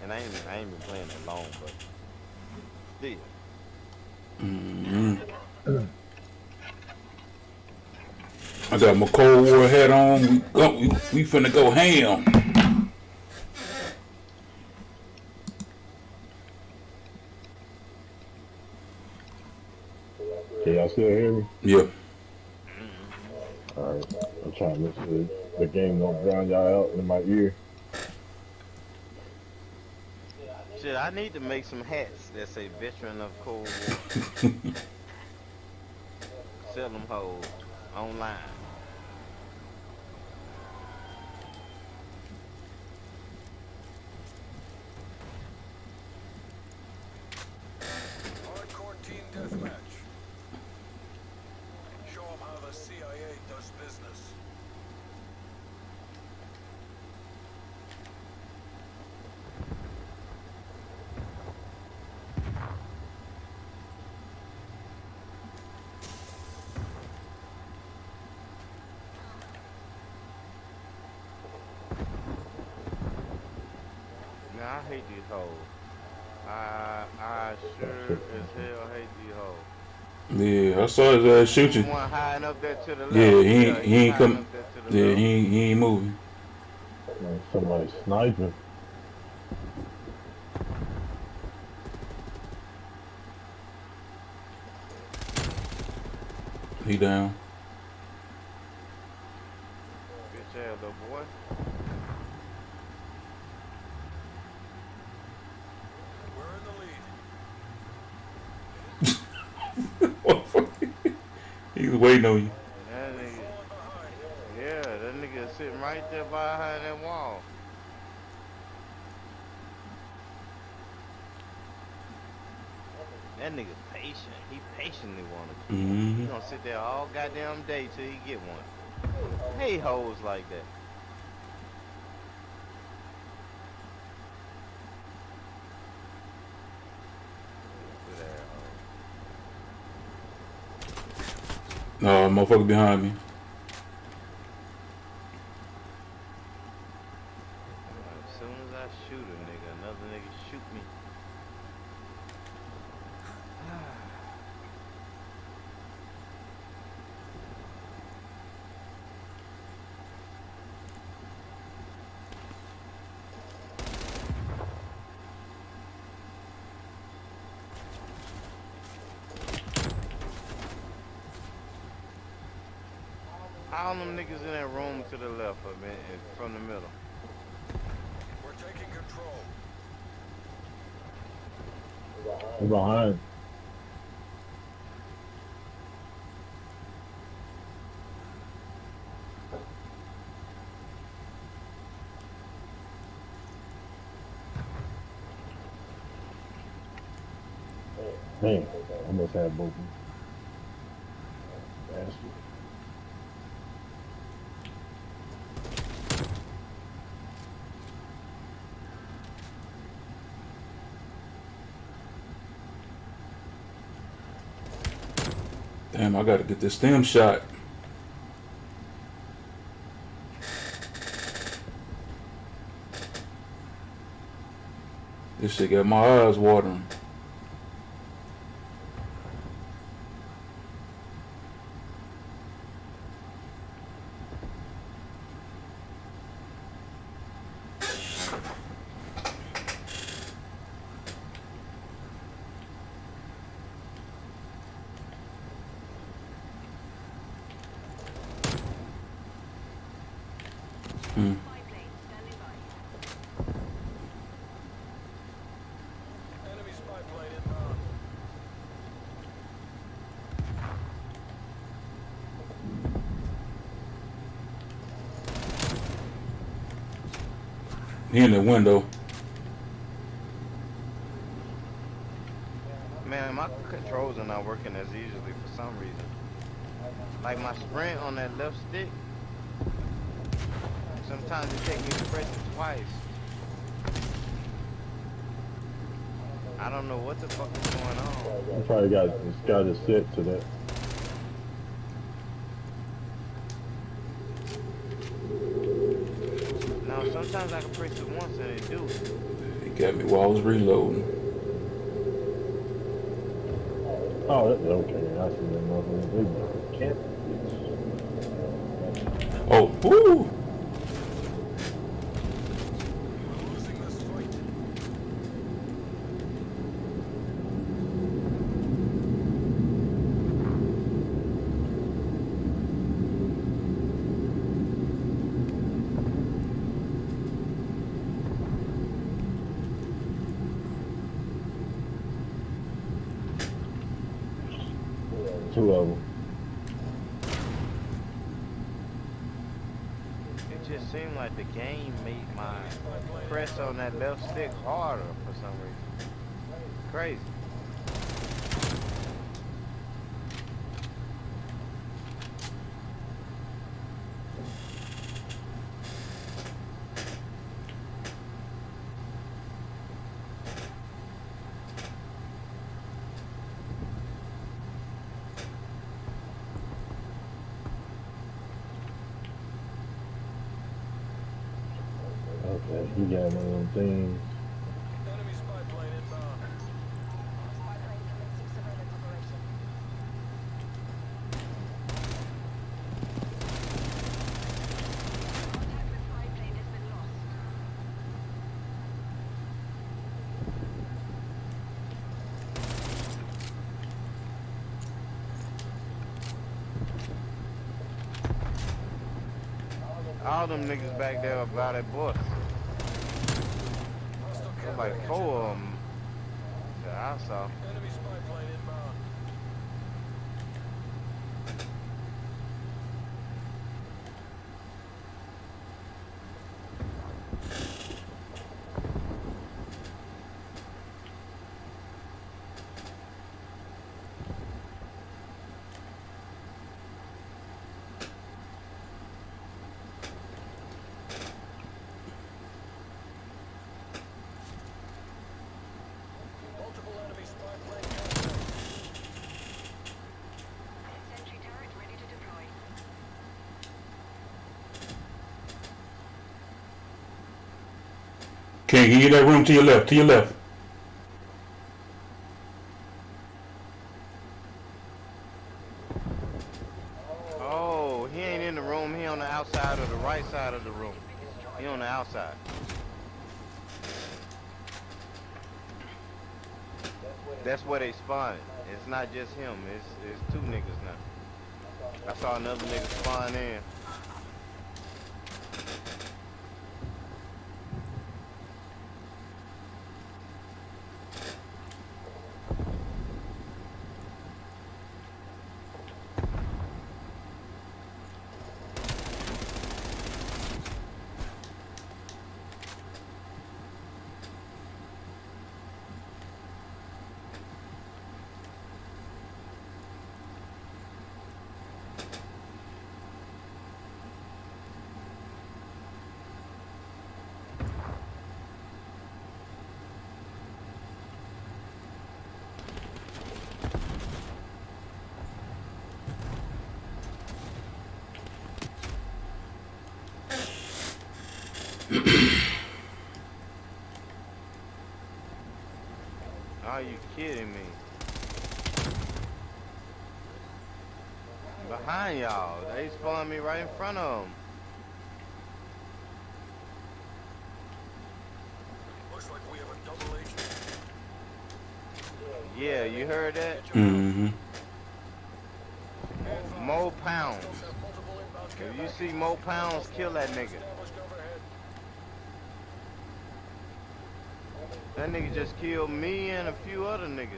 And I ain't been playing that long, but still. Mm-hmm. I got my Cold War hat on. We finna go ham. Can y'all still hear me? Yeah. Mm-hmm. All right. I'm trying to listen to the game. Don't drown y'all out in my ear. Shit, I need to make some hats that say "Veteran of Cold War." Sell them hoes online. Hardcore team deathmatch. Show them how the CIA does business. Man, I hate these hoes. I Oh, sure shit. as hell hate these hoes. Yeah, I saw his ass shoot The you. one hiding up there to the left. Yeah, Yeah, he he ain't hiding come. up there to the Yeah, left. he ain't moving. Man, somebody sniping. He down. Bitch ass little boy. We're in the lead. He's waiting on you. That We've nigga. fallen behind. Yeah, that nigga is sitting right there behind that wall. That nigga patient. He patiently want a kill. He Mm-hmm. gonna sit there all goddamn day till he get one. Hey hoes like that. Stupid ass hoe. No, motherfucker behind me. As soon as I shoot a nigga, another nigga shoot me. All them niggas in that room to the left of me, from the middle. We're taking control. I'm behind. Man, I almost had both of them. Bastard. Damn, I gotta get this stem shot. This shit got my eyes watering. Hmm. Enemy spy plane inbound. He in the window. Man, my controls are not working as easily for some reason. Like my sprint on that left stick, sometimes it takes me to press it twice. I don't know what the fuck is going on. I probably got it set to that. Now sometimes I can press it once and it do it. He at me while I was reloading. Oh, that's okay. I see that motherfucker. They can't. Oh, woo! We're losing this fight. Two of them. It just seemed like the game made my press on that left stick harder for some reason. Crazy. Okay, he got one of them things. Enemy spy plane inbound. Spy plane commencing surveillance operation. Contact with spy plane has been lost. All them niggas back there about that bus. Hostile There's care like package 4 of inbound. them that I saw. Enemy spy plane inbound. Multiple enemy spy plane contact. Sentry turret ready to deploy. Can't give you that room to your left, to your left. Oh, he ain't in the room. He on the outside or the right side of the room. He on the outside. That's where they spawned. It's not just him. It's 2 niggas now. I saw another nigga spawn in. Are you kidding me? Behind y'all. They spawned me right in front of them. Looks like we have a double agent. Yeah, you heard that? Mm-hmm. Mo Pounds. Hostiles have multiple inbound care If you packages. see Mo Pounds, kill that nigga. Established overhead. That nigga just killed me and a few other niggas.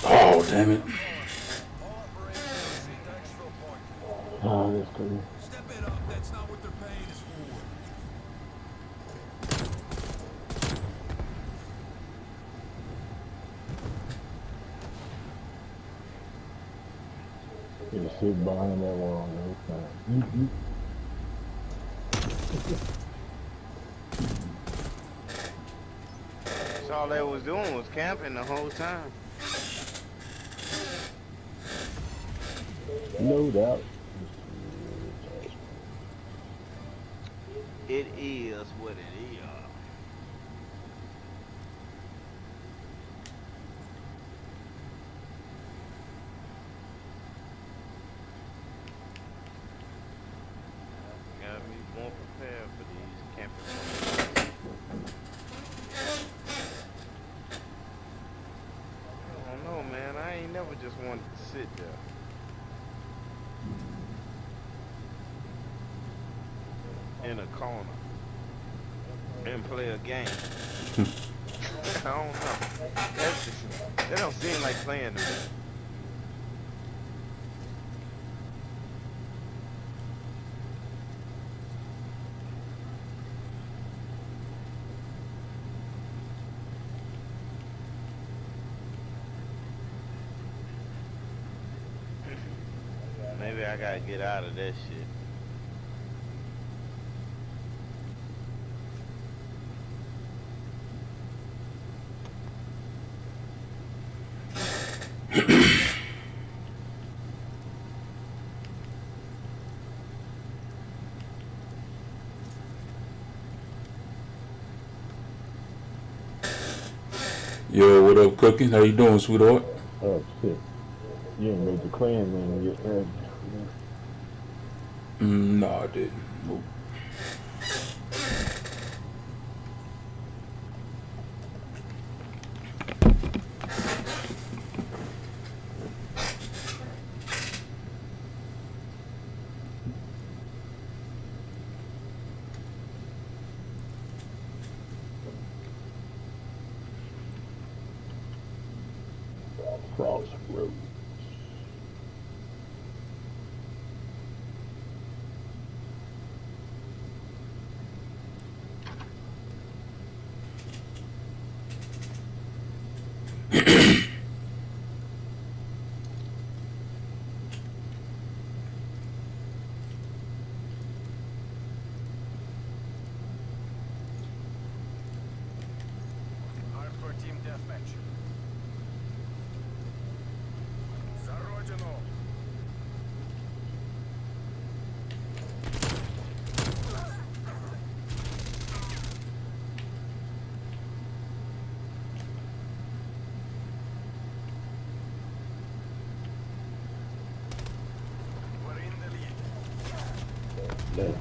Oh, damn it. All operations proceed to exfil point. Oh, that's crazy. Step it up. That's not what they're paying us for. You sit behind that wall every time. That's all they was doing was camping the whole time. No doubt. It is what it is. Gotta be more prepared for these camping. I don't know, man. I ain't never just wanted to sit there. In a corner and play a game. I don't know. That's just, that don't seem like playing to me. Maybe I gotta get out of that shit. Yo, what up, Cookie? How you doing, sweetheart? Oh, shit. You ain't made the clan man yet, have you? No, I didn't. Nope. Crossroads. Hardcore team deathmatch. За родину! We're in the lead. Damn.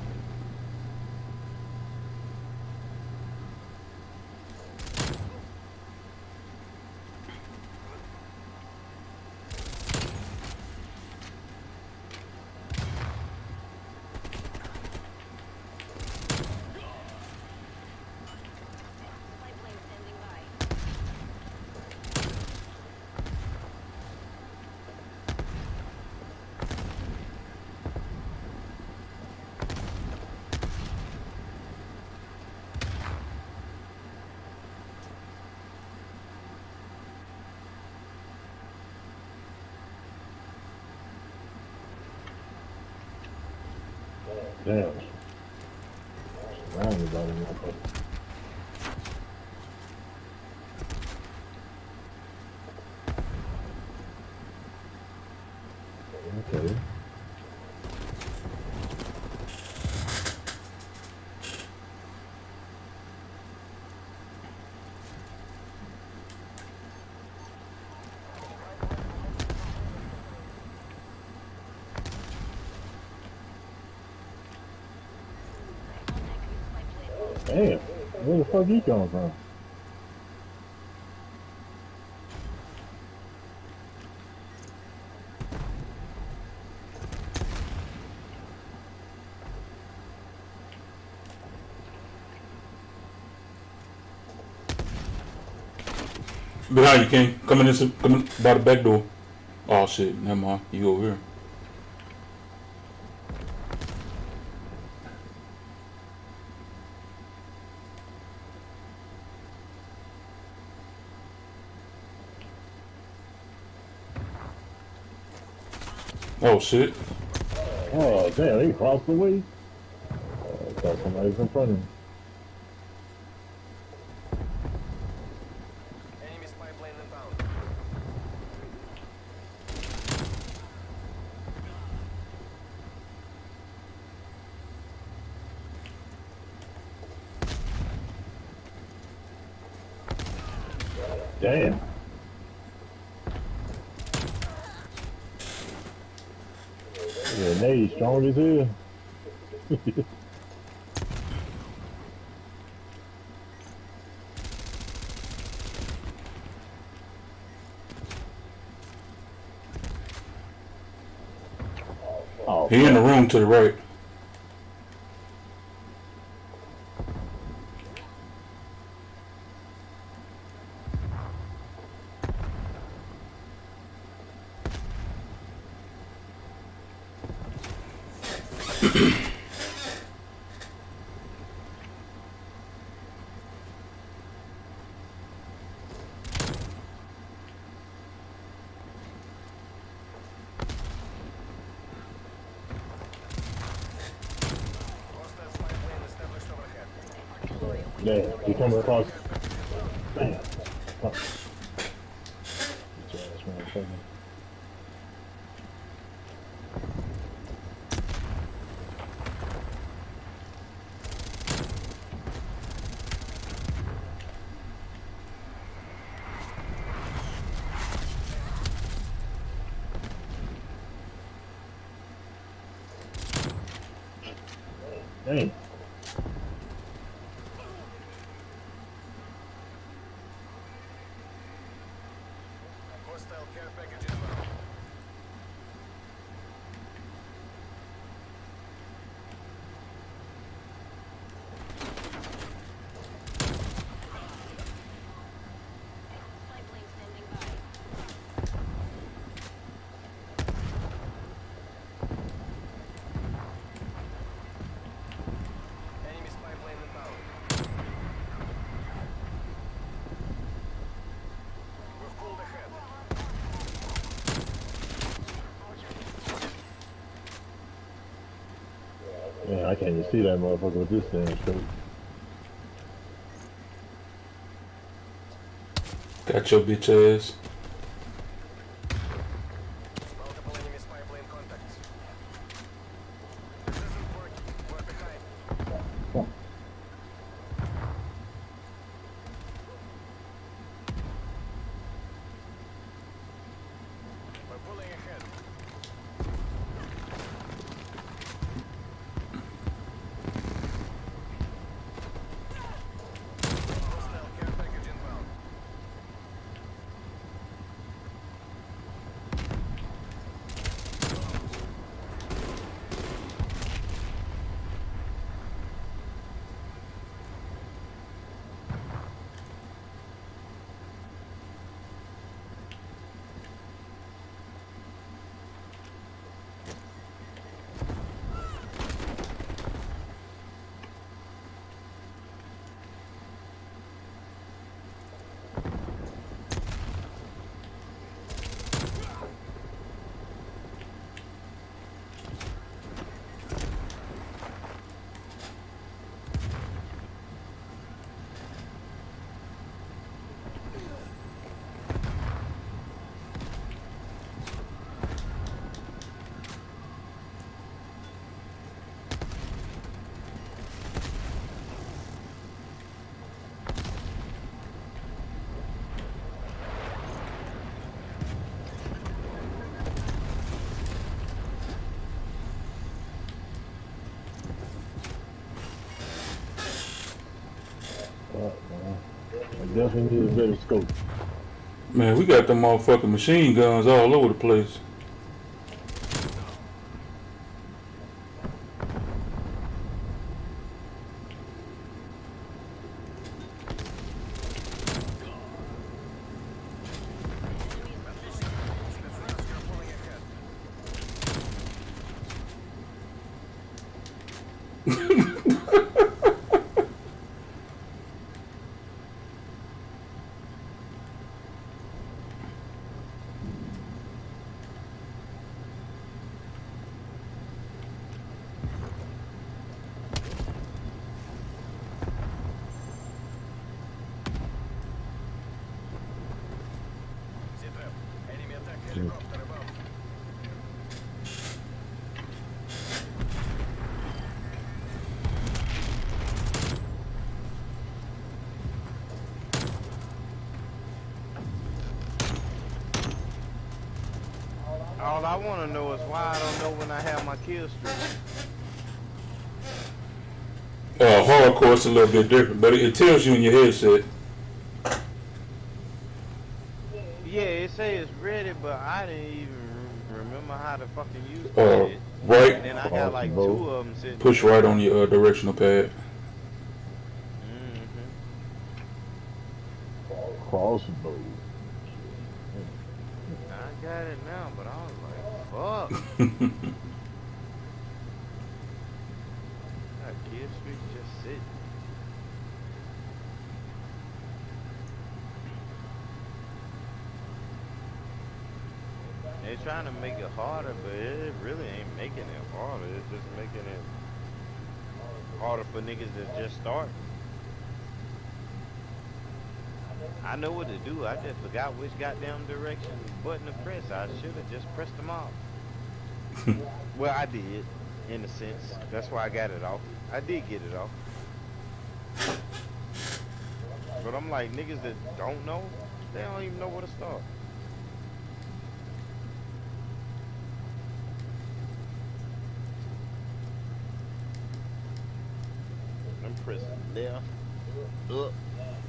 Supply plane standing by. Damn. Surrounded by them motherfuckers. Okay. Contact with supply plane. Damn. Where the fuck he coming from? Behind you, King. Coming in, coming by the back door. Oh shit, never mind. You over here. Oh shit. Oh, damn, he crossed the way. I thought somebody's in front of him. Enemy spy plane inbound. Damn. Yeah, Nate's strong as hell. Oh, He in the room to the right. Hostile spy plane established overhead. Artillery yeah, he coming across. Damn. Fuck. Bitch ass motherfucker. Dang. Hostile care package inbound. spy plane standing by. Enemy spy plane inbound. We've pulled ahead. Man, I can't even see that motherfucker with this damn scope. Got your bitch ass. Multiple enemy spy plane contacts. This isn't working. We're behind. We're pulling ahead. Hostile care package inbound. Fuck, man. I definitely need a better scope. Man, we got them motherfucking machine guns all over the place. All I want to know is why I don't know when I have my kill streak. Hardcore is a little bit different, but it tells you in your headset. Yeah, it say it's ready, but I didn't even remember how to fucking use it. Right, And then I got like 2 of them sitting. push right on your directional pad. Crossbow. I got it now, but I was like, fuck. That kill streak just sitting. They're trying to make it harder, but it really ain't making it harder. It's just making it harder for niggas to just start. I know what to do. I just forgot which goddamn direction button to press. I should have just pressed them off. Well, I did, in a sense. That's why I got it off. I did get it off. But I'm like, niggas that don't know, they don't even know where to start. I'm pressing left, up,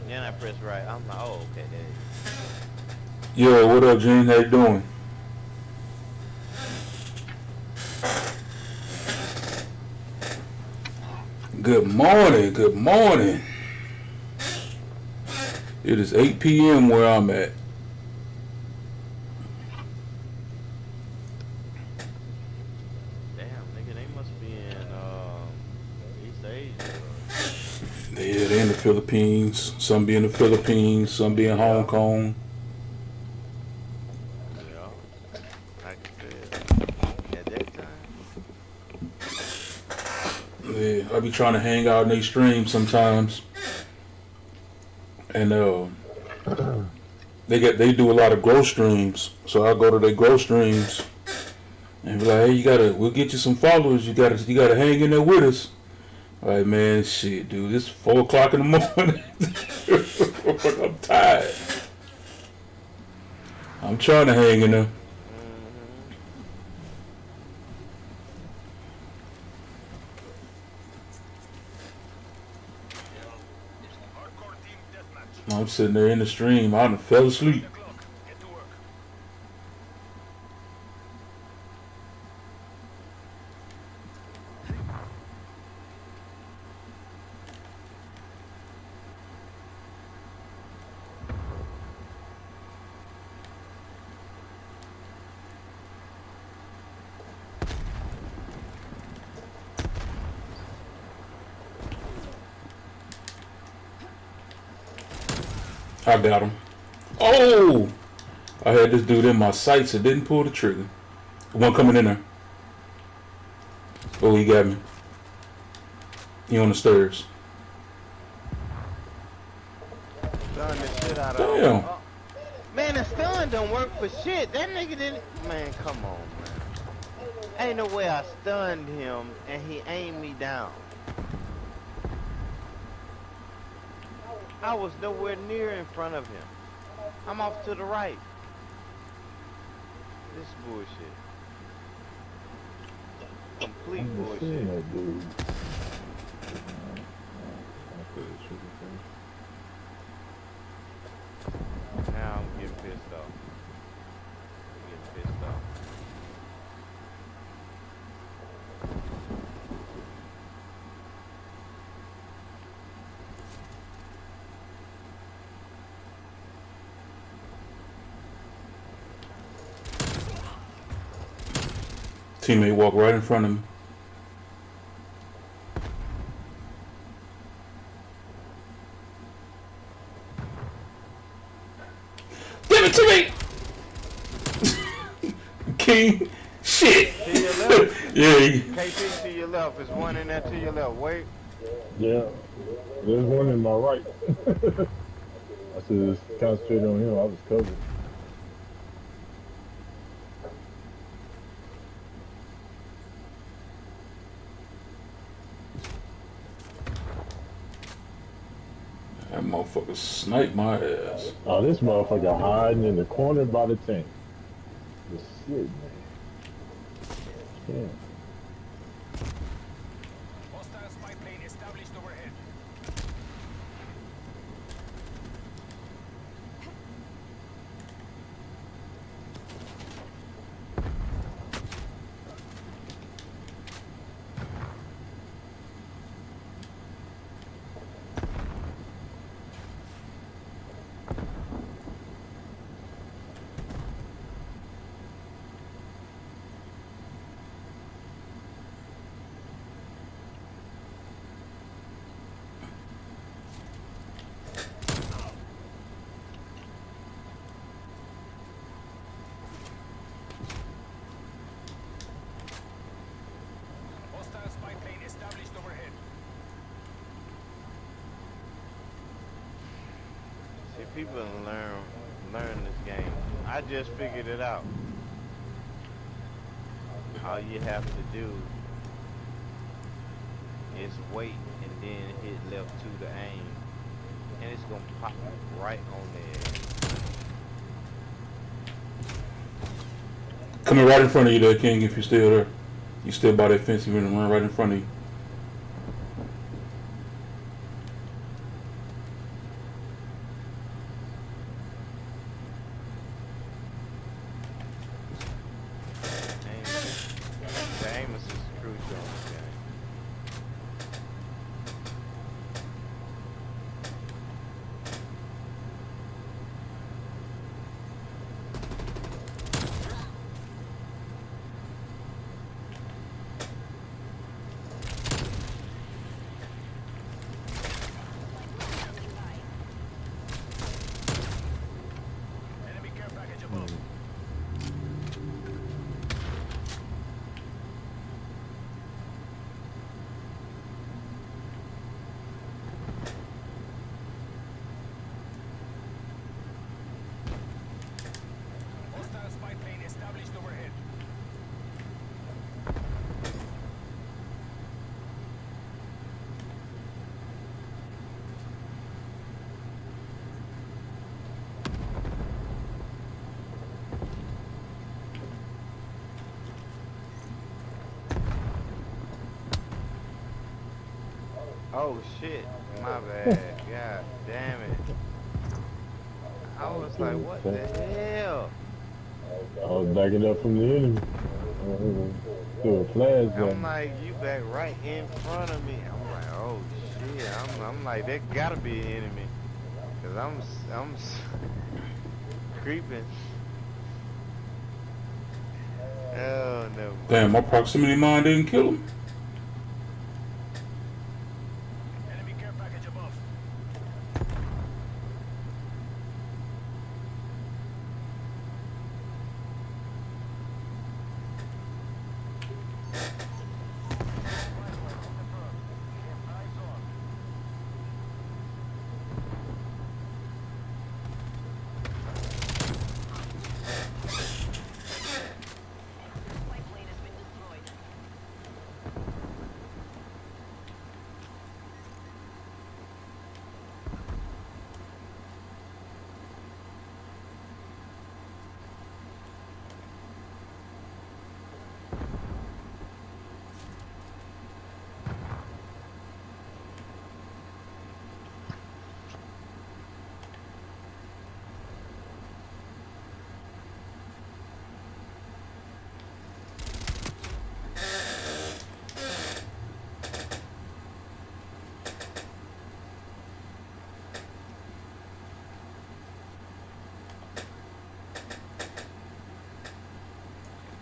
then I press right. I'm like, oh, okay, there you Yo, what up, Gene? How you doing? Good morning, good morning. It is 8 p.m. where I'm at. Damn, nigga, they must be in East Asia. Yeah, they're in the Philippines. Some be in the Philippines, some be in Hong Kong. Yeah, I can feel at that time. Yeah, I be trying to hang out in their streams sometimes. And they do a lot of grow streams. So I go to their grow streams and be like, hey, we'll get you some followers. You gotta hang in there with us. Like, man, shit, dude, it's 4 o'clock in the morning. I'm tired. I'm trying to hang in there. Hardcore team deathmatch. I'm sitting there in the stream. I done fell asleep. 8 o'clock. Get to work. I got him. Oh! I had this dude in my sights and didn't pull the trigger. One coming in there. Oh, he got me. He on the stairs. Stun the shit out of Damn. him. Oh, man, the stun don't work for shit. That nigga didn't. Man, come on, man. Ain't no way I stunned him and he aimed me down. I was nowhere near in front of him. I'm off to the right. This bullshit. Complete I'm just bullshit. seeing that dude. Now I'm getting pissed off. I'm getting pissed off. Teammate walked right in front of me. Give it to me! King. Shit. To your left. Yeah. KP to your left. There's one in there to your left. Wait. Yeah, there's one in my right. I should just concentrate on him. I was covered. That motherfucker sniped my ass. Oh, this motherfucker hiding in the corner by the tank. Just shit, man. Yeah. Hostile spy plane established overhead. Hostile spy plane established overhead. See, people learn this game. I just figured it out. All you have to do is wait and then hit left 2 to aim, and it's gonna pop right on there. Coming right in front of you there, King, if you're still there. You still by that fence, you're gonna run right in front of you. The Amos is crucial on this game. Enemy care package above. Hostile spy plane established overhead. Oh shit, my bad. God damn it. I was like, what the hell? I was backing up from the enemy. Threw a flash I'm back. like, you back right in front of me. I'm like, oh shit. I'm like, that gotta be an enemy. Cause I'm creeping. Oh no. Damn, my proximity mine didn't kill him. Enemy care package above. Spy plane has been destroyed.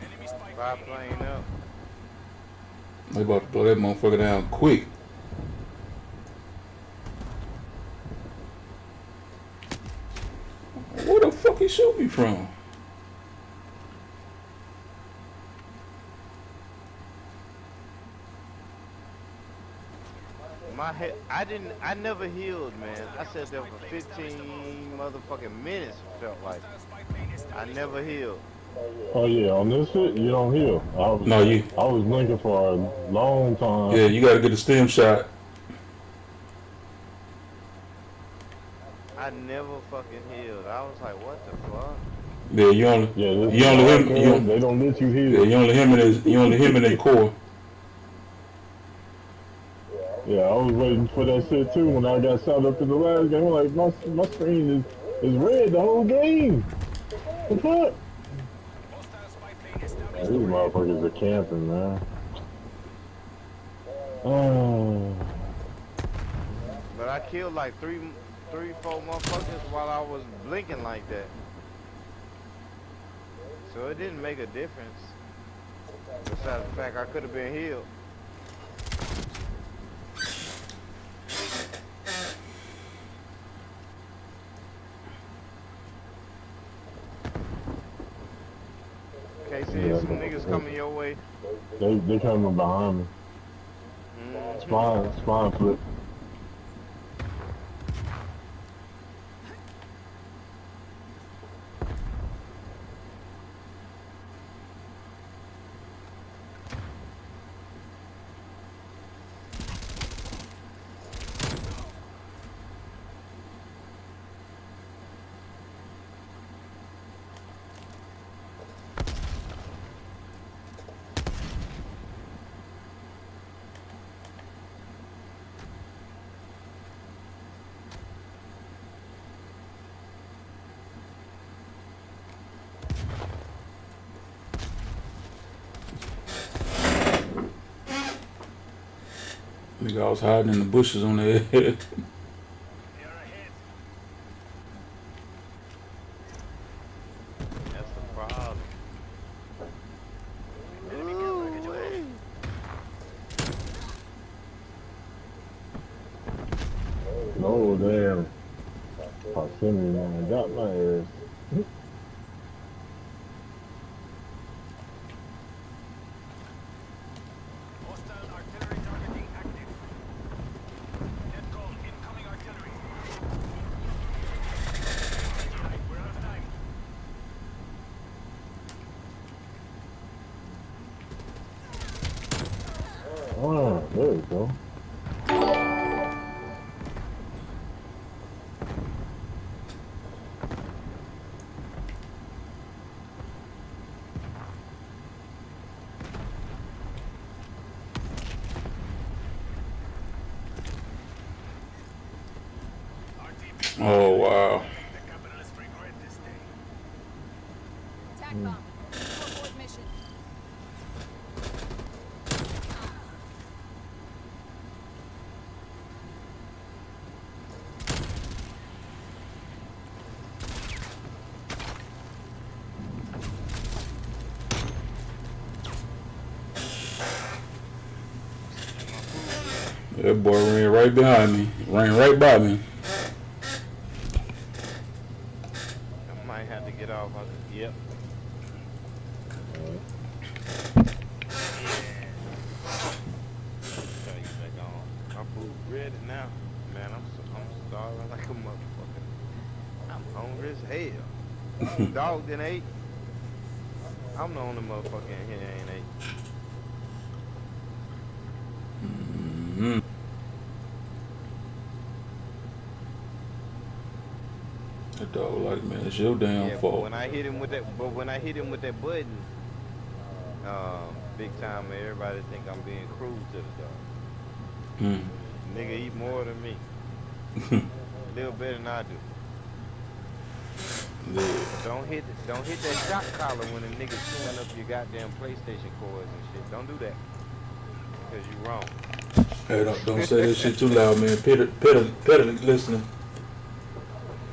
Enemy spy Spy plane plane up. They about to blow that motherfucker down quick. Where the fuck he shoot me from? My head, I never healed, man. I sat there for 15 motherfucking minutes, felt like. Hostile spy plane I established. never healed. Oh yeah, on this shit, you don't heal. No, you. I was blinking for a long time. Yeah, you gotta get the stem shot. I never fucking healed. I was like, what the fuck? Yeah, you only Yeah, you only him they don't let you yeah, heal. you only him in their core. Yeah, I was waiting for that shit too when I got shot up in the last game. I'm like, my screen is red the whole game. What the fuck? Hostile spy plane established These overhead. motherfuckers are camping, man. Oh, But I killed like three, four motherfuckers while I was blinking like that. So it didn't make a difference. Besides the fact I could have been healed. KC, yeah, some niggas coming your way. they coming behind me. Mhm. Spine flip. Nigga, I was hiding in the bushes on their head. They are ahead. That's the problem. Enemy care package away. Ooh-wee. Oh damn. Proximity man got my ass. Hostile artillery targeting active. Net call, incoming artillery. We're out of time. Oh, there we go. RTB. Oh wow. The capitalists regret this day. Attack bomb. Abort mission. That boy ran right behind me. Ran right by me. I might have to get off. Yep. Tell you back on. My food ready now. Man, I'm starving like a motherfucker. I'm hungry as hell. Dog didn't ate. I'm the only motherfucker in here that ain't ate. Mm. That dog like, man, it's your damn Yeah, but fault. when I hit him with that button, big time, everybody think I'm being cruel to the dog. Mm. Nigga eat more than me. A little better than I do. Yeah. Don't hit that shock collar when a nigga chewing up your goddamn PlayStation cords and shit. Don't do that. Cause you wrong. Hey, don't say that shit too loud, man. Peter listening.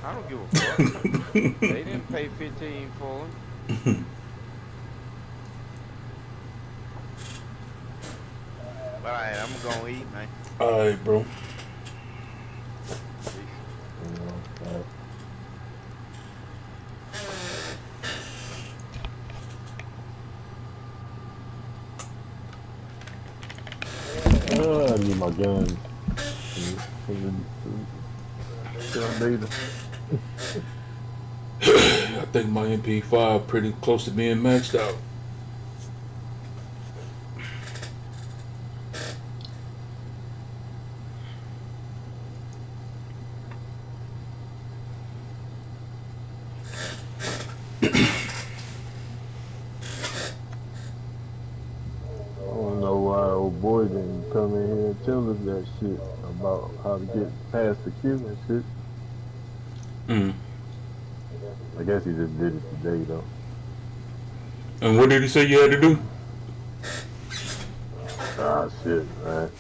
I don't give a fuck. They didn't pay 15 for him. Alright, I'm gonna eat, man. Alright, bro. Peace. I need my gun. Data. I think my MP5 pretty close to being maxed out. come in here and tell us that shit about how to get past the queue and shit. Mm. I guess he just did it today though. And what did he say you had to do? Ah shit, man.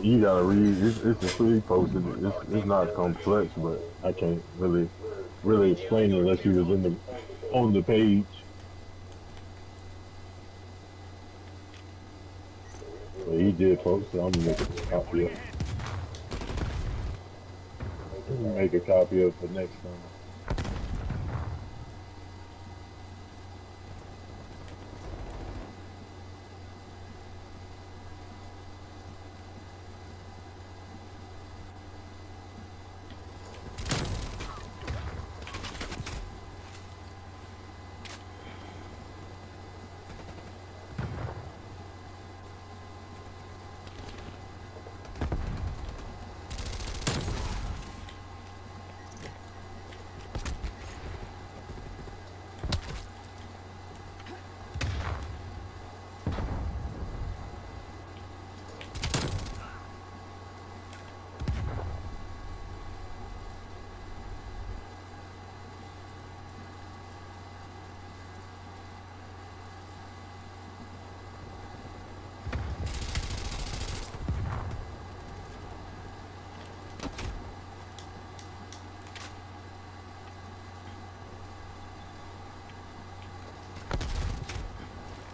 You gotta read. It's a free posted. It's not complex, but I can't really explain it unless you was in the on the page. But he did post it. I'm gonna make a copy of it. Make a copy of it for next time.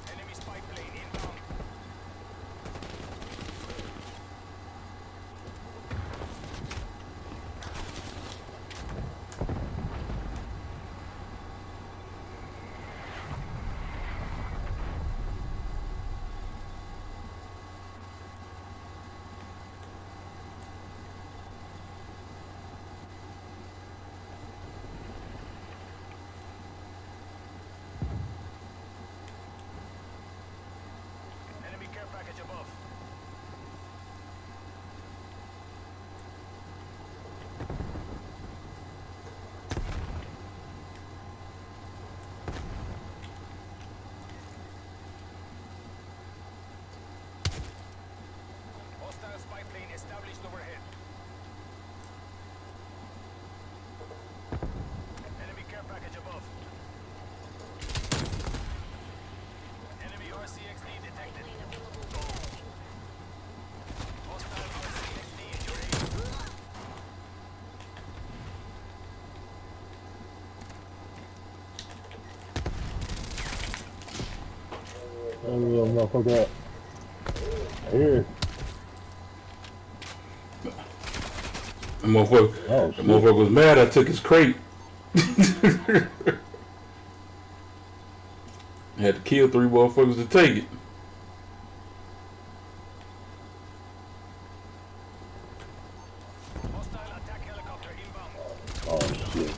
Enemy spy plane inbound. Enemy care package above. Hostile spy plane established overhead. Enemy care package above. Enemy RCXD detected. Hostile RCXD in your area. Oh, motherfucker up. Here. The motherfucker, Oh the shit. motherfucker was mad I took his crate. Had to kill 3 motherfuckers to take it. Hostile attack helicopter inbound. Oh shit.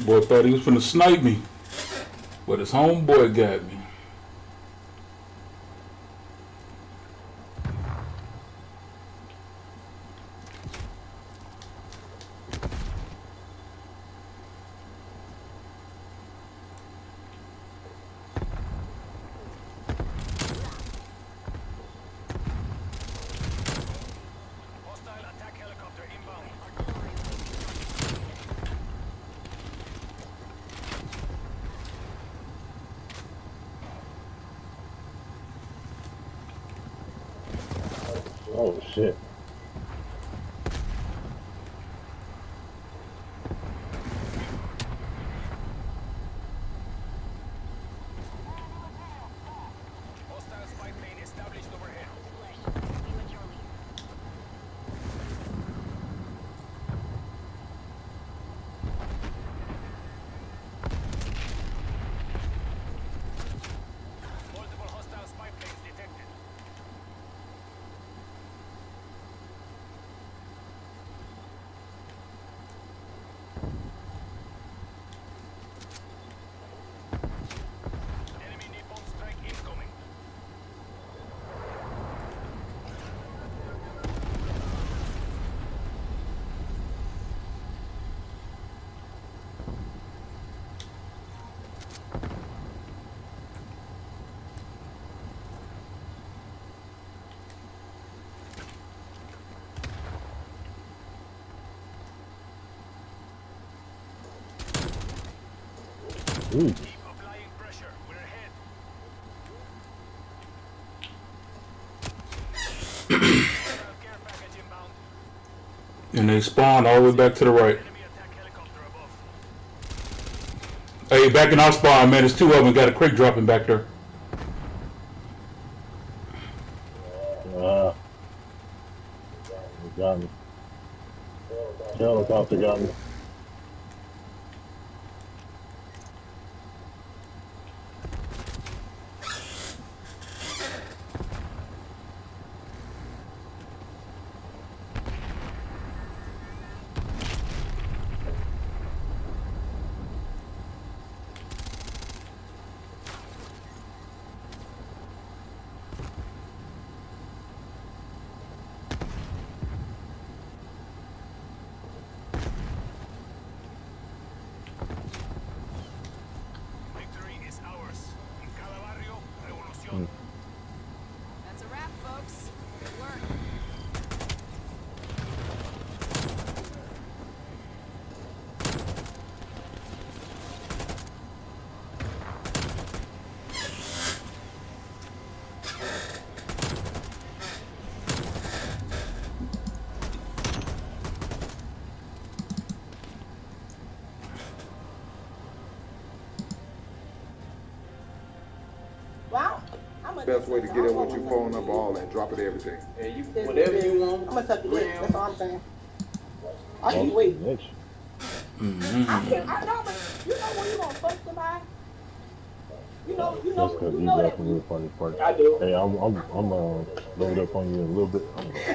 Boy thought he was finna snipe me, but his homeboy got me. Oh shit. Hostile spy plane established overhead. Multiple hostile spy planes detected. Enemy napalm strike incoming. Ooh. Keep applying pressure. We're ahead. Hostile care package inbound. And they spawn all the way back to the right. Enemy attack helicopter above. Hey, back in our spawn, man. There's two of them. Got a crate dropping back there. Ah. Got me. Helicopter got me. Victory is ours. In cada barrio, revolución. That's a wrap, folks. Good work. Wow. I'm gonna Best way to get in with you, phone number, all that, drop it everything. And you, whatever you want. I'm gonna suck your dick. That's all I'm saying. I Oh, can't wait. bitch. I can't. I know, but you know when you gonna fuck somebody. That's because You you know that. definitely the funny part. I do. Hey, I'm load up on you in a little bit.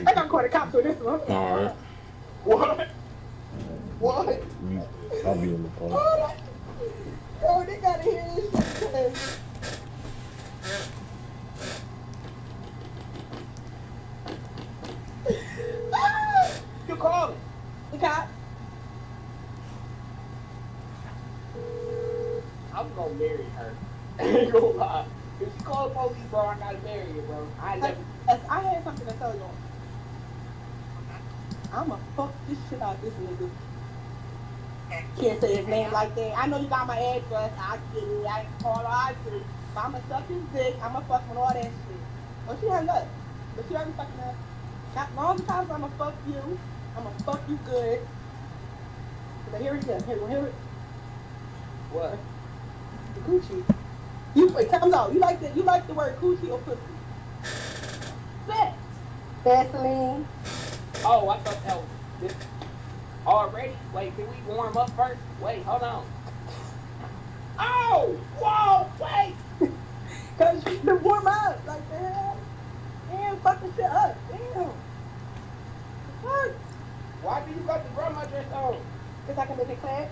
I gotta call the cops for this one. All right. What? What? I'll be in the party. Oh, they gotta hear this shit. You call it. The cops. I'm gonna marry her. I ain't gonna lie. If she call the police, bro, I gotta marry her, bro. I never. I had something to tell you. I'ma fuck this shit out this nigga. Can't say his name like that. I know you got my address. I get it. I ain't call I see. But I'ma suck his dick. I'ma fuck with all that shit. But she hung up. But she already fucking up. Got long times I'ma fuck you. I'ma fuck you good. But here it is. Here it. What? The coochie. You wait, time's out. You like the word coochie or pussy? Sex. Vaseline. Oh, I thought that was this. Already? Wait, can we warm up first? Wait, hold on. Oh! Whoa! Wait! Cause you been warm up like the hell. Damn, fucking shit up. Damn. What? Why do you got the grandma dress on? Cause I can make it clap.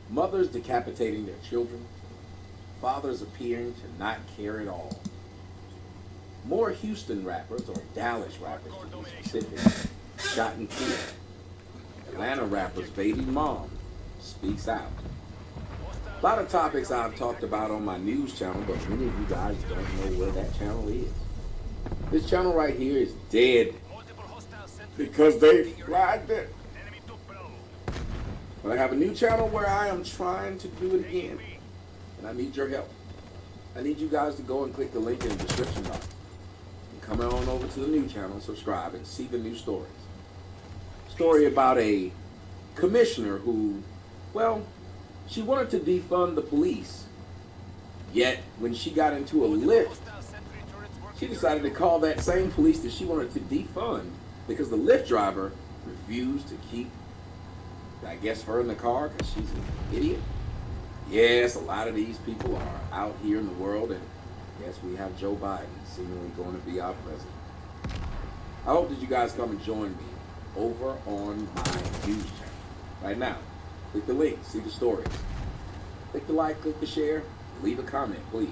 Mothers decapitating their children, fathers appearing to not care at all. More Houston rappers, or Dallas rappers to be specific, shot and killed. Atlanta rappers' baby mom speaks out. A lot of topics I've talked about on my news channel, but many of you guys don't know where that channel is. This channel right here is dead because they flagged it. But I have a new channel where I am trying to do it again, and I need your help. I need you guys to go and click the link in the description box and come on over to the new channel, subscribe, and see the new stories. Story about a commissioner who, well, she wanted to defund the police, yet when she got into a lift, she decided to call that same police that she wanted to defund because the Lyft driver refused to keep, I guess, her in the car because she's an idiot. Yes, a lot of these people are out here in the world, and yes, we have Joe Biden seemingly going to be our president. I hope that you guys come and join me over on my news channel right now. Click the link, see the stories. Click the like, click the share, leave a comment, please.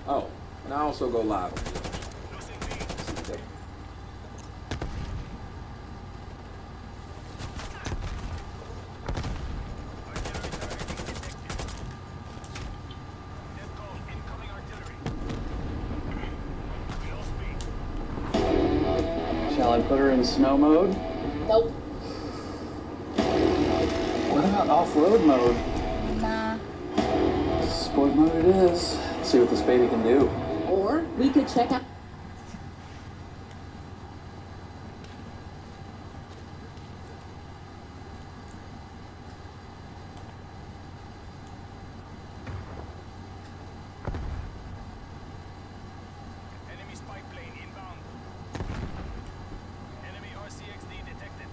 Oh, and I also go live on the channel. See you there. Shall I put her in snow mode? Nope. What about off-road mode? Nah. Sport mode it is. Let's see what this baby can do. Or we could check out. Enemy spy plane inbound. Enemy RCXD detected.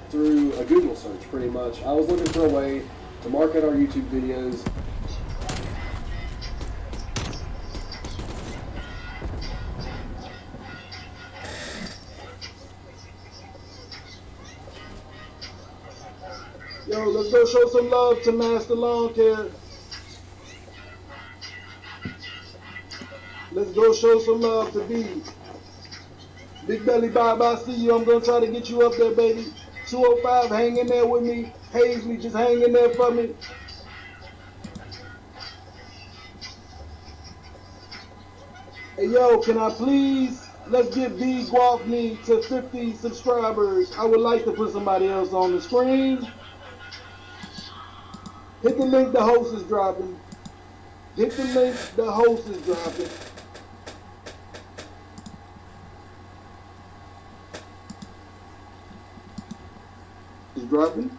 through a Google search, pretty much. I was looking for a way to market our YouTube videos. Yo, let's go show some love to Master Lawn Care. Let's go show some love to B. Big Belly Bob, I see you. I'm going to try to get you up there, baby. 205, hang in there with me. Paisley, just hang in there for me. Hey, yo, can I please, let's get B Guafney to 50 subscribers. I would like to put somebody else on the screen. Hit the link the host is dropping. Hit the link the host is dropping. Is dropping.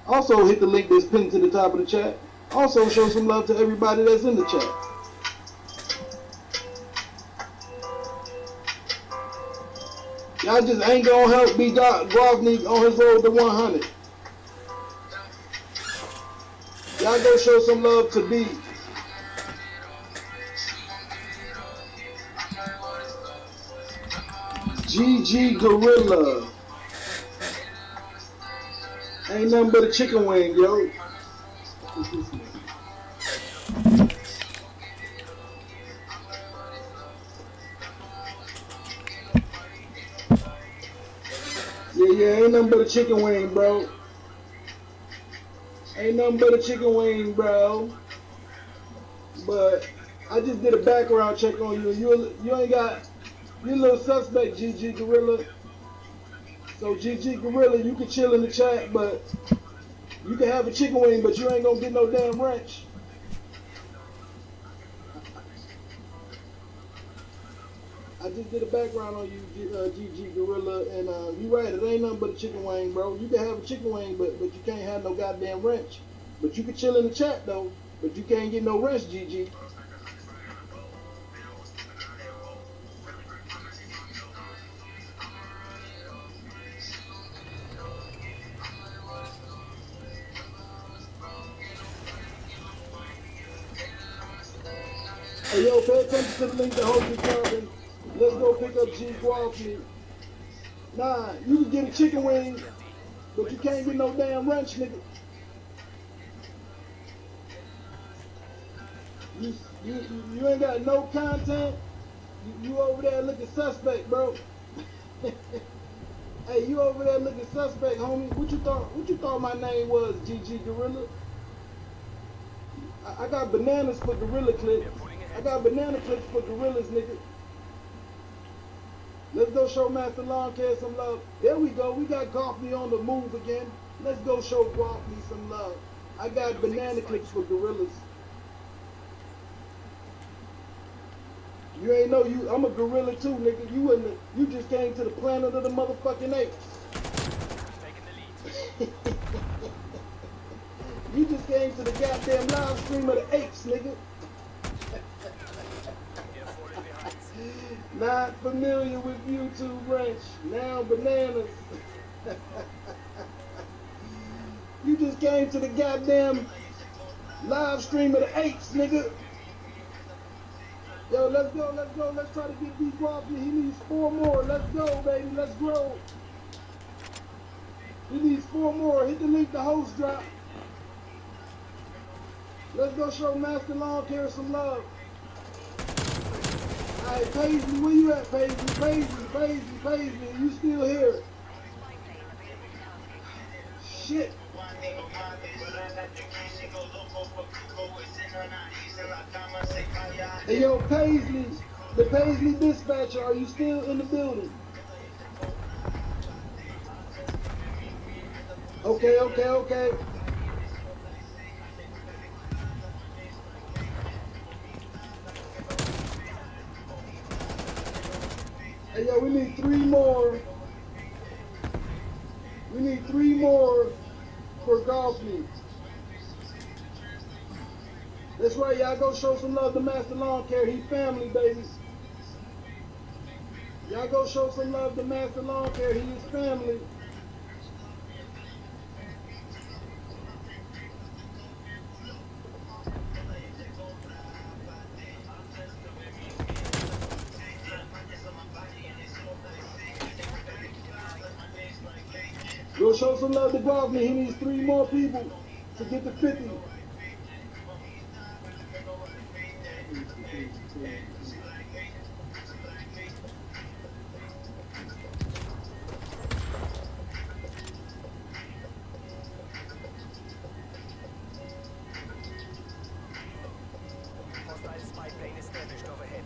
Also hit the link that's pinned to the top of the chat. Also show some love to everybody that's in the chat. Y'all just ain't gonna help B Guafney on his road to 100. Y'all go show some love to B. GG Gorilla. Ain't nothing but a chicken wing, yo. Yeah, ain't nothing but a chicken wing, bro. Ain't nothing but a chicken wing, bro. But I just did a background check on you. You ain't got, you a little suspect, GG Gorilla. So GG Gorilla, you can chill in the chat, but you can have a chicken wing, but you ain't gonna get no damn wrench. I just did a background on you, GG Gorilla, and you right, it ain't nothing but a chicken wing, bro. You can have a chicken wing, but you can't have no goddamn wrench. But you can chill in the chat, though, but you can't get no wrench, GG. Hey, yo, pay attention to the link that holds your carbon. Let's go pick up G Guafney. Nah, you can get a chicken wing, but you can't get no damn wrench, nigga. You ain't got no content. You over there looking suspect, bro. Hey, you over there looking suspect, homie. What you thought my name was, GG Gorilla? I got bananas for gorilla clips. I got banana clips for gorillas, nigga. Let's go show Master Lawn Care some love. There we go. We got Guafney on the move again. Let's go show Guafney some love. I got banana clips for gorillas. You ain't know you. I'm a gorilla too, nigga. You just came to the planet of the motherfucking apes. You just came to the goddamn live stream of the apes, nigga. Not familiar with YouTube wrench. Now bananas. You just came to the goddamn live stream of the apes, nigga. Yo, let's go. Let's try to get B Guafney. He needs 4 more. Let's go, baby. Let's grow. He needs 4 more. Hit the link the host drop. Let's go show Master Lawn Care some love. Alright, Paisley, where you at, Paisley? Paisley, you still here? Shit. Hey, yo, Paisley, the Paisley dispatcher, are you still in the building? Okay. Hey, yo, we need 3 more. We need 3 more for Guafney. That's right, y'all go show some love to Master Lawn Care. He family, baby. Y'all go show some love to Master Lawn Care. He is family. Yo, show some love to Gwaltney. He needs 3 more people to get to 50. Hostile spy plane established overhead.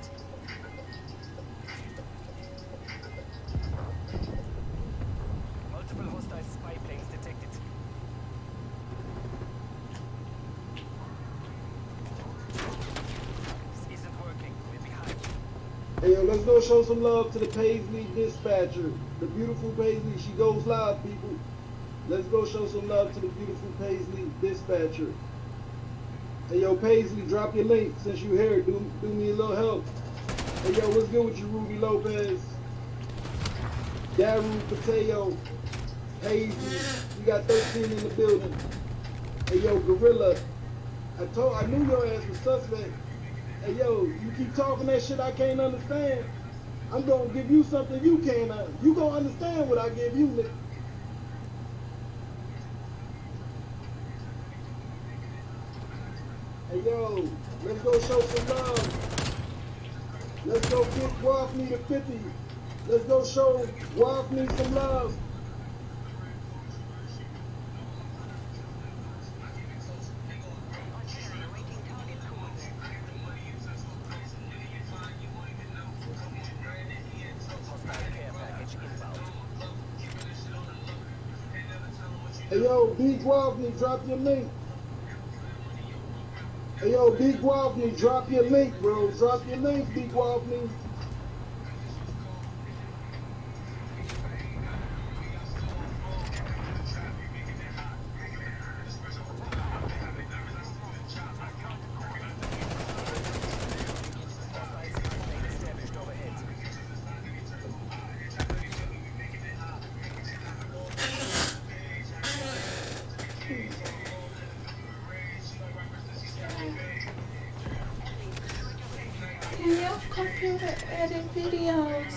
Multiple hostile spy planes detected. This isn't working. We're behind. Hey, yo, let's go show some love to the Paisley dispatcher. The beautiful Paisley, she goes live, people. Let's go show some love to the beautiful Paisley dispatcher. Hey, yo, Paisley, drop your link since you're here. Do me a little help. Hey, yo, what's good with you, Ruby Lopez? Daru Pateo, Paisley, you got 13 in the building. Hey, yo, Gorilla, I knew your ass was suspect. Hey, yo, you keep talking that shit I can't understand. I'm gonna give you something you can't understand. You gonna understand what I give you, nigga. Hey, yo, let's go show some love. Let's go get Gwaltney to 50. Let's go show Gwaltney some love. Hey, yo, B. Gwaltney, drop your link. Hey, yo, B. Gwaltney, drop your link, bro. Drop your link, B. Gwaltney. Can your computer edit videos?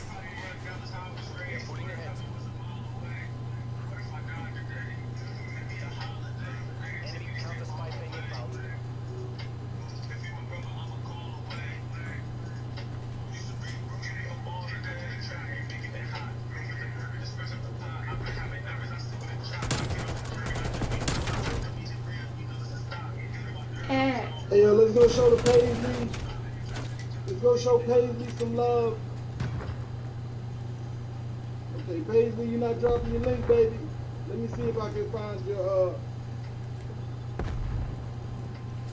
Hey, yo, let's go show the Paisley. Let's go show Paisley some love. Okay, Paisley, you're not dropping your link, baby. Let me see if I can find your,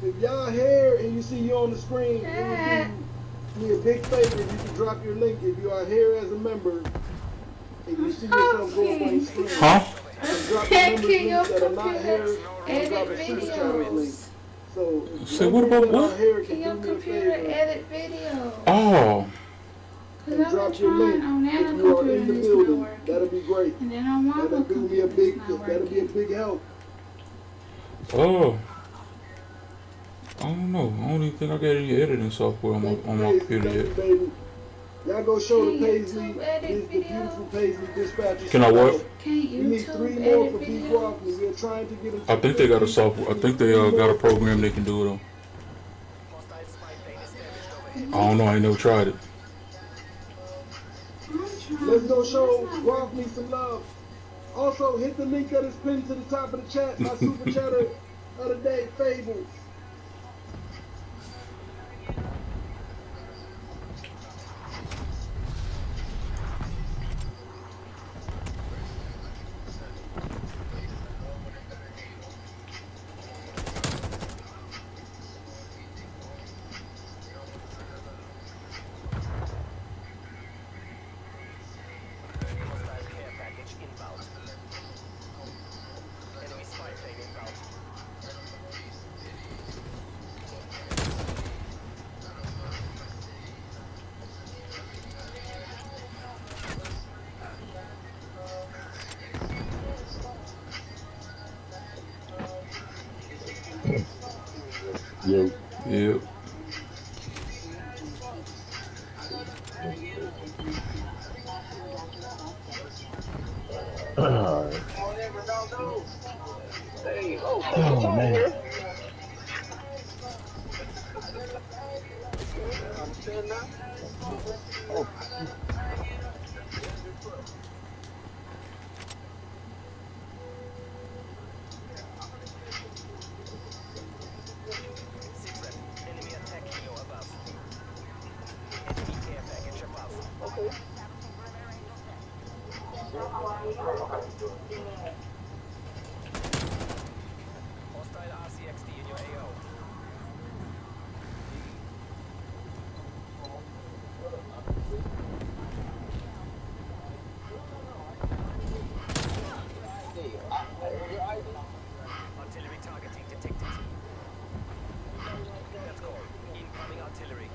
if y'all here and you see you on the screen, it would do me a big favor if you could drop your link if you are here as a member and you see yourself going on the screen. Huh? Drop your members links that are not here and drop a super channel link. So what about what? Can your computer edit video? Oh. Because I've been trying on Nana computer and it's not working. That'll be great. And then on my That'll do me a big, that'll be a big help. Oh. I don't know. I don't even think I got any editing software on my computer yet. Y'all go show the Paisley, the beautiful Paisley dispatcher. Can I what? We need 3 more for B. Gwaltney. We're trying to get them. I think they got a software. I think they got a program they can do it on. I don't know. I ain't never tried it. Let's go show Gwaltney some love. Also, hit the link that is pinned to the top of the chat. My super chatter of the day, Fables. Yep. Yep. Alright. Oh man. Enemy attack kilo above. Enemy care package above. Hostile RCXD in your AO. Artillery targeting detected. Let's go. Incoming artillery.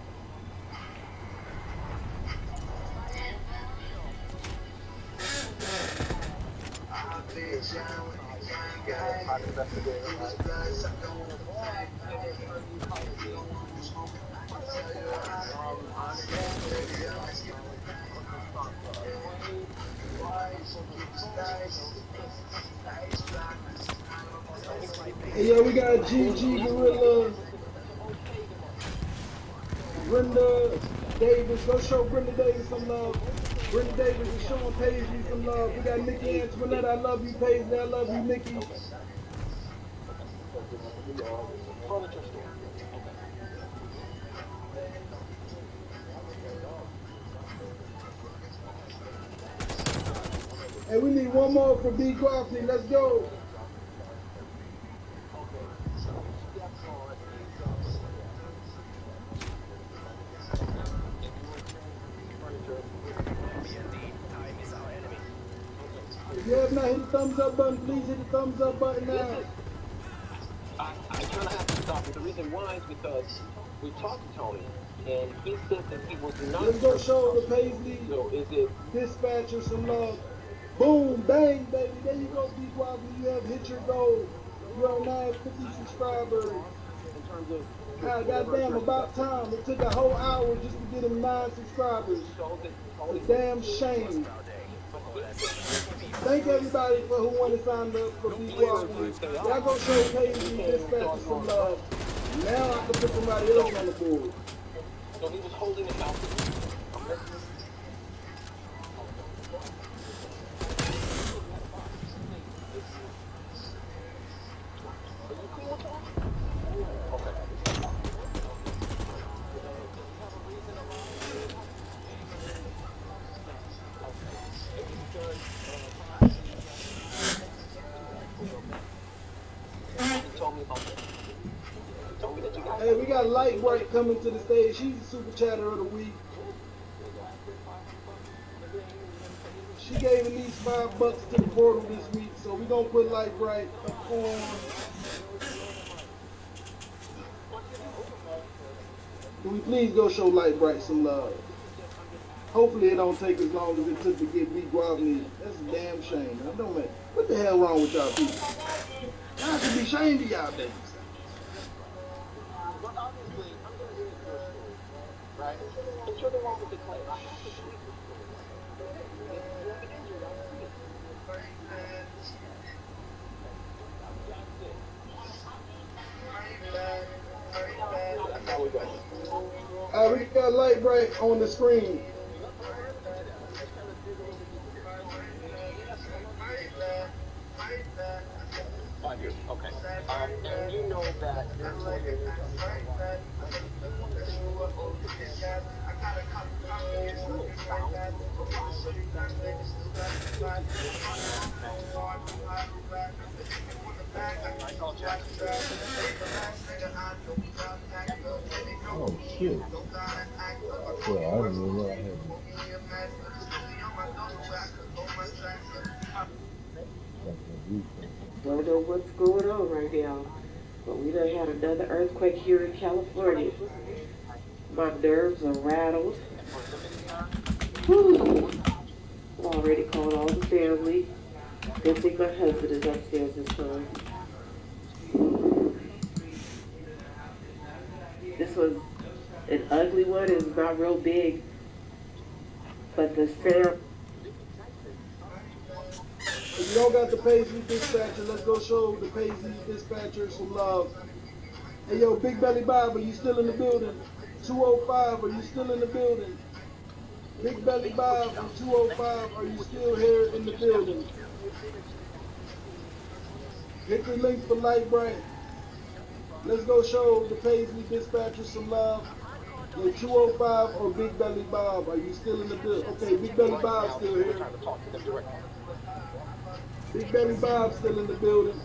Hey, yo, we got GG Gorilla, Brenda Davis. Go show Brenda Davis some love. Brenda Davis is showing Paisley some love. We got Nikki Antoinette. I love you, Paisley. I love you, Nikki. Hey, we need one more for B. Grafton. Let's go. If you have not hit the thumbs up button, please hit the thumbs up button now. I kind of have to stop. The reason why is because we talked to Tony, and he said that he was not. Let's go show the Paisley So is it? Dispatcher some love. Boom, bang, baby. There you go, B. Grafton. You have hit your goal. You are now at 50 subscribers. In terms of. God, goddamn, about time. It took a whole hour just to get him 9 subscribers. It's a damn shame. Thank everybody for who want to sign up for B. Grafton. Y'all go show Paisley Dispatcher some love. Now I can put somebody else on the board. So he was holding it out. Hey, we got Lightbright coming to the stage. She's the super chatter of the week. She gave at least $5 to the portal this week, so we're gonna put Lightbright up on. Can we please go show Lightbright some love? Hopefully it don't take as long as it took to get B. Grafton. That's a damn shame. That don't make. What the hell wrong with y'all people? Y'all should be ashamed of y'all things. Right? And you're the one with the claim. That's how we go. We got Lightbright on the screen. Okay. And you know that there's one Oh shit. Yeah, I didn't even know I had Don't know what's going on right now, but we done had another earthquake here in California. My nerves are rattled. Whew. I've already called all the family. Good thing my husband is upstairs this time. This was an ugly one. It was not real big, but the sound. You don't got the Paisley Dispatcher. Let's go show the Paisley Dispatcher some love. Hey, yo, Big Belly Bob, are you still in the building? 205, are you still in the building? Big Belly Bob and 205, are you still here in the building? Hit the link for Light Bright. Let's go show the Paisley Dispatcher some love. Yeah, 205 or Big Belly Bob, are you still in the building? Okay, Big Belly Bob's still here. Big Belly Bob's still in the building.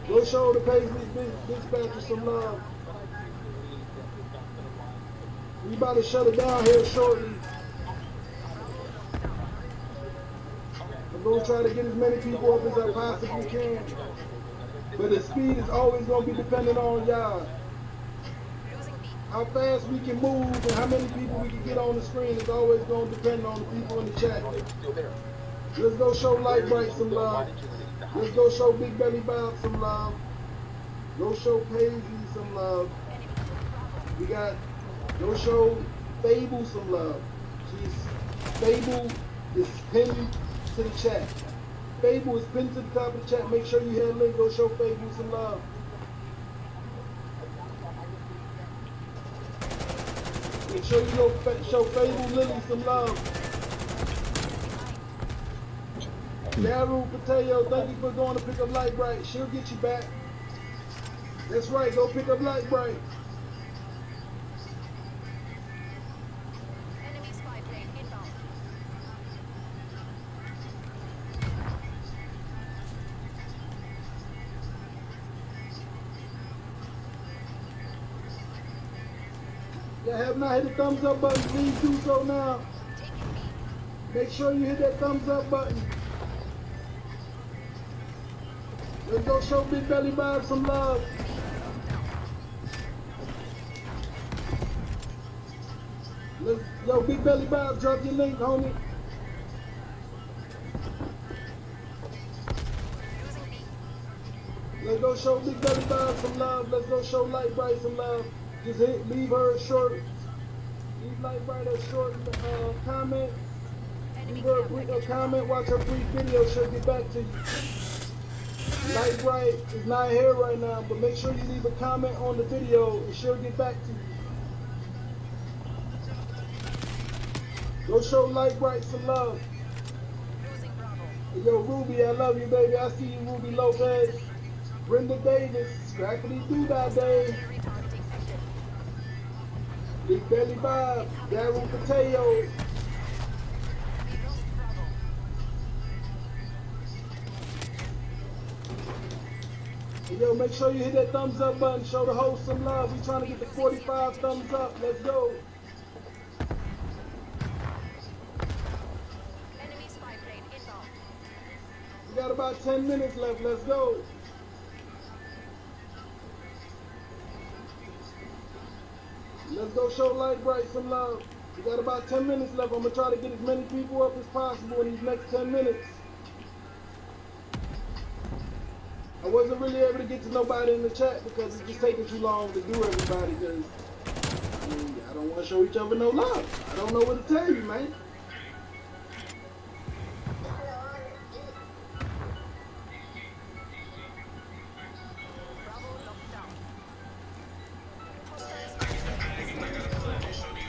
Go show the Paisley Dispatcher some love. We about to shut it down here shortly. I'm going to try to get as many people up as I possibly can. But the speed is always going to be dependent on y'all. How fast we can move and how many people we can get on the screen is always going to depend on the people in the chat. Let's go show Light Bright some love. Let's go show Big Belly Bob some love. Go show Paisley some love. We got, go show Fable some love. Fable is pinned to the chat. Fable is pinned to the top of the chat. Make sure you hit a link. Go show Fable some love. Make sure you go show Fable Lily some love. Daryl Pateo, thank you for going to pick up Light Bright. She'll get you back. That's right, go pick up Light Bright. Enemy spy plane inbound. You have not hit the thumbs up button, please do so now. Make sure you hit that thumbs up button. Let's go show Big Belly Bob some love. Yo, Big Belly Bob, drop your link, homie. Let's go show Big Belly Bob some love. Let's go show Light Bright some love. Just leave her a short. Leave Light Bright a short comment. Leave her a brief comment. Watch her brief video. She'll get back to you. Light Bright is not here right now, but make sure you leave a comment on the video and she'll get back to you. Go show Light Bright some love. Hey, yo, Ruby, I love you, baby. I see you, Ruby Lopez. Brenda Davis, Scrappity Doodah Day. Big Belly Bob, Daryl Pateo. Hey, yo, make sure you hit that thumbs up button. Show the host some love. We trying to get the 45 thumbs up. Let's go. We got about 10 minutes left. Let's go. Let's go show Light Bright some love. We got about 10 minutes left. I'm going to try to get as many people up as possible in these next 10 minutes. I wasn't really able to get to nobody in the chat because it's just taking too long to do everybody. Because I don't want to show each other no love. I don't know what to tell you, man.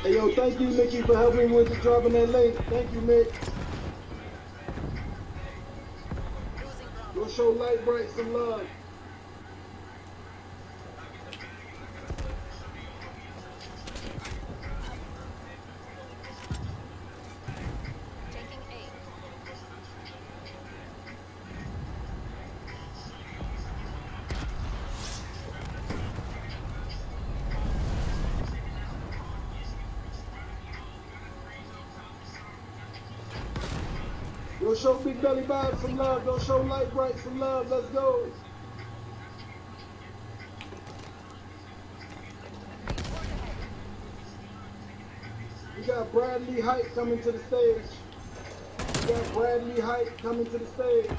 Hey, yo, thank you, Mickey, for helping me with dropping that link. Thank you, Mick. Go show Light Bright some love. Go show Big Belly Bob some love. Go show Light Bright some love. Let's go. We got Bradley Height coming to the stage. We got Bradley Height coming to the stage.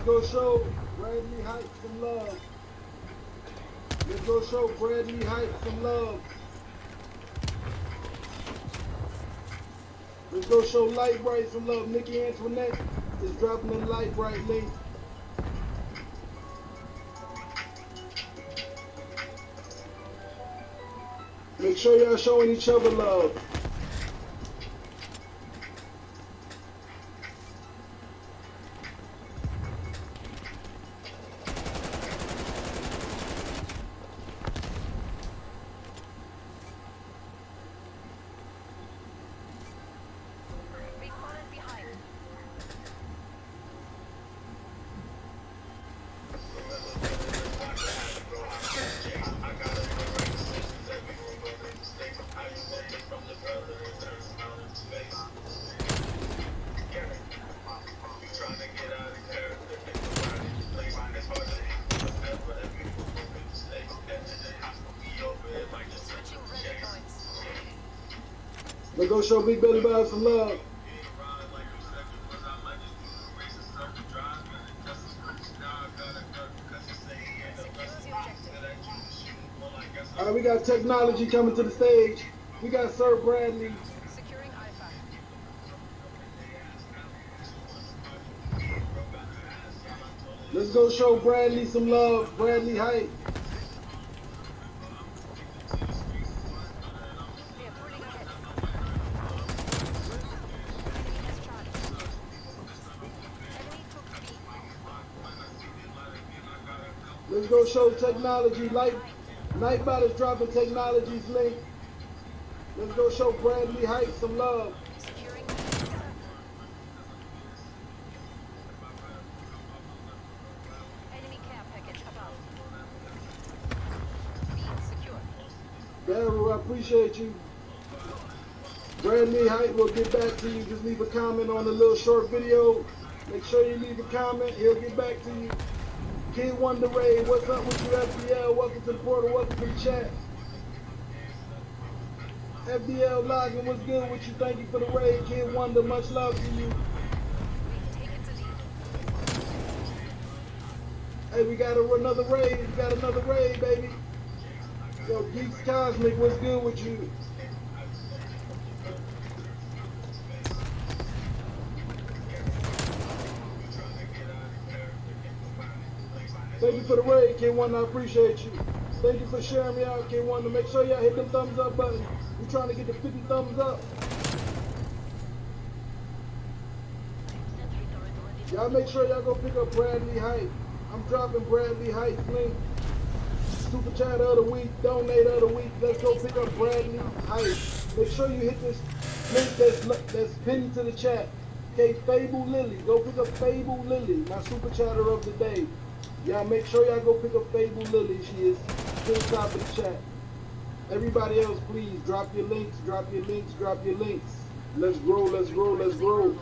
Let's go show Bradley Heights some love. Let's go show Bradley Heights some love. Let's go show Light Bright some love. Nikki Antoinette is dropping in Light Bright link. Make sure y'all showing each other love. Let's go show Big Belly Bob some love. All right, we got technology coming to the stage. We got Sir Bradley. Securing Alpha. Let's go show Bradley some love. Bradley Height. Let's go show technology. Nightbot is dropping technology's link. Let's go show Bradley Heights some love. Securing. Enemy care package above. Being secured. Daryl, I appreciate you. Bradley Height will get back to you. Just leave a comment on the little short video. Make sure you leave a comment. He'll get back to you. Kid Wonder Ray, what's up with you, FBL? Welcome to the portal, welcome to the chat. FBL Logging, what's good with you? Thank you for the raid, Kid Wonder, much love to you. Hey, we got another raid, baby. Yo, Geeks Cosmic, what's good with you? Thank you for the raid, K1. I appreciate you. Thank you for sharing me out, K1. To make sure y'all hit them thumbs up button. We're trying to get to 50 thumbs up. Y'all make sure y'all go pick up Bradley Height. I'm dropping Bradley Height's link. Super chat of the week, donate of the week. Let's go pick up Bradley Height. Make sure you hit this link that's pinned to the chat. Okay, Fable Lily. Go pick up Fable Lily, my super chatter of the day. Y'all make sure y'all go pick up Fable Lily. She is to the top of the chat. Everybody else, please drop your links, drop your links, drop your links. Let's grow, let's grow, let's grow.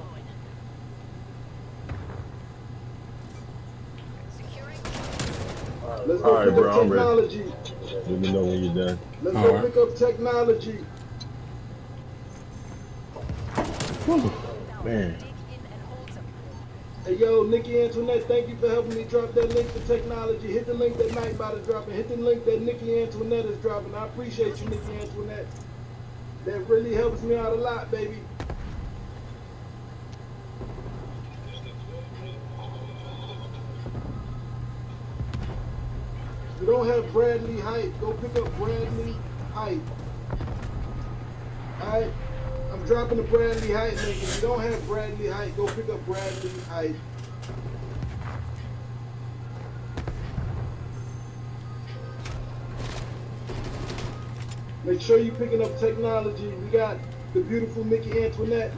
Let's go pick up technology. Let me know when you're done. Let's go pick up technology. Man. Hey yo, Nikki Antoinette, thank you for helping me drop that link to technology. Hit the link that Nightbot is dropping. Hit the link that Nikki Antoinette is dropping. I appreciate you, Nikki Antoinette. That really helps me out a lot, baby. If you don't have Bradley Height, go pick up Bradley Height. Alright? I'm dropping the Bradley Height link. If you don't have Bradley Height, go pick up Bradley Height. Make sure you're picking up technology. We got the beautiful Nikki Antoinette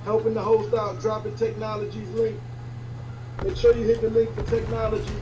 helping the host out, dropping technology's link. Make sure you hit the link for technology.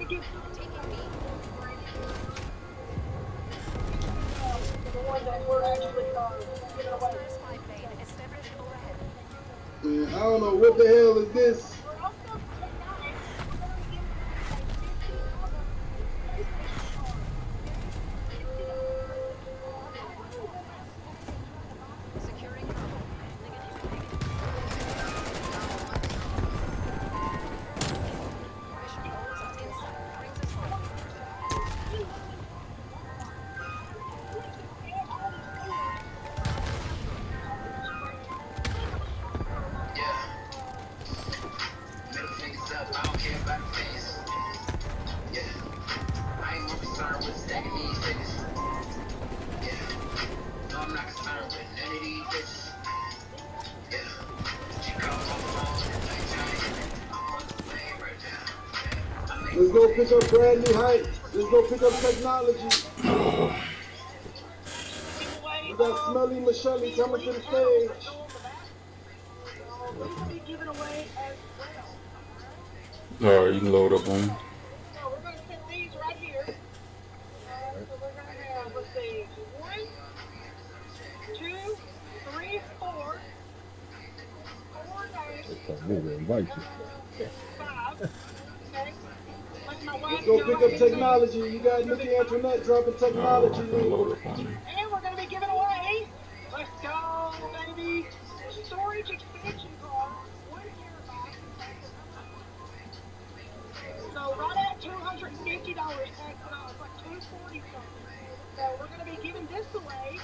Man, I don't know what the hell is this. Let's go pick up Bradley Heights. Let's go pick up technology. We got Smelly Michelle coming to the stage. Alright, you can load up on me. So we're going to put these right here. So we're going to have, let's see, 1, 2, 3, 4. 4 names. 5. Okay. Let's go pick up technology. You got Nikki Antoinette dropping technology. Load up on me. And we're going to be giving away, let's go, baby, storage expansion card, 1 terabyte. So right at $250 tax off, like $240 something. So we're going to be giving this away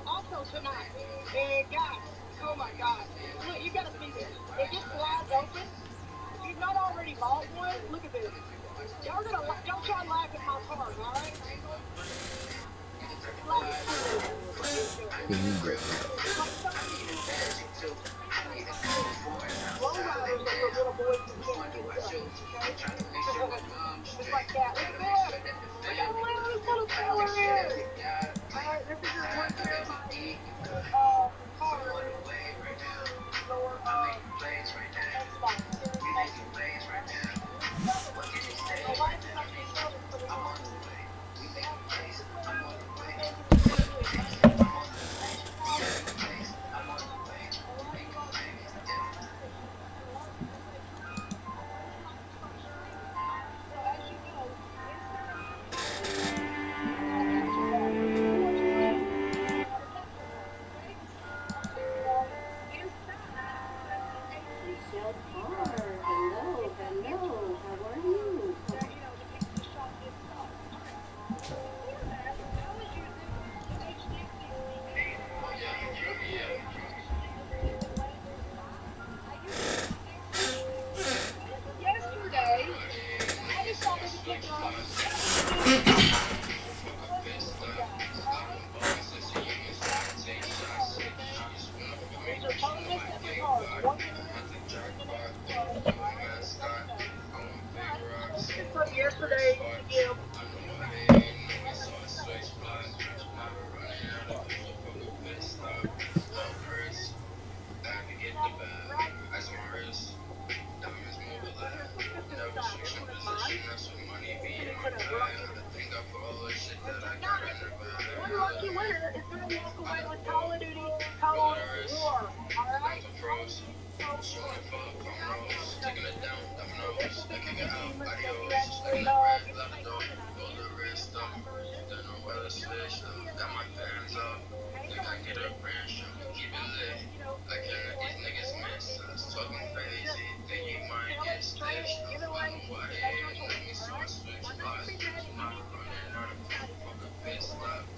also tonight. And guys, oh my God, look, you got to see this. It just slides open. If you've not already bought one, look at this. Y'all gonna don't try to laugh at my card, all right? Just like that. Look at this. Look how loud this little fella is. All right, this is your 1 terabyte card. Your Xbox Series X. Yesterday, one lucky winner is going to walk away with Call of Duty Cold War. Alright?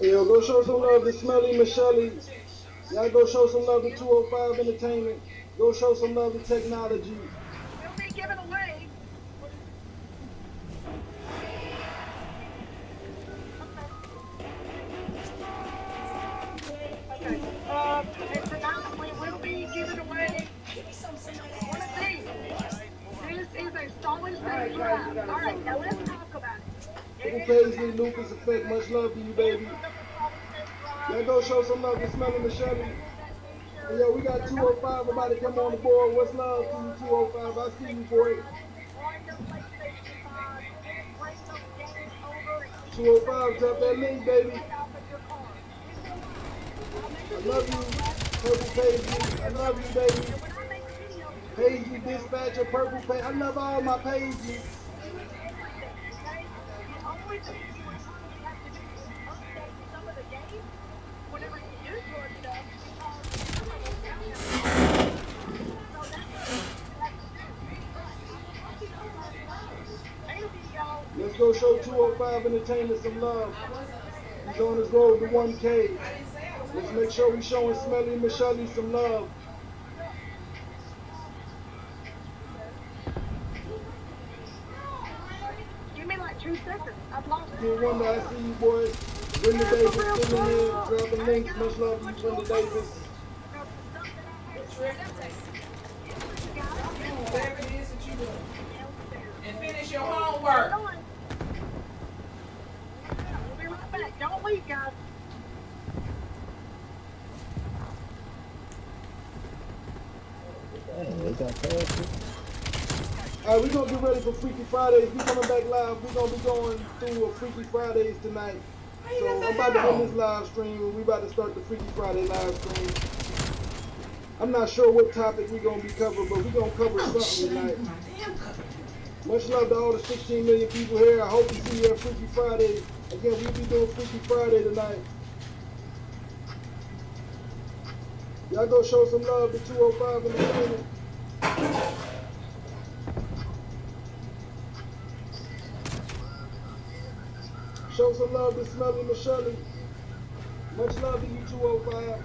Yo, go show some love to Smelly Michelle. Y'all go show some love to 205 Entertainment. Go show some love to technology. We'll be giving away. Okay. And tonight we will be giving away one of these. This is a solid state drive. All right, now let's talk about it. Who Paisley, Lucas Effect, much love to you, baby. Y'all go show some love to Smelly Michelle. And yo, we got 205 about to come on the board. What's love to you, 205? I see you, boy. 205, drop that link, baby. I love you, Purple Paisley. I love you, baby. Paisley Dispatcher, Purple Paisley. I love all my Paisley. Let's go show 205 Entertainment some love. He's on his road to 1K. Let's make sure we showing Smelly Michelle some love. Give me like 2 seconds. I've lost it. Get one I see you, boys. Brenda Davis still in here. Dropping links. Much love to you, Brenda Davis. Whatever it is that you do. And finish your homework. We'll be right back. Don't leave, guys. Alright, we're gonna get ready for Freaky Fridays. We coming back live. We're gonna be going through a Freaky Fridays tonight. So I'm about to end this live stream and we about to start the Freaky Friday live stream. I'm not sure what topic we're gonna be covering, but we're gonna cover something tonight. Much love to all the 16 million people here. I hope to see you at Freaky Friday. Again, we'll be doing Freaky Friday tonight. Y'all go show some love to 205 in the morning. Show some love to Smelly Michelle. Much love to you, 205.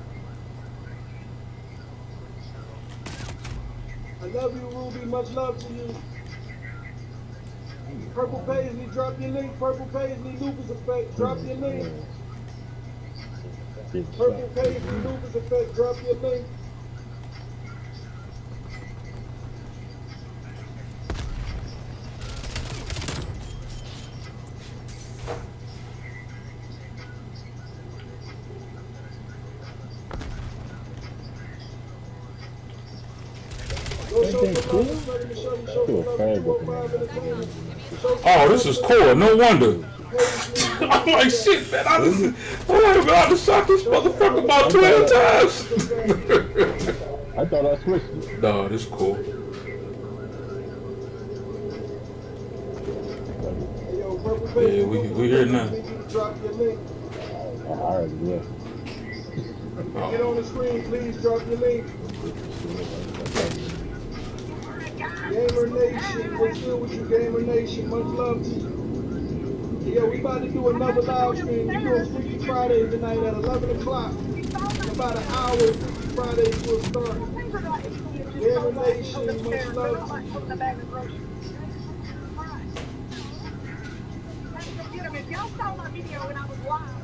I love you, Ruby. Much love to you. Purple Paisley, drop your link. Purple Paisley, Lupus Effect, drop your link. Purple Paisley, Lupus Effect, drop your link. Oh, this is cool. No wonder. I'm like, shit, man. I just shot this motherfucker about 12 times. I thought I switched it. No, this is cool. Yeah, we here now. Alright, yeah. Get on the screen, please drop your link. Gamer Nation, what's good with you, Gamer Nation? Much love to you. Yeah, we about to do another live stream. We're doing Freaky Fridays tonight at 11 o'clock. In about an hour, Freaky Fridays will start. Gamer Nation, much love to you. If y'all saw my video when I was live,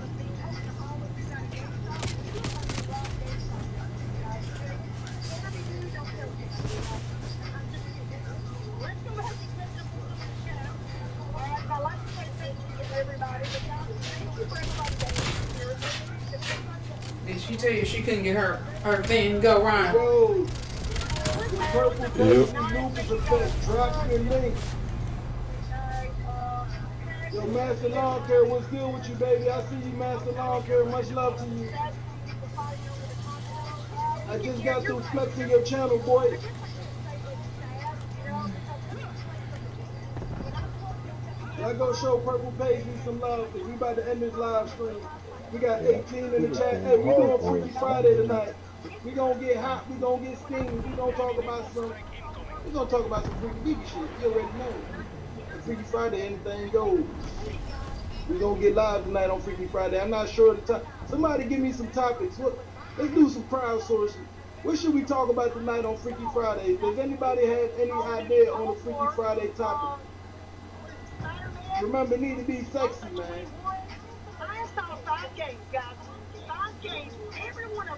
Did she tell you she couldn't get her thing go right? Yo, the Purple Paisley Lupus Effect, drop your link. Yo, Master Lawn Care, what's good with you, baby? I see you, Master Lawn Care. Much love to you. I just got through flexing your channel, boy. Y'all go show Purple Paisley some love, because we about to end this live stream. We got 18 in the chat. Hey, we doing Freaky Friday tonight. We gonna get hot, we gonna get steamy, we gonna talk about some freaky deaky shit. You already know. Freaky Friday, anything goes. We gonna get live tonight on Freaky Friday. I'm not sure the time. Somebody give me some topics. Let's do some crowdsourcing. What should we talk about tonight on Freaky Friday? Does anybody have any idea on the Freaky Friday topic? Remember, it need to be sexy, man.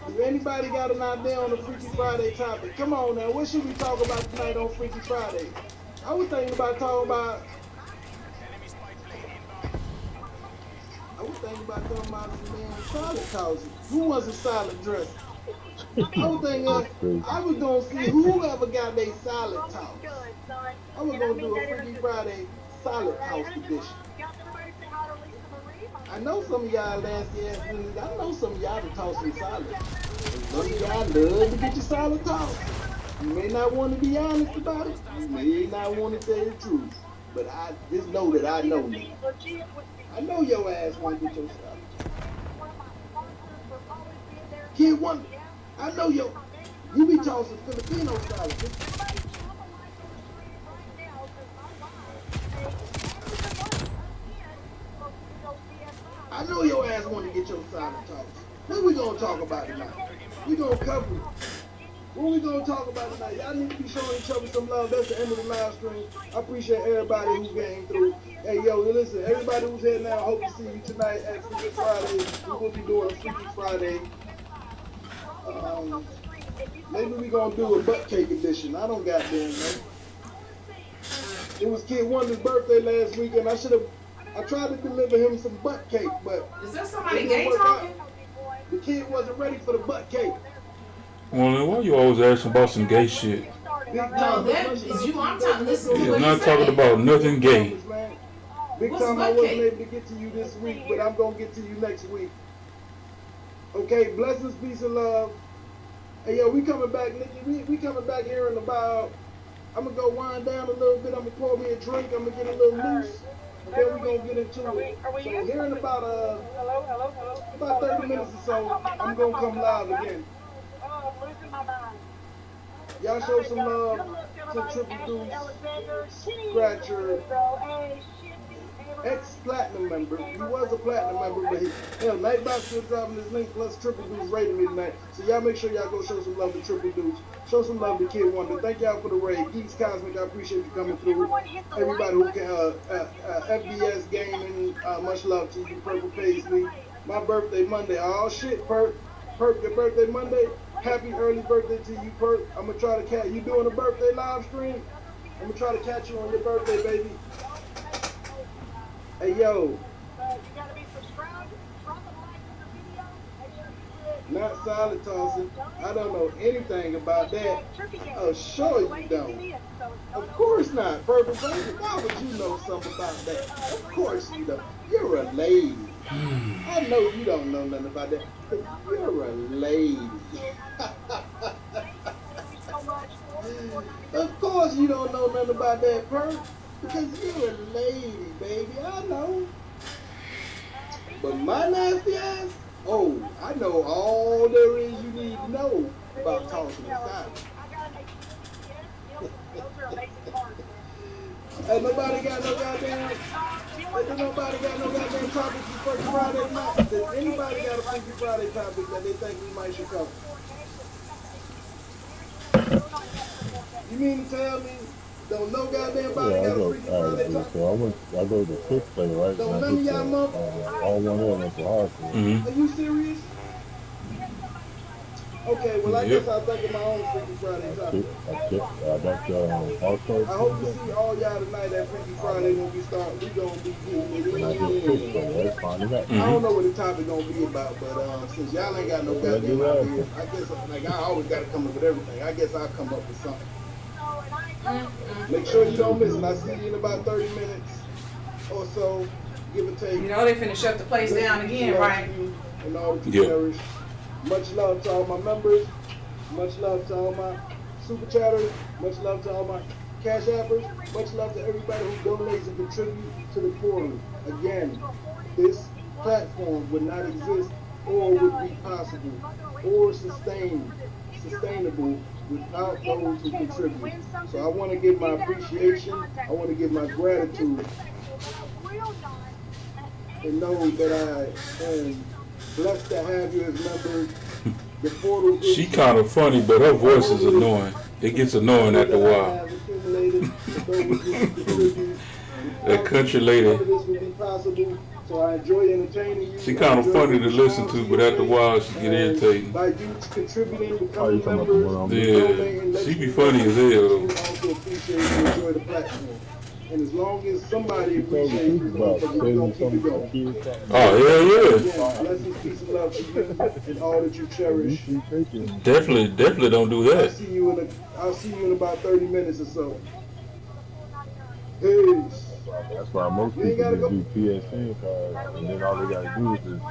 If anybody got an idea on the Freaky Friday topic, come on now. What should we talk about tonight on Freaky Friday? I was thinking about talking about some damn salad tossing. Who wants a salad dressing? I was thinking I was gonna see whoever got their salad toss. I was gonna do a Freaky Friday salad toss edition. I know some of y'all nasty ass niggas. I know some of y'all to toss some salad. Some of y'all love to get your salad tossed. You may not want to be honest about it. You may not want to tell the truth. But I just know that I know me. I know your ass want to get your salad. Kid Wonder, I know you be tossing Filipino salad. I know your ass want to get your salad tossed. What we gonna talk about tonight? We gonna cover it. What we gonna talk about tonight? Y'all need to be showing each other some love. That's the end of the live stream. I appreciate everybody who came through. Hey, yo, listen, everybody who's here now, I hope to see you tonight at Freaky Friday. We will be doing a Freaky Friday. Maybe we gonna do a butt cake edition. I don't goddamn know. It was Kid Wonder's birthday last week, and I tried to deliver him some butt cake, but is that somebody gay talking? The kid wasn't ready for the butt cake. Well, then why you always asking about some gay shit? No, that is you. I'm talking. Listen to He's what not he talking said. about nothing gay. Big What's time I butt wasn't cake? able to get to you this week, but I'm gonna get to you next week. Okay, blessings, peace, and love. Hey, yo, we coming back, Nikki. We coming back here in about. I'm gonna go wind down a little bit. I'm gonna pour me a drink. I'm gonna get a little loose. And then we gonna get into it. So here in about about 30 minutes or so, I'm gonna come live again. Y'all show some love to Triple Deuce, Scratcher, ex-platinum member. He was a platinum member, but Nightbox still dropping his link, plus Triple Deuce rated me tonight. So y'all make sure y'all go show some love to Triple Deuce. Show some love to Kid Wonder. Thank y'all for the raid. Geeks Cosmic, I appreciate you coming through. Everybody who can, FBS Gaming, much love to you. Purple Paisley. My birthday Monday. Oh shit, Perk, your birthday Monday. Happy early birthday to you, Perk. I'm gonna try to catch you doing a birthday live stream. I'm gonna try to catch you on your birthday, baby. Hey yo. Not salad tossing. I don't know anything about that. Oh, sure you don't. Of course not. Purple Baby, why would you know something about that? Of course you don't. You're a lady. I know you don't know nothing about that. But you're a lady. Of course you don't know nothing about that, Perk. Because you're a lady, baby. I know. But my nasty ass, oh, I know all there is you need to know about tossing and salad. Hey, nobody got no goddamn topics for Freaky Friday night. Does anybody got a Freaky Friday topic that they think we might should cover? You mean to tell me don't no goddamn body got a Freaky Friday topic? So I go to Chick-fil-A, right? Don't none of y'all mother. All one of them at the hospital. Are you serious? Okay, well I guess I'll think of my own Freaky Friday topic. I hope to see all y'all tonight at Freaky Friday when we start. We gonna be getting it. I don't know what the topic gonna be about, but since y'all ain't got no goddamn idea, I guess like I always gotta come up with everything. I guess I'll come up with something. Make sure you don't miss it. I'll see you in about 30 minutes or so, give or take. You know they finna shut the place down again, right? And all that you cherish. Much love to all my members. Much love to all my super chatters. Much love to all my cash appers. Much love to everybody who donates and contributes to the portal. Again, this platform would not exist or would be possible or sustainable without those who contribute. So I want to give my appreciation. I want to give my gratitude and know that I am blessed to have you as members. The portal She kind of funny, but her voice is annoying. It gets annoying after a while. That country lady. So I enjoy entertaining you. She kind of funny to listen to, but after a while she get irritating. By you contributing, becoming members, Yeah, she be funny as hell though. also appreciate and enjoy the platform. And as long as somebody appreciates you, we're gonna keep it going. Oh hell yeah. Blessings, peace, and love to you and all that you cherish. Definitely don't do that. I'll see you in about 30 minutes or so. Peace. That's why most You ain't people gotta just do PSN cards, and then all they gotta do is just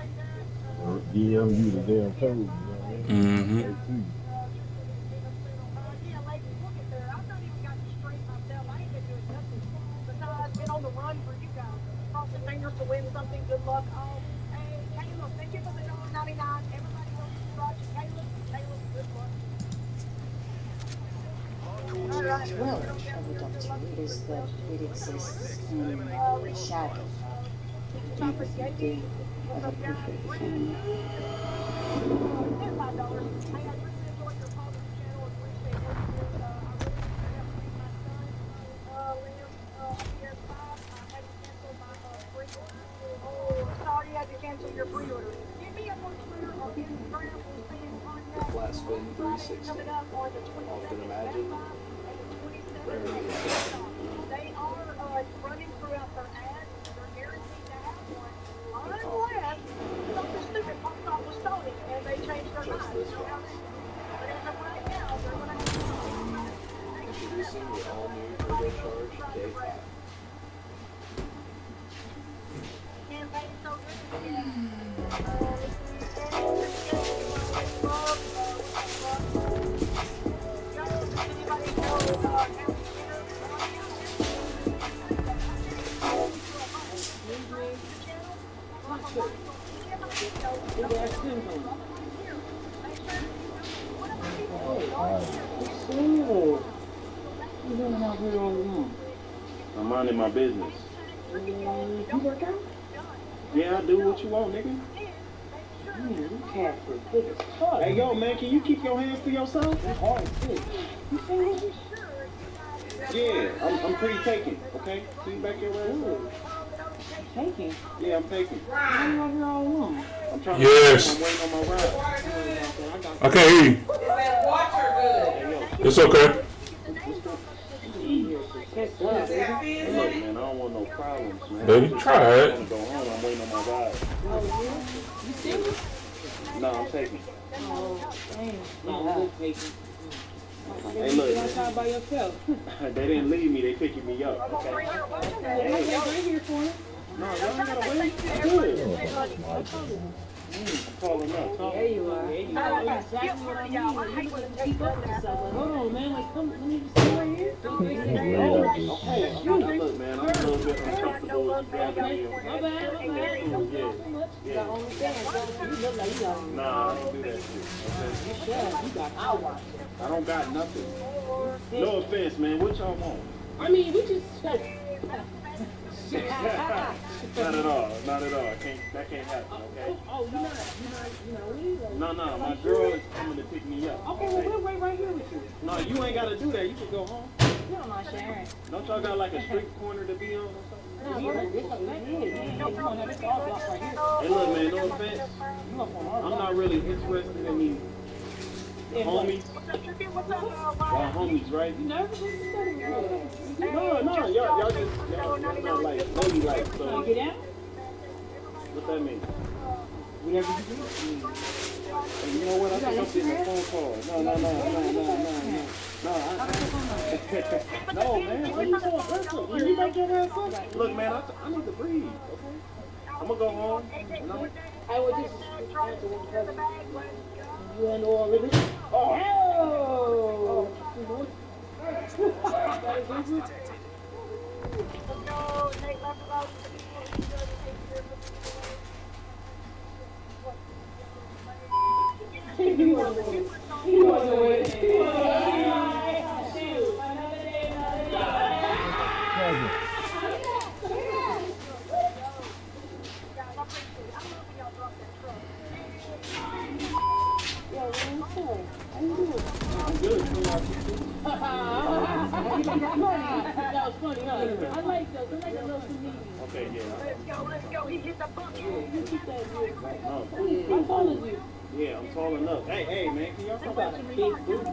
DM you the damn code. You know what I mean? Mm-hmm. Right to you. Yeah, ladies, look at there. I've not even got you straight myself. I ain't been doing nothing besides been on the run for you guys. Crossing fingers to win something. Good luck. Oh, hey, Caleb, thank you for the $1.99. Everybody else is watching. Caleb, good luck. Well, Doctor, is that it exists in the shadow. Every day of a perfect family. Sorry, I had to cancel your pre-order. Give me up on Twitter or Instagram. The flat spin 360. Often imagined, rarely accepted. They are running throughout their ads. They're guaranteed to have one. Unless something stupid pops off with Sony and they change their mind. But as of right now, they're going to have Introducing the all-new turbocharged K5. campaign so good. I'm minding my business. You work out? Yeah, I do what you want, nigga. You can't big as fuck. Hey, yo, man, can you keep your hands to yourself? It's hard to do. You feel Yeah, I'm pretty taken, okay? See you back here right taking? Yeah, I'm taking. Why you out here all alone? I'm trying Yes. I'm waiting on my ride. I can't hear you. Is that water good? It's okay. Hey, look, man, I don't want no problems, man. Baby, try it. I want to go home. I'm waiting on my ride. You serious? No, I'm taking. Oh, dang. No, taking. Hey, look, You outside by yourself. they didn't leave me. They picking me up, okay? Hey, right here for you. No, y'all ain't gotta wait. I'm good. I'm calling up. There you are. There you are. Exactly what I mean. You looking to keep up with yourself. Hold on, man. Like, come, let me just sit right here. Okay. Look, man, I'm a little bit uncomfortable with you grabbing me. My bad. You got OnlyFans, so you look like you got. Nah, I don't do that shit. You should. You got our watch. I don't got nothing. No offense, man. What y'all want? I mean, we just. Not at all. Not at all. That can't happen, okay? Oh, you're not leaving? No. My girl is coming to pick me up. Okay, well, we'll wait right here with you. No, you ain't gotta do that. You can go home. You don't mind sharing. Don't y'all got like a street corner to be on or something? No, this is you don't have a car block right here. Hey, look, man. No offense. I'm not really interested in these homies. Y'all homies, right? You nervous? No. Y'all just not like lady like. So Get out? what that mean? Whatever you do. Hey, you know what? I think I'm getting a phone call. No. No, man. Why you so aggressive? Can you make your ass up? Look, man, I need to breathe, okay? I'm gonna go home. And I would just answer one question. You handle all of this? Oh! He wasn't waiting. I'm good. That was funny, huh? I like those. I like a little comedian. Okay, yeah. Let's go. He hit the bucket. You keep that good. No, How tall is you? yeah, I'm tall enough. Hey, man, can y'all You come got back? a big booty.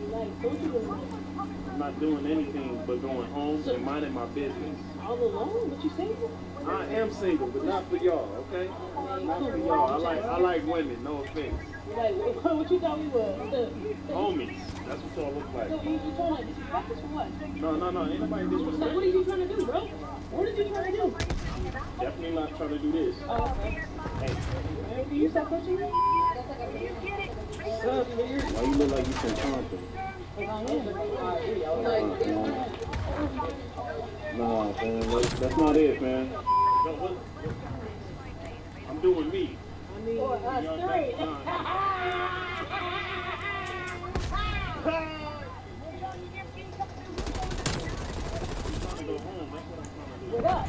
Like, don't you I'm not doing anything but going home and minding my business. All alone? What you single? I am single, but not for y'all, okay? Not for y'all. I like women, no offense. Like, what you thought we were? Homies. That's what y'all look like. So you trying to disrespect us for what? No, ain't nobody So disrespecting. what are you trying to do, bro? What are you trying to do? Definitely not trying to do this. Oh, okay. Hey, Man, can you stop pushing me? why you look like you from Compton? Nah, man, that's not it, man. I'm doing me. For us three. With us.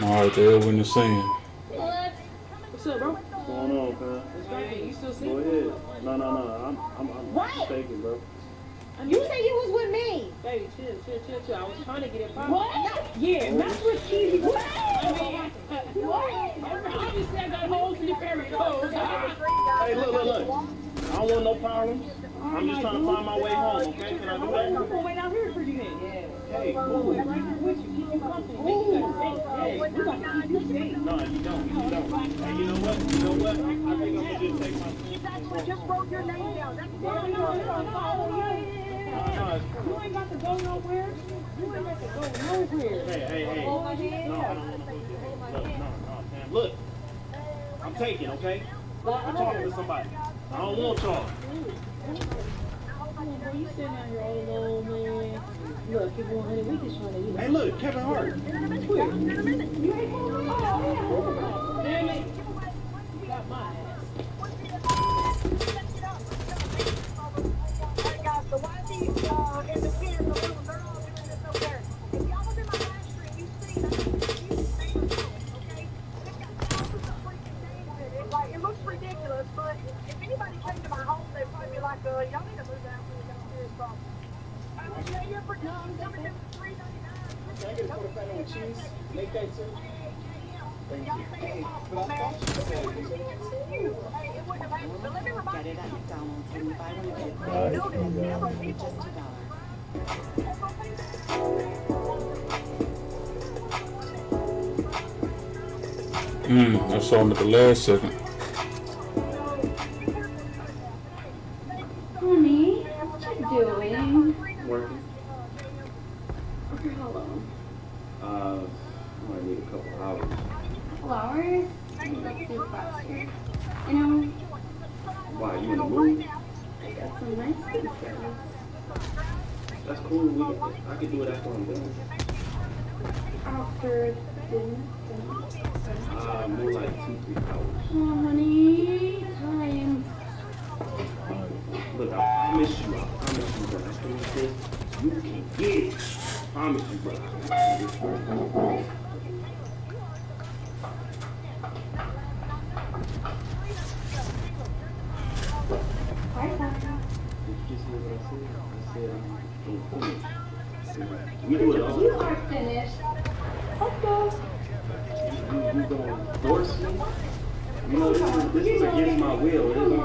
All right, there when the sand. What's up, bro? What's going on, man? Hey, you still Go single? ahead. No. I'm What? mistaken, bro. You said you was with me. Baby, chill. I was trying to get it poppin'. What? Yeah, not with cheesy. What? I mean, what? Obviously, I got holes in the fairy code. Hey, look. I don't want no problems. I'm just trying to find my way home, okay? Can I do that? I'm gonna wait out here for you then. Yeah. Hey, cool. Right here with you. Keep you company. Make you guys safe. Hey, we got to keep you safe. No, you don't. Hey, you know what? I think I'm gonna just take my... Just wrote your name down. That's You ain't got to go nowhere. You ain't got to go nowhere. Hey. Hold my No, hand. I don't want to hold you. No, Sam. Look, I'm taking, okay? I'm talking to somebody. I don't want y'all. Boy, you sitting out here all alone, man. Look, you want honey, we just trying to, Hey, look, Kevin Hart. You ain't damn it. You got my ass. So why are these and the kids, the little girl doing this over there? If y'all was in my live stream, you see that you okay? It's got thousands of freaking names in it. Like, it looks ridiculous, but if anybody came to my home, they'd probably be like, y'all need to move out when you got a serious problem. Yeah, you're pretty coming in for $3.99. Can I get a quarter pounder with cheese? Make that too. Thank you. Hey, it wouldn't have happened. But let me remind you. Get it at McDonald's and buy one of it for just $2. I saw him at the last second. Honey, what you doing? Working. For how long? Might need a couple hours. Flowers? That's too faster. You know, Why, you in the mood? I got some nice things for us. That's cool. I can do it after I'm done. After dinner? More like 2-3 hours. Oh, honey, time. Look, I promise you, when I finish this, you can get it. I promise you, brother. Bye, bye. Did you just hear what I said? I said I'm finished. We do it all. You are finished. Let's go. You gonna force me? You know, this is against my will. Come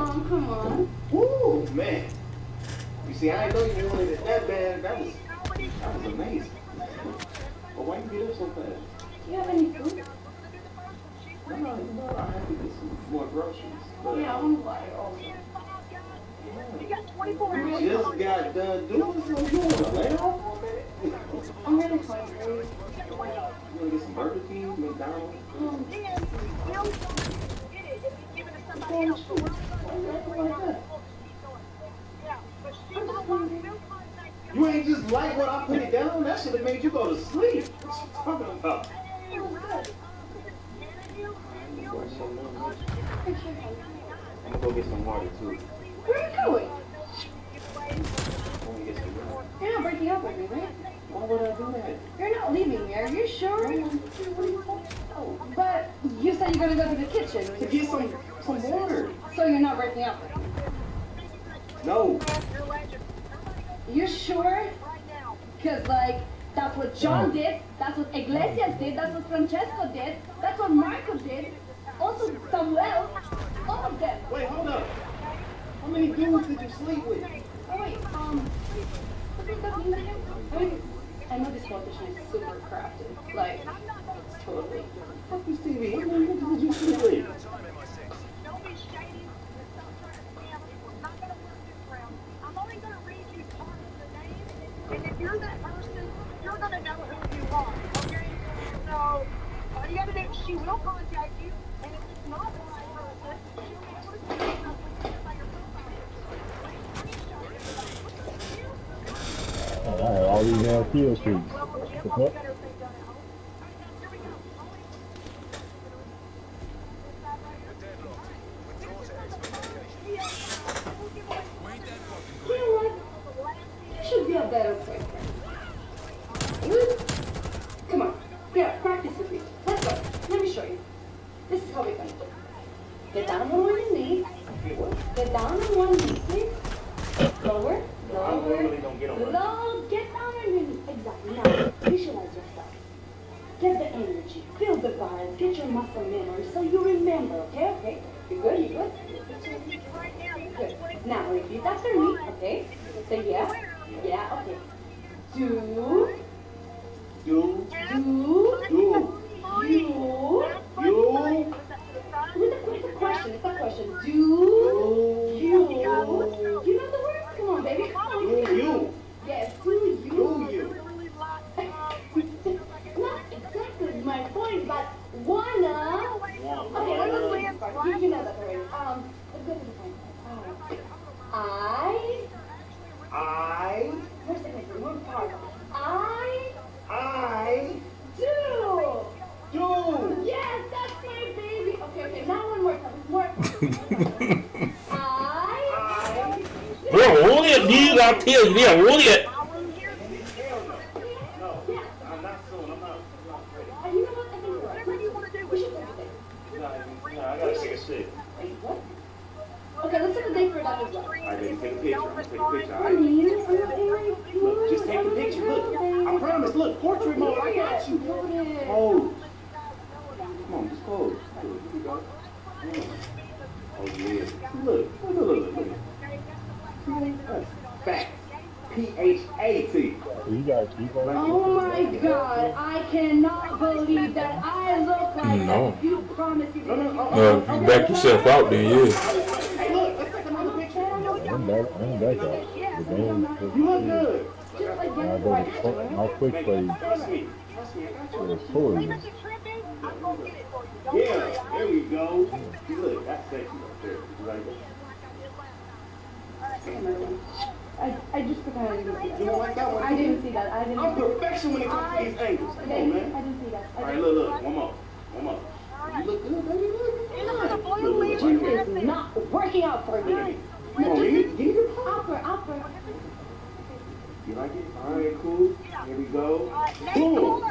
on. Woo, man. You see, I didn't know you wanted it that bad. That was amazing. But why you get up so fast? Do you have any food? No, I have to get some more groceries. But, Yeah, I'm like, oh. You got 24 you just got done doing something. You want to lay off for a minute? I'm really hungry. You want to get some Burger King, McDonald's? You ain't just like when I put it down. That should have made you go to sleep. What you talking about? I'm gonna go get some water too. Where are you going? I'm gonna get some water. You're not breaking up with me, right? Why would I do that? You're not leaving me, are you sure? But you said you're gonna go to the kitchen. To get some water. So you're not breaking up with me? No. You sure? Because, like, that's what John did, that's what Iglesias did, that's what Francesco did, that's what Marco did, also Samuel, all of them. Wait, hold up. How many dudes did you sleep with? Oh wait, what is that music again? I know this politician is super crafted. Like, totally. Fuck this TV. What many niggas did you sleep with? Don't be shady. Stop trying to scam me. We're not going to work this round. I'm only going to read you part of the name, and if you're that person, you're going to know who you are, okay? So, all you got to do is she will contact you, and if it's not the right person, she'll be able to say something about your profile. All these damn kill streaks. The fuck? You know what? You should be a better player. Come on. Here, practice with me. Let's go. Let me show you. This is how we're gonna do it. Get down on one knee. Get down on one knee, please. Lower. Lower. Low. Get down on your knee. Exactly. Now, visualize yourself. Get the energy. Feel the vibes. Get your muscle memory so you remember, okay? Okay. You good? You good? Good. Now, repeat after me, okay? Say yeah. Yeah, okay. Do. You. It's a question. It's a question. Do you? You know the words? Come on, baby. Come on. Do you? Yes. Do you? Do you? Not exactly my point, but wanna. Okay, let's go to the part. You know that already. Let's go to the point. Where's the next one? One part. I Do. Yes, that's my baby. Okay, now one more time. Bro, hold it, dude. I'll tell you. Yeah, hold it. No, I'm not soon. I'm not ready. You know what? I think whatever you want to do, we should do it. No, I gotta take a shit. Wait, what? Okay, let's take a day for that as well. Alright, baby, take a picture. I'm gonna take a picture. Are you okay? Look, just take a picture. Look, I promise. Look, portrait mode. I got you. Pose. Come on, just pose. Here we go. Oh yeah. Look. That's facts. PHAT. You gotta keep on. Oh my God! I cannot believe that I look like No. that. You promised you didn't. No, if you back yourself out, then yeah. Hey, look, let's take another picture. I'm back out. The game. You look good. Just like I yesterday. go to my quick play. Trust me. I got you. Sorry. Yeah, there we go. Look, that's sexy right there. You like it? I just pretend I didn't see that. You don't like that one? I didn't see that. I didn't. I'm perfection when it comes to these angles. Come on, I man. didn't see that. All right, look. One more. You look good, baby. Look. You is not working out for me. Come on, give me your pop. Upper. You like it? All right, cool. Here we go. Boom.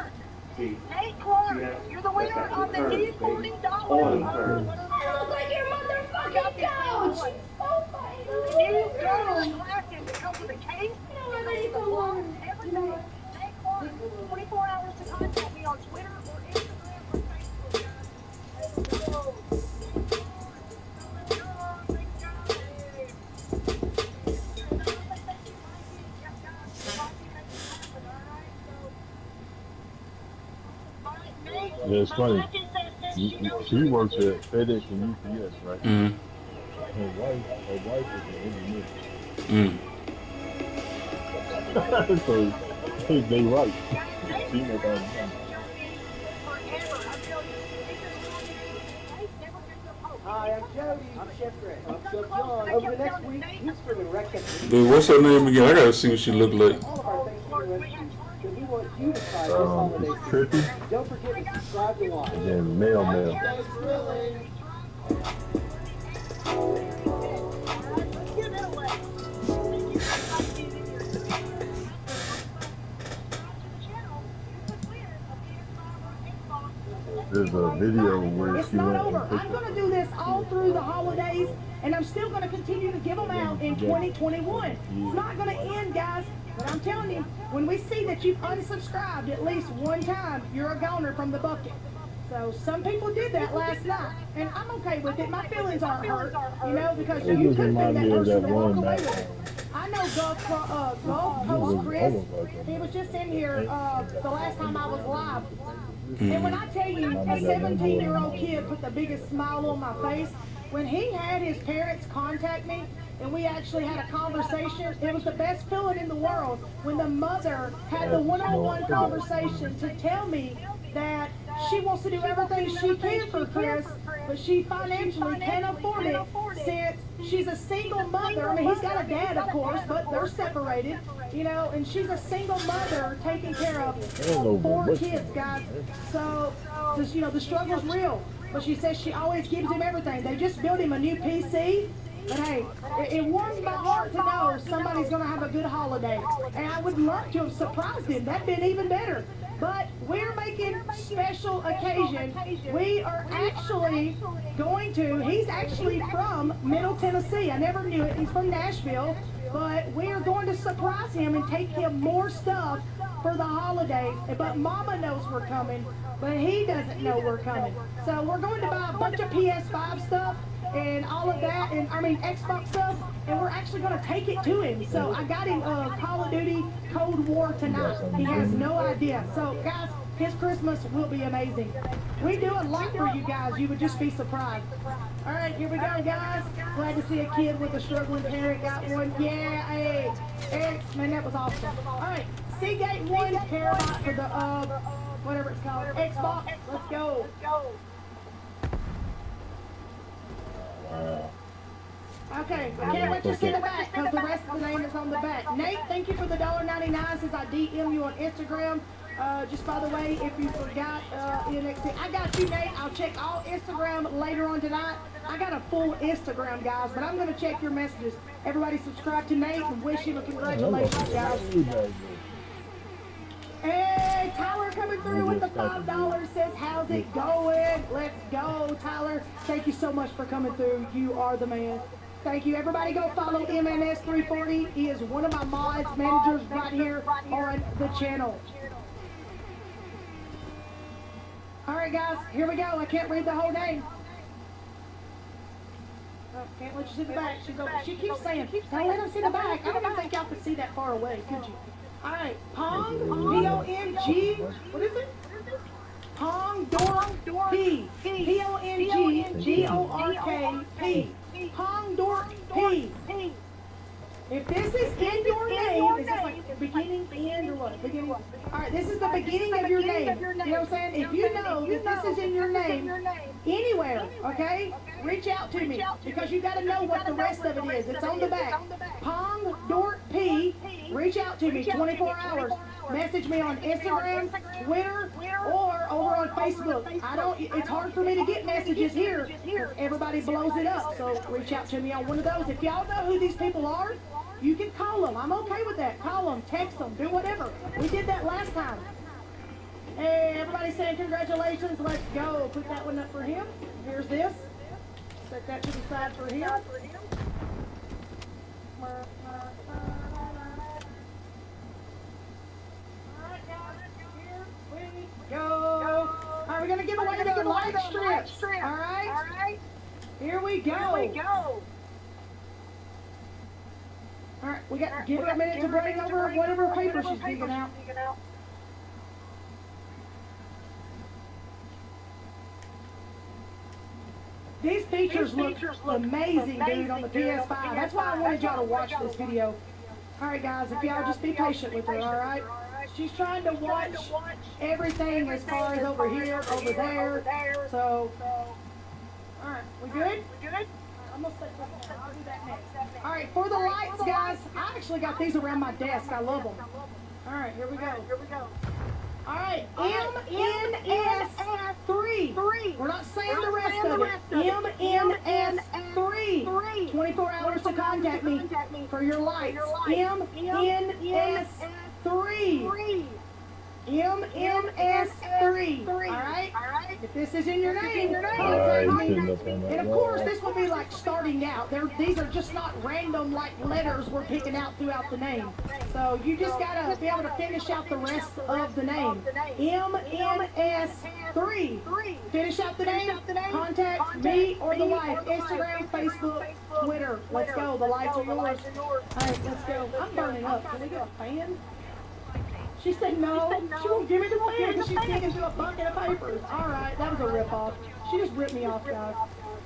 See? Nate Clark, you're the winner of the new $40. All them curves. I look like your motherfucking couch. Oh my The new Golden Classic that comes with a case. You know what? I need some water. You know what? Nate Clark, 24 hours to contact me on Twitter or Instagram or Facebook. Let's go. Yeah, it's funny. She works at FedEx and UPS, right? Mm. Her wife is an engineer. So they right. She make all the money. Hi, I'm Jody. I'm Chef Greg. I'm Chef John. Over the next week, he's streaming Reckitt. Dude, what's her name again? I gotta see what she look like. All of our Thanksgiving recipes, because we want you to try this holiday It's season. trippy. Don't forget to subscribe to Live. And then mail. Thanks for listening. There's a video where It's she not went over. and took I'm going to do this all through the holidays, and I'm still going to continue to give them out in 2021. It's not going to end, guys. But I'm telling you, when we see that you've unsubscribed at least one time, you're a goner from the bucket. So some people did that last night, and I'm okay with it. My feelings aren't hurt, you know, because It you just could have been reminds that me of person that to walk one away back. with it. I know Gulf Coast Chris, he was just in here the last time I was live. And when I tell you, a 17-year-old kid put the biggest smile on my face, when he had his parents contact me, and we actually had a conversation, it was the best feeling in the world when the mother had the one-on-one conversation to tell me that she wants to do everything she can for Chris, but she financially can't afford it since she's a single mother. I mean, he's got a dad, of course, but they're separated, you know, and she's a single mother taking care of 4 kids, guys. So, you know, the struggle's real. But she says she always gives him everything. They just built him a new PC. But hey, it warms my heart to know somebody's going to have a good holiday. And I would love to have surprised him. That'd been even better. But we're making special occasion. We are actually going to, he's actually from Middle Tennessee. I never knew it. He's from Nashville. But we are going to surprise him and take him more stuff for the holidays. But Mama knows we're coming, but he doesn't know we're coming. So we're going to buy a bunch of PS5 stuff and all of that, and I mean Xbox stuff, and we're actually going to take it to him. So I got him Call of Duty Cold War tonight. He has no idea. So guys, his Christmas will be amazing. We do a lot for you guys. You would just be surprised. All right, here we go, guys. Glad to see a kid with a struggling parent got one. Yeah, hey, man, that was awesome. All right, Seagate 1 terabyte for the whatever it's called, Xbox. Let's go. Okay, I can't let you see the back because the rest of the name is on the back. Nate, thank you for the $1.99 since I DM you on Instagram. Just by the way, if you forgot NXT, I got you, Nate. I'll check all Instagram later on tonight. I got a full Instagram, guys, but I'm going to check your messages. Everybody subscribe to Nate and wish him a congratulations, guys. Hey, Tyler coming through with the $5 says, how's it going? Let's go, Tyler. Thank you so much for coming through. You are the man. Thank you. Everybody go follow MNS340. He is one of my mods, managers right here on the channel. All right, guys, here we go. I can't read the whole name. Oh, can't let you see the back. She keeps saying, don't let them see the back. I don't even think y'all could see that far away, could you? All right, Pong, P-O-N-G, what is it? Pong Dork P, P-O-N-G-G-O-R-K-P, Pong Dork P. If this is in your name, is this like beginning, end, or what? Beginning. All right, this is the beginning of your name. You know what I'm saying? If you know that this is in your name, anywhere, okay, reach out to me because you got to know what the rest of it is. It's on the back. Pong Dork P. Reach out to me 24 hours. Message me on Instagram, Twitter, or over on Facebook. It's hard for me to get messages here. Everybody blows it up. So reach out to me on one of those. If y'all know who these people are, you can call them. I'm okay with that. Call them, text them, do whatever. We did that last time. Hey, everybody saying congratulations. Let's go. Put that one up for him. Here's this. Set that to the side for him. Go. All right, we're gonna give away the light strips. All right. Here we go. All right, we got. Give her a minute to bring over whatever paper she's digging out. These features look amazing, dude, on the PS5. That's why I wanted y'all to watch this video. All right, guys, if y'all just be patient with her, all right? She's trying to watch everything as far as over here, over there. So, all right, we good? I'm gonna set this one. I'll do that next. All right, for the lights, guys, I actually got these around my desk. I love them. All right, here we go. All right, MNS3. We're not saying the rest of it. MNS3. 24 hours to contact me for your lights. MNS3. MMS3. All right? If this is in your name, Alright, contact you me. shouldn't have done that. And of course, this will be like starting out. These are just not random like letters we're picking out throughout the name. So you just gotta be able to finish out the rest of the name. MMS3. Finish out the name. Contact me or the wife. Instagram, Facebook, Twitter. Let's go. The lights are yours. All right, let's go. I'm burning up. Can we get a fan? She said no. She won't give me the fan because she's digging through a bucket of papers. All right, that was a ripoff. She just ripped me off, guys.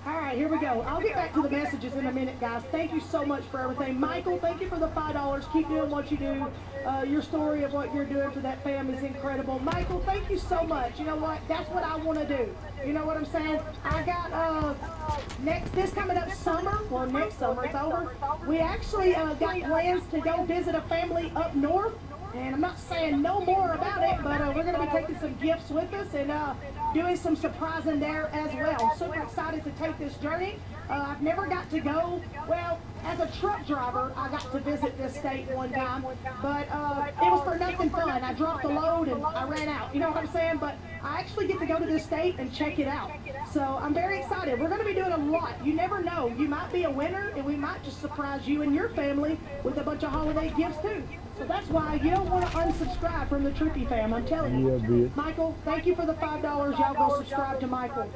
All right, here we go. I'll get back to the messages in a minute, guys. Thank you so much for everything. Michael, thank you for the $5. Keep doing what you do. Your story of what you're doing for that fam is incredible. Michael, thank you so much. You know what? That's what I want to do. You know what I'm saying? I got this coming up summer, or next summer, it's over. We actually got plans to go visit a family up north. And I'm not saying no more about it, but we're going to be taking some gifts with us and doing some surprising there as well. I'm super excited to take this journey. I've never got to go, well, as a truck driver, I got to visit this state one time, but it was for nothing fun. I dropped the load and I ran out, you know what I'm saying? But I actually get to go to this state and check it out. So I'm very excited. We're going to be doing a lot. You never know. You might be a winner, and we might just surprise you and your family with a bunch of holiday gifts, too. So that's why you don't want to unsubscribe from the Trippy fam. I'm telling you. Yeah, bitch. Michael, thank you for the $5. Y'all go subscribe to Michael.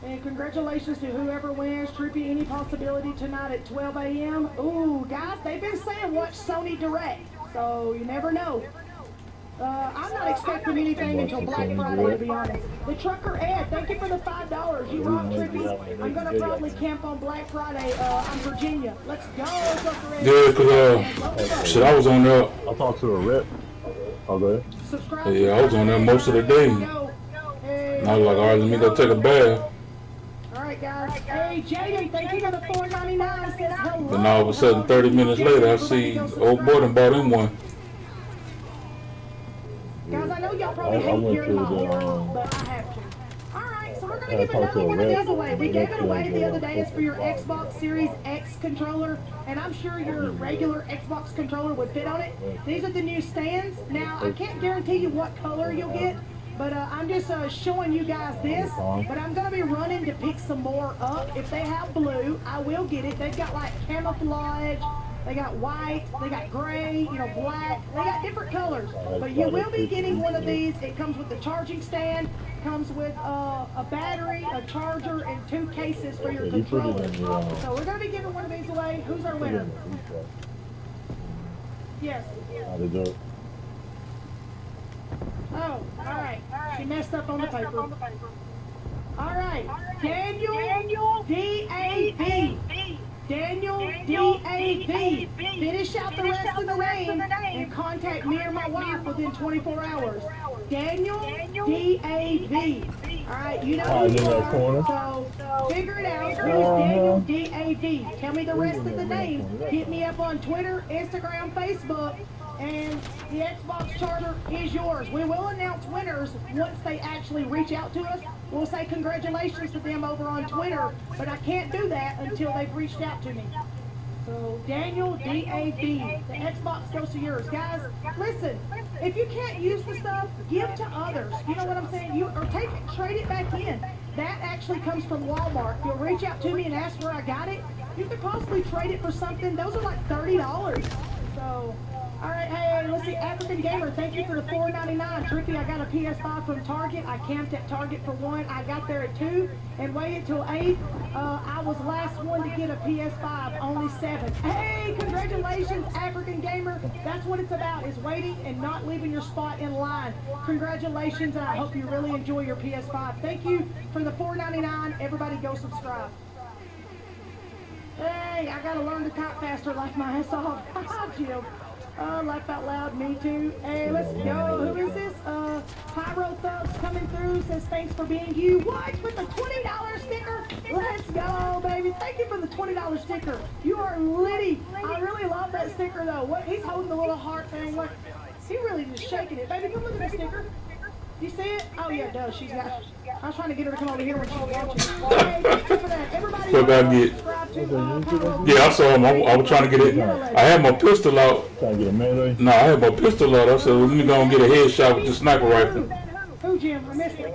And congratulations to whoever wins Trippy Any Possibility tonight at 12 a.m. Ooh, guys, they've been saying watch Sony Direct. So you never know. I'm not expecting anything until Black Friday, to be honest. The Trucker Ed, thank you for the $5. You rock, Trippy. I'm going to probably camp on Black Friday on Virginia. Let's go, Trucker Ed. Yeah, because shit, I was on there. I talked to a rep. Okay. Subscribe. Yeah, I was on there most of the day. And I was like, all right, let me go take a bath. All right, guys. Hey, Jaden, thank you for the $4.99. Says hello. Then all of a sudden, 30 minutes later, I see old boy done bought him one. Guys, I know y'all probably hate hearing my horn, but I have to. Alright, so we're going to give another one of these away. We gave it away the other day. It's for your Xbox Series X controller, and I'm sure your regular Xbox controller would fit on it. These are the new stands. Now, I can't guarantee you what color you'll get, but I'm just showing you guys this. But I'm going to be running to pick some more up. If they have blue, I will get it. They've got like camouflage. They got white, they got gray, you know, black. They got different colors. But you will be getting one of these. It comes with the charging stand, comes with a battery, a charger, and 2 cases for your controller. So we're going to be giving one of these away. Who's our winner? Yes. Oh, all right. She messed up on the paper. All right. Daniel D.A.V. Daniel D.A.V. Finish out the rest of the name and contact me or my wife within 24 hours. Daniel D.A.V. Alright, you know who you are, so figure it out. Who is Daniel D.A.V.? Tell me the rest of the name. Hit me up on Twitter, Instagram, Facebook, and the Xbox charger is yours. We will announce winners once they actually reach out to us. We'll say congratulations to them over on Twitter, but I can't do that until they've reached out to me. So, Daniel D.A.V. The Xbox goes to yours. Guys, listen, if you can't use the stuff, give to others. You know what I'm saying? Or take it, trade it back in. That actually comes from Walmart. You'll reach out to me and ask where I got it. You could possibly trade it for something. Those are like $30. So, all right, hey, let's see, African Gamer, thank you for the $4.99. Trippy, I got a PS5 from Target. I camped at Target for 1. I got there at 2 and waited till 8. I was last one to get a PS5, only 7. Hey, congratulations, African Gamer. That's what it's about, is waiting and not leaving your spot in line. Congratulations, and I hope you really enjoy your PS5. Thank you for the $4.99. Everybody go subscribe. Hey, I gotta learn to type faster, like my ass off. Jill. Laugh out loud, me too. Hey, let's go. Who is this? Pyro Thugs coming through, says thanks for being you. What? With the $20 sticker? Let's go, baby. Thank you for the $20 sticker. You are litty. I really love that sticker, though. What? He's holding the little heart thing. What? He really just shaking it. Baby, come look at the sticker. You see it? Oh yeah, it does. She's got. I was trying to get her to come over here when she's watching. Hey, thank you for that. Everybody, What about get? subscribe to Yeah, I saw him. I was trying to get it. I had my pistol out. Trying to get a melee? No, I had my pistol out. I said, let me go and get a headshot with the sniper rifle. Who, Jim? I missed it.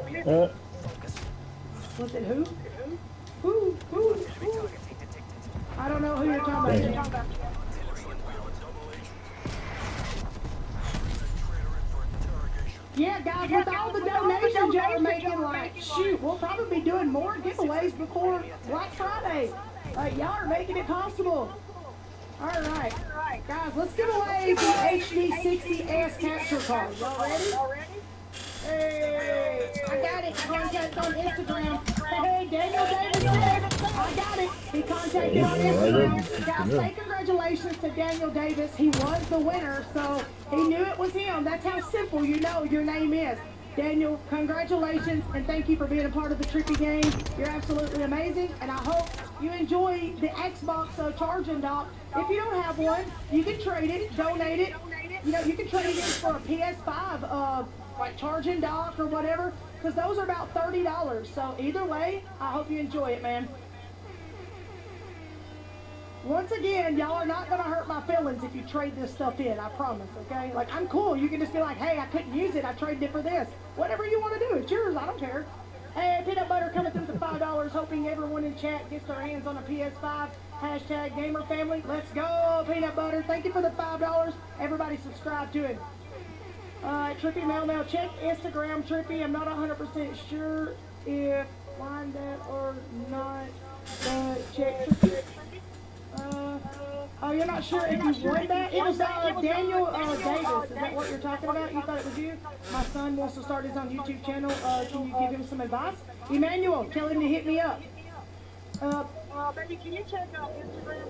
Was it who? Who? I don't know who you're talking about. Yeah, guys, with all the donations y'all are making, like, shoot, we'll probably be doing more giveaways before Black Friday. Y'all are making it possible. All right, guys, let's give away the HD60S capture card. Y'all ready? Hey, I got it. Contact on Instagram. Hey, Daniel Davis says, I got it. He contacted on Instagram. Guys, say congratulations to Daniel Davis. He was the winner, so he knew it was him. That's how simple you know your name is. Daniel, congratulations, and thank you for being a part of the Trippy game. You're absolutely amazing, and I hope you enjoy the Xbox charging dock. If you don't have one, you can trade it, donate it. You know, you can trade it for a PS5 like charging dock or whatever, because those are about $30. So either way, I hope you enjoy it, man. Once again, y'all are not gonna hurt my feelings if you trade this stuff in, I promise, okay? Like, I'm cool. You can just be like, hey, I couldn't use it. I traded it for this. Whatever you want to do, it's yours. I don't care. Hey, Peanut Butter coming through the $5, hoping everyone in chat gets their hands on a PS5. Hashtag Gamer Family. Let's go, Peanut Butter. Thank you for the $5. Everybody subscribe to it. Trippy Mail. Check Instagram, Trippy. I'm not 100% sure if find that or not. Check Trippy. Oh, you're not sure if you won that? It was Daniel Davis. Is that what you're talking about? You thought it was you? My son wants to start his own YouTube channel. Can you give him some advice? Emmanuel, tell him to hit me up. Baby, can you check out Instagram?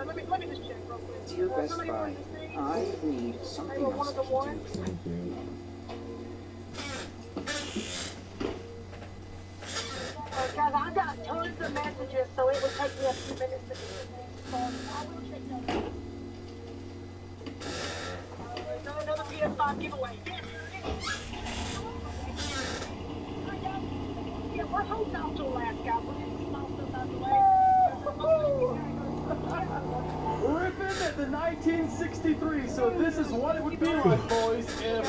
Let me just check real quick. Dear Best Buy, I need something else to do. Guys, I got tons of messages, so it would take me a few minutes to I will check that out. Another PS5 giveaway. Yeah, we're holding out till last, guys. We're getting some stuff out the way. Ripping at the 1963, so this is what it would be like, boys, if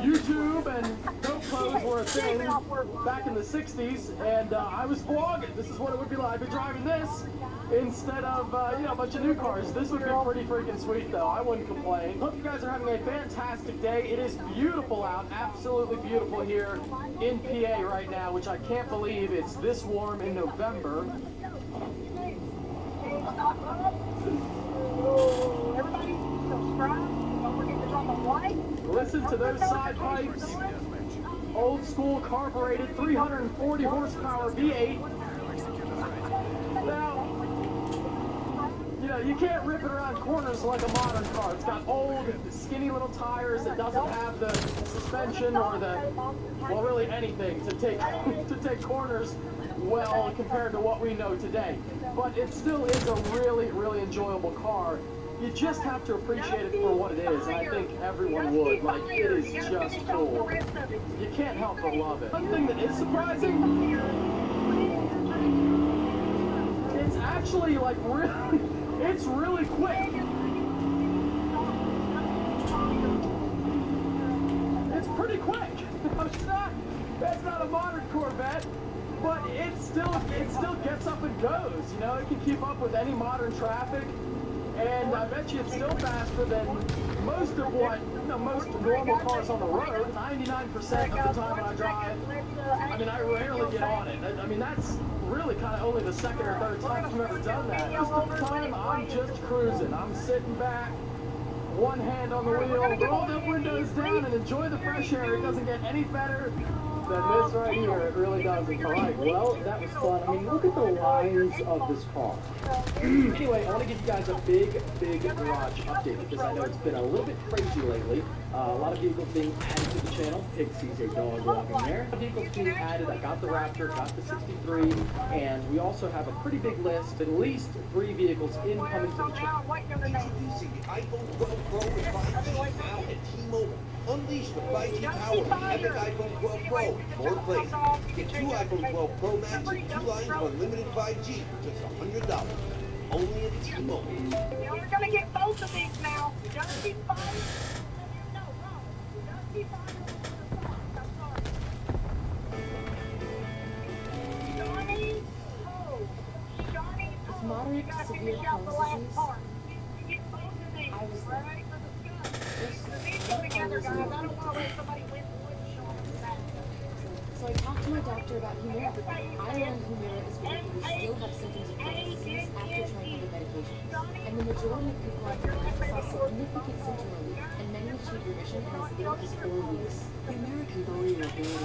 YouTube and GoPros were a thing back in the 60s, and I was vlogging. This is what it would be like. I'd be driving this instead of, a bunch of new cars. This would be pretty freaking sweet, though. I wouldn't complain. Hope you guys are having a fantastic day. It is beautiful out, absolutely beautiful here in PA right now, which I can't believe it's this warm in November. Everybody, subscribe. Don't forget to drop a like. Listen to those side pipes. Old school carbureted 340 horsepower V8. Now, you can't rip it around corners like a modern car. It's got old, skinny little tires. It doesn't have the suspension or really anything to take corners well compared to what we know today. But it still is a really, really enjoyable car. You just have to appreciate it for what it is, and I think everyone would. Like, it is just cool. You can't help but love it. One thing that is surprising, it's actually, like, it's really quick. It's pretty quick. That's not a modern Corvette, but it still gets up and goes. It can keep up with any modern traffic. And I bet you it's still faster than most of what, most normal cars on the road. 99% of the time when I drive, I rarely get on it. That's really kind of only the second or third time I've ever done that. Most of the time, I'm just cruising. I'm sitting back, one hand on the wheel, roll the windows down, and enjoy the fresh air. It doesn't get any better than this right here. It really doesn't. All right, well, that was fun. I mean, look at the lines of this car. Anyway, I want to give you guys a big garage update because I know it's been a little bit crazy lately. A lot of vehicles being added to the channel. Pig sees a dog walking there. A lot of vehicles being added. I got the Raptor, got the 63, and we also have a pretty big list, at least 3 vehicles incoming to the channel. Introducing the iPhone 12 Pro with 5G now at T-Mobile. Unleash the 5G power of the epic iPhone 12 Pro. More places. Get 2 iPhone 12 Pro Max and 2 lines of unlimited 5G for just $100. Only at T-Mobile. We're gonna get both of these now. Just be fine. No, just be fine. Johnny, Johnny, With moderate to severe Crohn's disease, I was there. So I talked to my doctor about Humira. I learned Humira is for people who still have symptoms of Crohn's disease after trying other medications. And the majority of people on Humira saw significant symptom relief, and many achieved remission in as little as 4 weeks. Humira can lower your ability to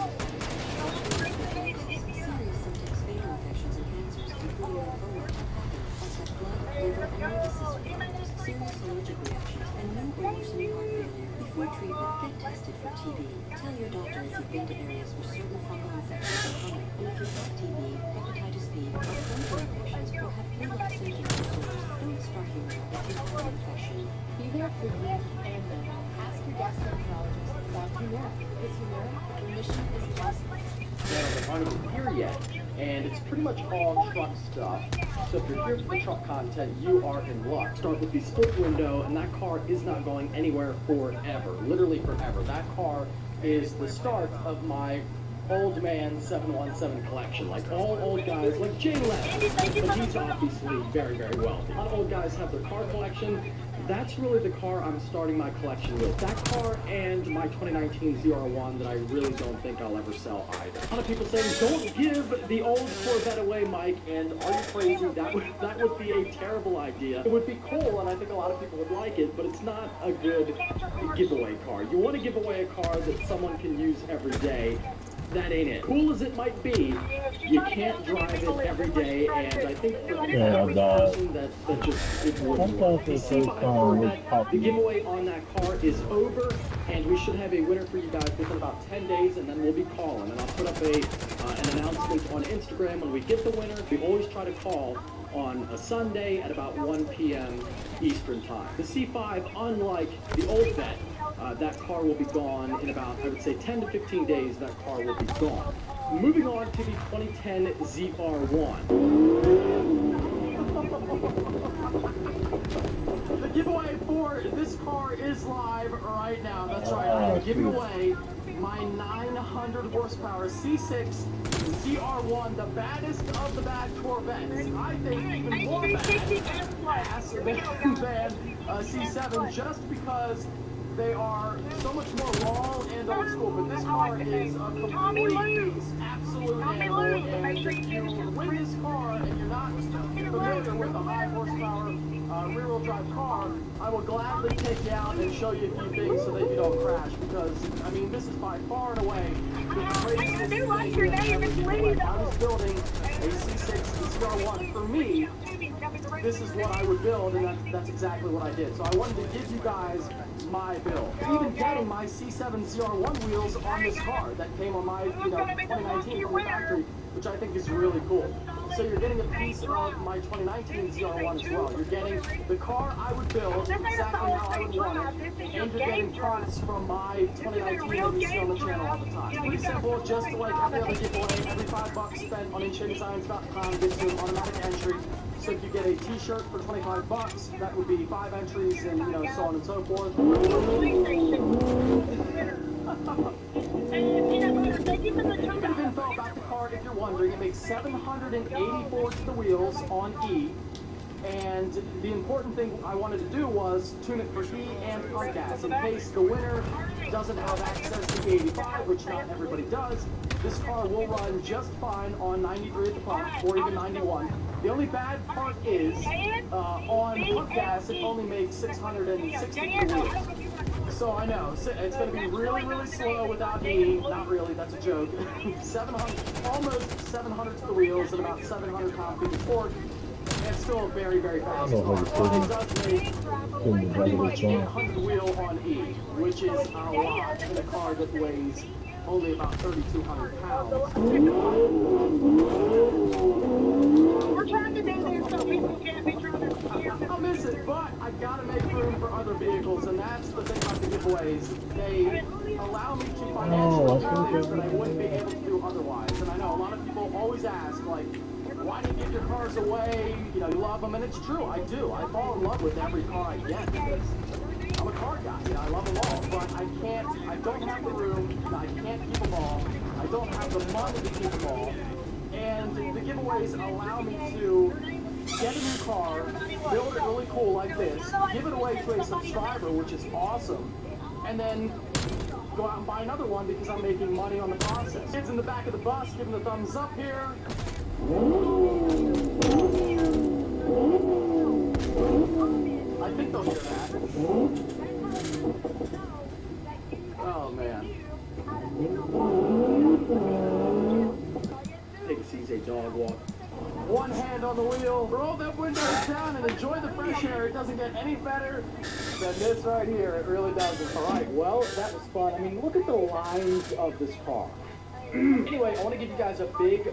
fight serious symptoms, fatal infections, and cancers, including lymphoma, also blood, liver, and nervous system problems, serious allergic reactions, and new or worsening heart failure. Before treatment, get tested for TB. Tell your doctor if you've been to areas where certain fungal infections are common, and if you've got TB, hepatitis B, or fungal infections, or have flu-like symptoms or disorders, don't start Humira if you have an infection. Be there for you and them. Ask your gastroenterologist about Humira. With Humira, remission is possible. Now, they're not even here yet, and it's pretty much all truck stuff. So if you're here for the truck content, you are in luck. Start with the split window, and that car is not going anywhere forever. Literally forever. That car is the start of my old man 717 collection. Like all old guys, like Jay Leno, but he's obviously very wealthy. A lot of old guys have their car collection. That's really the car I'm starting my collection with. That car and my 2019 ZR1 that I really don't think I'll ever sell either. A lot of people saying, don't give the old Corvette away, Mike, and are you crazy? That would be a terrible idea. It would be cool, and I think a lot of people would like it, but it's not a good giveaway car. You want to give away a car that someone can use every day. That ain't it. Cool as it might be, you can't drive it every day, and I think for the average person that just it wouldn't work. The C5 Corvette, the giveaway on that car is over, and we should have a winner for you guys within about 10 days, and then we'll be calling. And I'll put up an announcement on Instagram when we get the winner. We always try to call on a Sunday at about 1 p.m. Eastern time. The C5, unlike the old Vet, that car will be gone in about, I would say, 10 to 15 days. That car will be gone. Moving on to the 2010 ZR1. The giveaway for this car is live right now. That's right. I am giving away my 900 horsepower C6 ZR1, the baddest of the bad Corvettes. I think even more badass than C7, just because they are so much more raw and old school. But this car is a complete, absolute animal. And if you win this car and you're not familiar with a high horsepower rear-wheel drive car, I will gladly take you out and show you a few things so that you don't crash. Because, I mean, this is by far and away the craziest thing that I've ever seen. I was building a C6 ZR1. For me, this is what I would build, and that's exactly what I did. So I wanted to give you guys my build. Even getting my C7 ZR1 wheels on this car that came on my 2019 from the factory, which I think is really cool. So you're getting a piece of my 2019 ZR1 as well. You're getting the car I would build exactly how I would want it, and you're getting parts from my 2019 that you see on the channel all the time. Pretty simple, just like every other giveaway. Every $5 spent on InShadyScience.com gets you an automatic entry. So if you get a t-shirt for $25, that would be 5 entries and, so on and so forth. A bit of info about the car, if you're wondering, it makes 784 to the wheels on E. And the important thing I wanted to do was tune it for E and pump gas. In case the winner doesn't have access to the 85, which not everybody does, this car will run just fine on 93 at the pump, or even 91. The only bad part is, on pump gas, it only makes 660 wheels. So I know, it's going to be really, really slow without E. Not really, that's a joke. 700, almost 700 to the wheels and about 700 pound-feet of torque. And still a very, very fast car. But it does make pretty much 800 wheel on E, which is a lot in a car that weighs only about 3,200 pounds. We're trying to do this so people can't be trying to... I'll miss it, but I gotta make room for other vehicles, and that's the thing about the giveaways. They allow me to financially do things that I wouldn't be able to do otherwise. And I know a lot of people always ask, like, why do you give your cars away? You know, you love them, and it's true, I do. I fall in love with every car I get because I'm a car guy. You know, I love them all, but I don't have the room, I can't keep them all. I don't have the money to keep them all. And the giveaways allow me to get a new car, build it really cool like this, give it away to a subscriber, which is awesome, and then go out and buy another one because I'm making money on the process. Kids in the back of the bus giving the thumbs up here. I think they'll hear that. Oh man. Take a CJ dog walk. One hand on the wheel, roll that windows down and enjoy the fresh air. It doesn't get any better than this right here. It really doesn't. All right, well, that was fun. I mean, look at the lines of this car. Anyway, I want to give you guys a big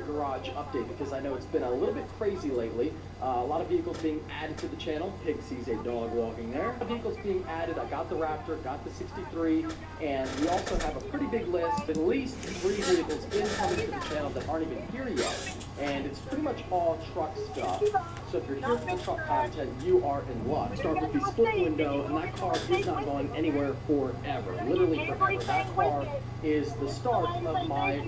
garage update because I know it's been a little bit crazy lately. A lot of vehicles being added to the channel. Pig sees a dog walking there. Vehicles being added. I got the Raptor, got the 63, and we also have a pretty big list. At least 3 vehicles incoming to the channel that aren't even here yet. And it's pretty much all truck stuff. So if you're here for the truck content, you are in luck. Start with the split window, and that car is not going anywhere forever. Literally forever. That car is the start of my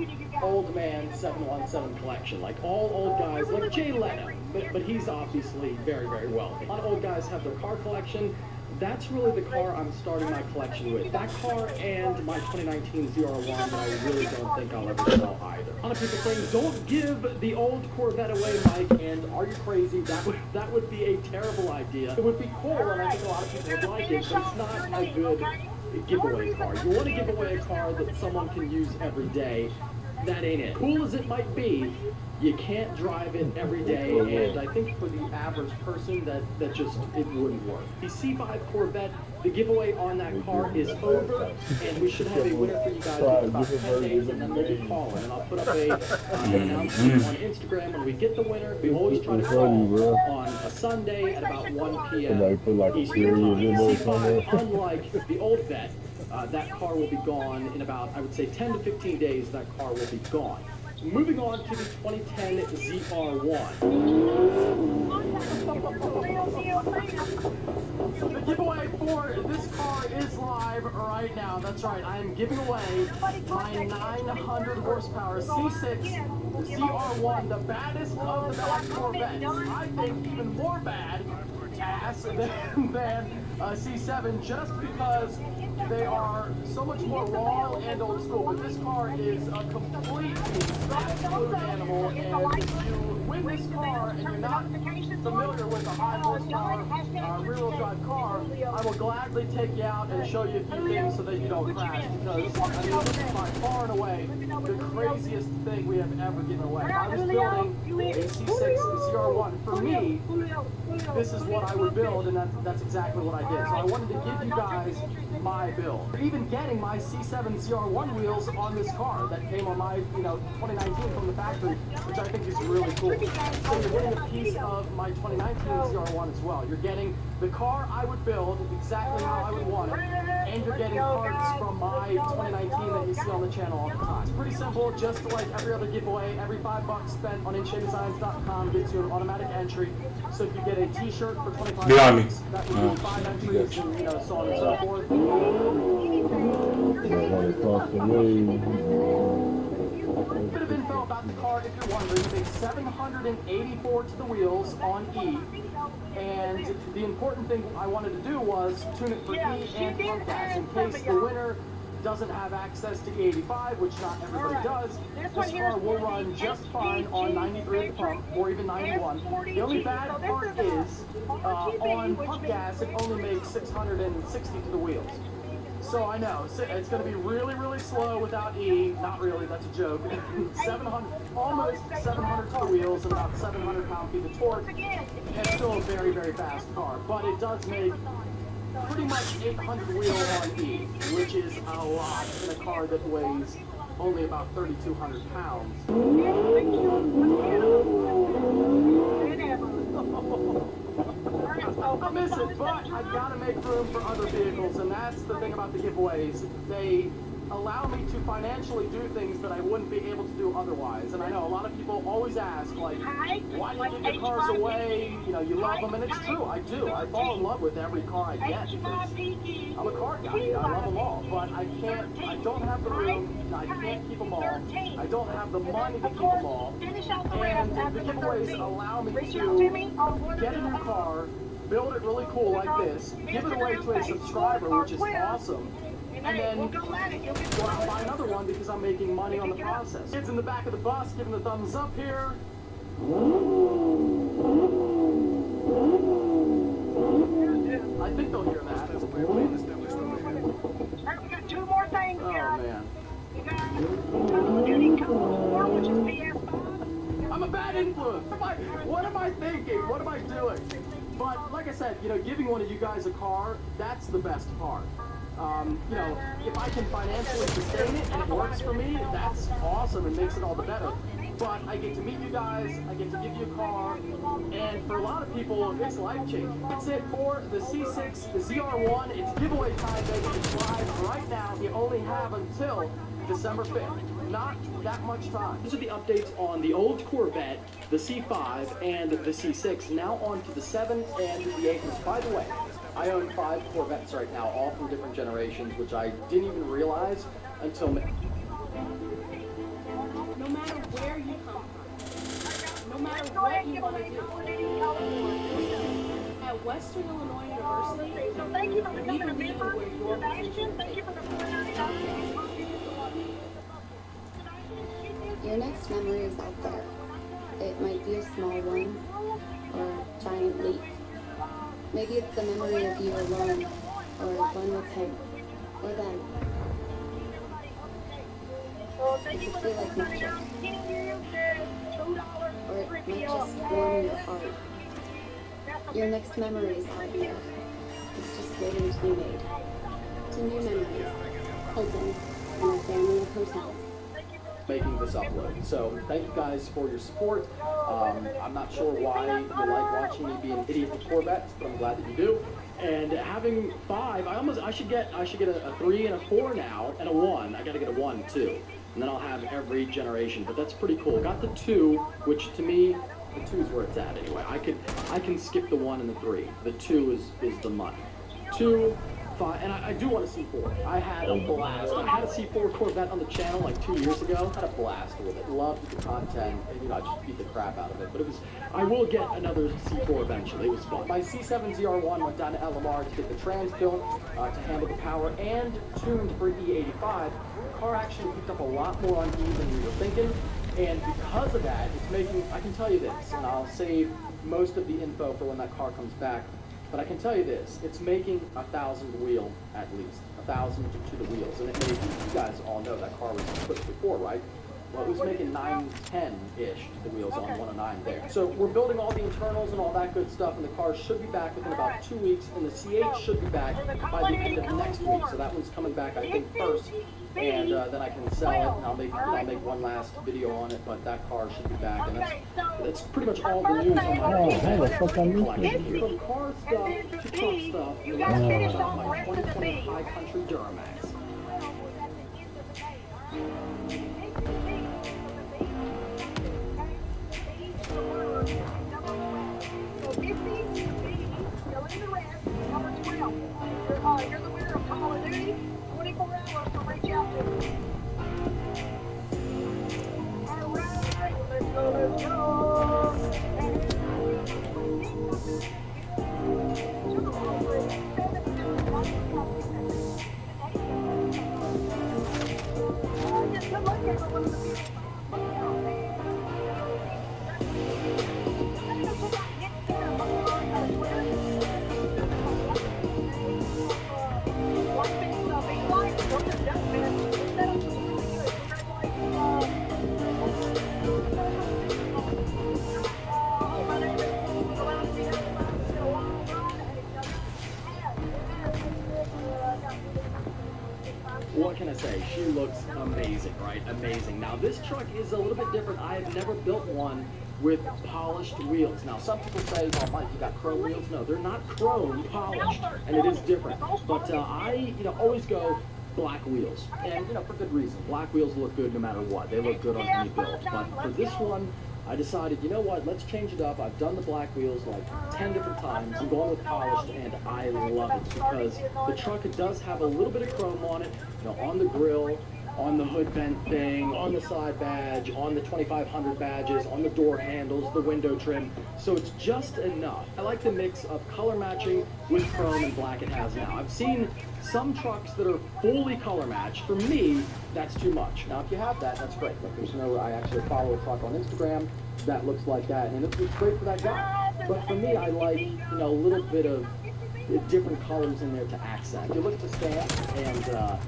old man 717 collection. Like all old guys, like Jay Leno, but he's obviously very, very wealthy. A lot of old guys have their car collection. That's really the car I'm starting my collection with. That car and my 2019 ZR1 that I really don't think I'll ever sell either. A lot of people saying, don't give the old Corvette away, Mike, and are you crazy? That would be a terrible idea. It would be cool, and I think a lot of people would like it, but it's not a good giveaway car. You want to give away a car that someone can use every day. That ain't it. Cool as it might be, you can't drive it every day, and I think for the average person that just, it wouldn't work. The C5 Corvette, the giveaway on that car is over, and we should have a winner for you guys in about 10 days, and then we'll be calling, and I'll put up a announcement on Instagram when we get the winner. We always try to call on a Sunday at about 1 p.m. Eastern time. C5, unlike the old vet, that car will be gone in about, I would say, 10 to 15 days, that car will be gone. Moving on to the 2010 ZR1. The giveaway for this car is live right now. That's right, I am giving away my 900 horsepower C6 ZR1, the baddest of the bad Corvettes. I think even more bad ass than C7 just because they are so much more raw and old school, but this car is a complete absolute animal, and if you win this car and you're not familiar with a high horsepower rear-wheel drive car, I will gladly take you out and show you a few things so that you don't crash, because I mean, this is by far and away the craziest thing we have ever given away. If I was building a C6 ZR1, for me, this is what I would build, and that's exactly what I did. So I wanted to give you guys my build. You're even getting my C7 ZR1 wheels on this car that came on my, 2019 from the factory, which I think is really cool. So you're getting a piece of my 2019 ZR1 as well. You're getting the car I would build exactly how I would want it, and you're getting parts from my 2019 that you see on the channel all the time. It's pretty simple, just like every other giveaway. Every $5 spent on InShadeDesigns.com gets you an automatic entry. So if you get a t-shirt for $25, that would be 5 entries, and so on and so forth. A bit of info about the car if you're wondering. It's a 784 to the wheels on E. And the important thing I wanted to do was tune it for E and pump gas in case the winner doesn't have access to E85, which not everybody does, this car will run just fine on 93 at the pump, or even 91. The only bad part is, on pump gas, it only makes 660 to the wheels. So I know, it's going to be really, really slow without E. Not really, that's a joke. 700, almost 700 to the wheels and about 700 pound-feet of torque. It's still a very, very fast car, but it does make pretty much 800 wheel on E, which is a lot in a car that weighs only about 3,200 pounds. I miss it, but I gotta make room for other vehicles, and that's the thing about the giveaways. They allow me to financially do things that I wouldn't be able to do otherwise. And I know a lot of people always ask, like, why do you give your cars away? You know, you love them, and it's true, I do. I fall in love with every car I get because I'm a car guy. I love them all, but I don't have the room, I can't keep them all. I don't have the money to keep them all. And the giveaways allow me to get a new car, build it really cool like this, give it away to a subscriber, which is awesome, and then go out and buy another one because I'm making money on the process. Kids in the back of the bus giving the thumbs up here. I think they'll hear that. We got two more things here. Oh, man. We got Call of Duty Ghost War, which is PS5. I'm a bad influence. What am I thinking? What am I doing? But like I said, you know, giving one of you guys a car, that's the best part. You know, if I can financially sustain it and it works for me, that's awesome and makes it all the better. But I get to meet you guys, I get to give you a car, and for a lot of people, it's life-changing. That's it for the C6, the ZR1. It's giveaway time, baby. It's live right now. You only have until December 5th. Not that much time. These are the updates on the old Corvette, the C5, and the C6. Now on to the 7 and the 8. And by the way, I own 5 Corvettes right now, all from different generations, which I didn't even realize until... No matter where you come from, no matter what you want to do, at Western Illinois University, we believe in where your potential is. Your next memory is out there. It might be a small one or a giant leap. Maybe it's a memory of you alone, or one with him, or them. It could feel like magic, or it might just warm your heart. Your next memory is out there. It's just waiting to be made. To new memories, Hilton, and our family of hotels. Making this upload. So thank you guys for your support. I'm not sure why you like watching me be an idiot with Corvettes, but I'm glad that you do. And having 5, I should get a 3 and a 4 now, and a 1. I gotta get a 1 too, and then I'll have every generation. But that's pretty cool. Got the 2, which to me, the 2 is where it's at anyway. I can skip the 1 and the 3. The 2 is the money. 2. And I do want a C4. I had a blast. I had a C4 Corvette on the channel like 2 years ago. I had a blast with it. Loved the content. And, you know, I just beat the crap out of it. But I will get another C4 eventually. It was fun. My C7 ZR1 went down to LMR to get the trans built to handle the power and tuned for E85. The car actually picked up a lot more on E than we were thinking. And because of that, it's making, I can tell you this, and I'll save most of the info for when that car comes back. But I can tell you this, it's making 1,000 wheel at least, 1,000 to the wheels. And it made, you guys all know that car was equipped before, right? Well, it was making 910-ish to the wheels on 109 there. So we're building all the internals and all that good stuff, and the car should be back within about 2 weeks, and the C8 should be back by the end of next week. So that one's coming back, I think, first. And then I can sell it, and I'll make one last video on it, but that car should be back, and that's pretty much all the news on my collection here. From car stuff to truck stuff, you know, my 2020 High Country Duramax. You're the winner of Call of Duty. 24 hours to reach out to me. Alright, let's go. what can I say? She looks amazing, right? Amazing. Now, this truck is a little bit different. I have never built one with polished wheels. Now, some people say, oh, Mike, you got chrome wheels. No, they're not chrome polished, and it is different. But I, always go black wheels, and, for good reason. Black wheels look good no matter what. They look good on any build. But for this one, I decided, you know what, let's change it up. I've done the black wheels like 10 different times. I'm going with polished, and I love it because the truck, it does have a little bit of chrome on it, on the grill, on the hood vent thing, on the side badge, on the 2500 badges, on the door handles, the window trim. So it's just enough. I like the mix of color matching with chrome and black it has now. I've seen some trucks that are fully color matched. For me, that's too much. Now, if you have that, that's great. Like, I actually follow a truck on Instagram that looks like that, and it's great for that guy. But for me, I like, a little bit of different colors in there to accent. You look at the stamp, and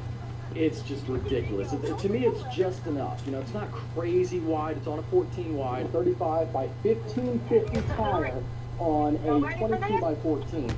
it's just ridiculous. To me, it's just enough. It's not crazy wide. It's on a 14 wide, 35 by 1550 tire on a 22 by 14.